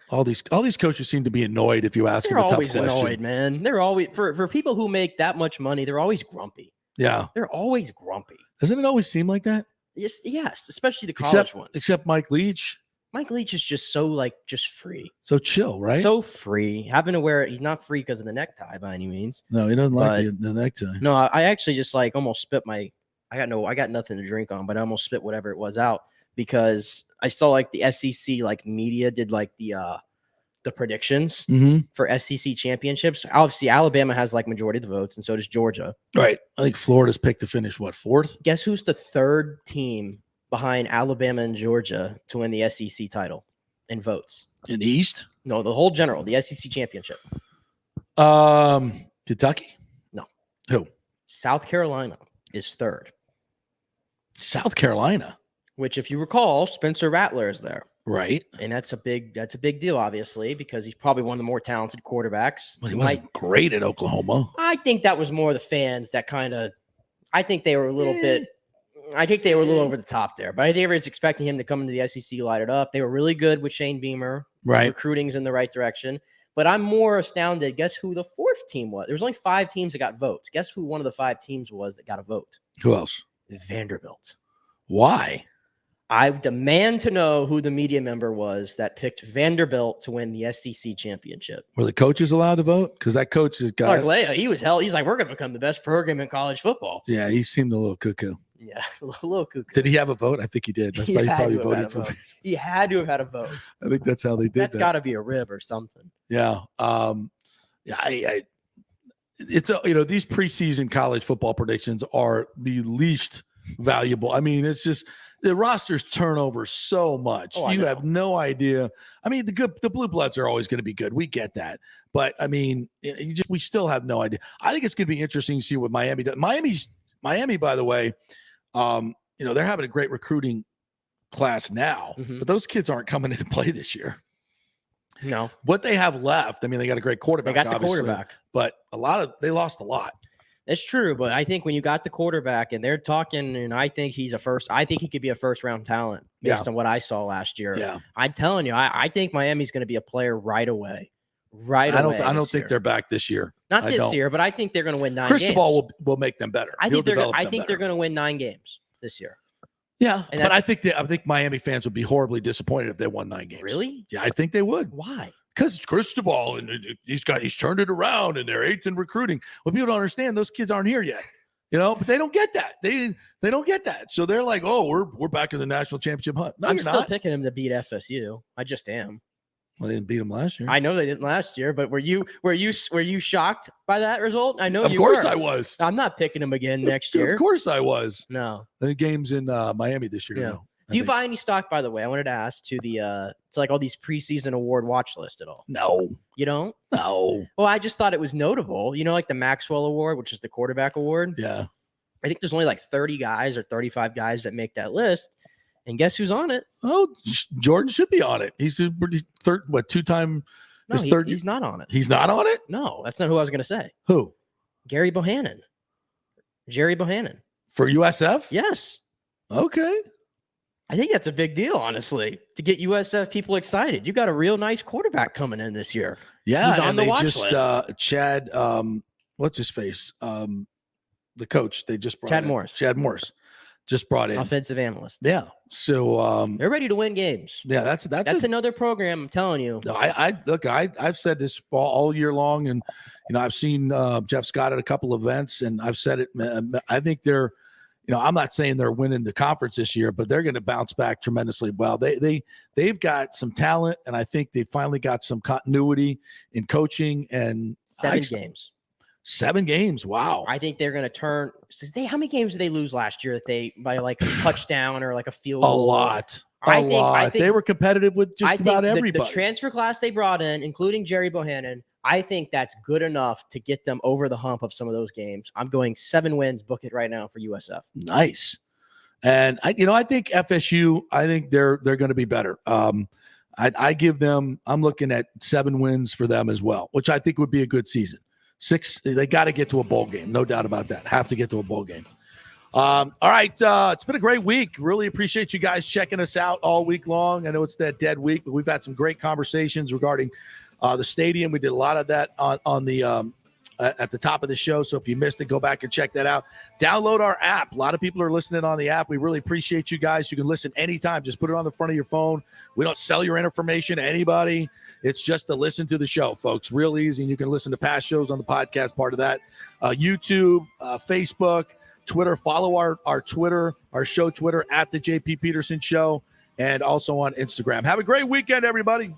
all these coaches seem to be annoyed if you ask them a tough question. They're always annoyed, man. They're always for people who make that much money. They're always grumpy. Yeah, they're always grumpy. Doesn't it always seem like that? Yes, especially the college ones. Except Mike Leach. Mike Leach is just so just free. So chill, right? So free. Having to wear it. He's not free because of the necktie by any means. No, he doesn't like the necktie. No, I actually just almost spit I got nothing to drink on, but I almost spit whatever it was out because I saw the SEC media did the predictions for SEC championships. Obviously, Alabama has majority of the votes, and so does Georgia. Right. I think Florida's picked to finish fourth? Guess who's the third team behind Alabama and Georgia to win the SEC title in votes? In the East? No, the whole general, the SEC championship. Kentucky? No. Who? South Carolina is third. South Carolina? Which, if you recall, Spencer Rattler is there. Right. And that's a big deal, obviously, because he's probably one of the more talented quarterbacks. Well, he wasn't great at Oklahoma. I think that was more the fans that I think they were a little bit. I think they were a little over the top there, but I think everybody's expecting him to come into the SEC, light it up. They were really good with Shane Beamer. Right. Recruiting's in the right direction. But I'm more astounded. Guess who the fourth team was? There was only 5 teams that got votes. Guess who one of the 5 teams was that got a vote? Who else? Vanderbilt. Why? I demand to know who the media member was that picked Vanderbilt to win the SEC championship. Were the coaches allowed to vote? Because that coach has got he was He's like, we're going to become the best program in college football. Yeah, he seemed a little cuckoo. Yeah, a little cuckoo. Did he have a vote? I think he did. That's why he probably voted for. He had to have had a vote. I think that's how they did that. That's got to be a rib or something. Yeah. It's these preseason college football predictions are the least valuable. I mean, it's just the rosters turn over so much. You have no idea. I mean, the blue bloods are always going to be good. We get that, but I mean, we still have no idea. I think it's going to be interesting to see what Miami does. Miami, by the way, they're having a great recruiting class now, but those kids aren't coming in to play this year. No. What they have left, I mean, they got a great quarterback. They got the quarterback. But they lost a lot. That's true, but I think when you got the quarterback and they're talking, and I think he could be a first-round talent based on what I saw last year. Yeah. I'm telling you, I think Miami's going to be a player right away. I don't think they're back this year. Not this year, but I think they're going to win 9 games. Cristobal will make them better. I think they're going to win 9 games this year. Yeah, but I think Miami fans would be horribly disappointed if they won 9 games. Really? Yeah, I think they would. Why? Because it's Cristobal and he's turned it around and they're 8th in recruiting. Well, people don't understand those kids aren't here yet, but they don't get that. They don't get that. So they're like, oh, we're back in the national championship hunt. No, I'm still picking them to beat FSU. I just am. Well, they didn't beat them last year. I know they didn't last year, but were you shocked by that result? I know you were. Of course I was. I'm not picking them again next year. Of course I was. No. The game's in Miami this year. Yeah. Do you buy any stock, by the way? I wanted to ask to all these preseason award watch list at all? No. You don't? No. Well, I just thought it was notable. Like the Maxwell Award, which is the quarterback award. Yeah. I think there's only like 30 guys or 35 guys that make that list. And guess who's on it? Oh, Jordan should be on it. He's a two-time. No, he's not on it. He's not on it? No, that's not who I was going to say. Who? Jerry Bohannon. For USF? Yes. Okay. I think that's a big deal, honestly, to get USF people excited. You got a real nice quarterback coming in this year. Yeah, he's on the watch list. Chad, what's his face? The coach they just brought Chad in. Morris. Chad Morris just brought in. Offensive analyst. Yeah. So they're ready to win games. Yeah, that's another program, I'm telling you. No, I've said this all year long, and I've seen Jeff Scott at a couple events, and I've said it. I think they're, I'm not saying they're winning the conference this year, but they're going to bounce back tremendously well. They've got some talent, and I think they finally got some continuity in coaching and 7 games. 7 games. Wow. I think they're going to turn. How many games did they lose last year that they by like a touchdown or like a field goal? A lot. I think they were competitive with just about everybody. The transfer class they brought in, including Jerry Bohannon, I think that's good enough to get them over the hump of some of those games. I'm going 7 wins. Book it right now for USF. Nice. And I think FSU, I think they're going to be better. I give them, I'm looking at 7 wins for them as well, which I think would be a good season. 6, they got to get to a bowl game. No doubt about that. Have to get to a bowl game. All right. It's been a great week. Really appreciate you guys checking us out all week long. I know it's that dead week, but we've had some great conversations regarding the stadium. We did a lot of that on the at the top of the show. So if you missed it, go back and check that out. Download our app. A lot of people are listening on the app. We really appreciate you guys. You can listen anytime. Just put it on the front of your phone. We don't sell your information to anybody. It's just to listen to the show, folks. Real easy. And you can listen to past shows on the podcast part of that. YouTube, Facebook, Twitter. Follow our Twitter, our show Twitter at the JP Peterson Show, and also on Instagram. Have a great weekend, everybody.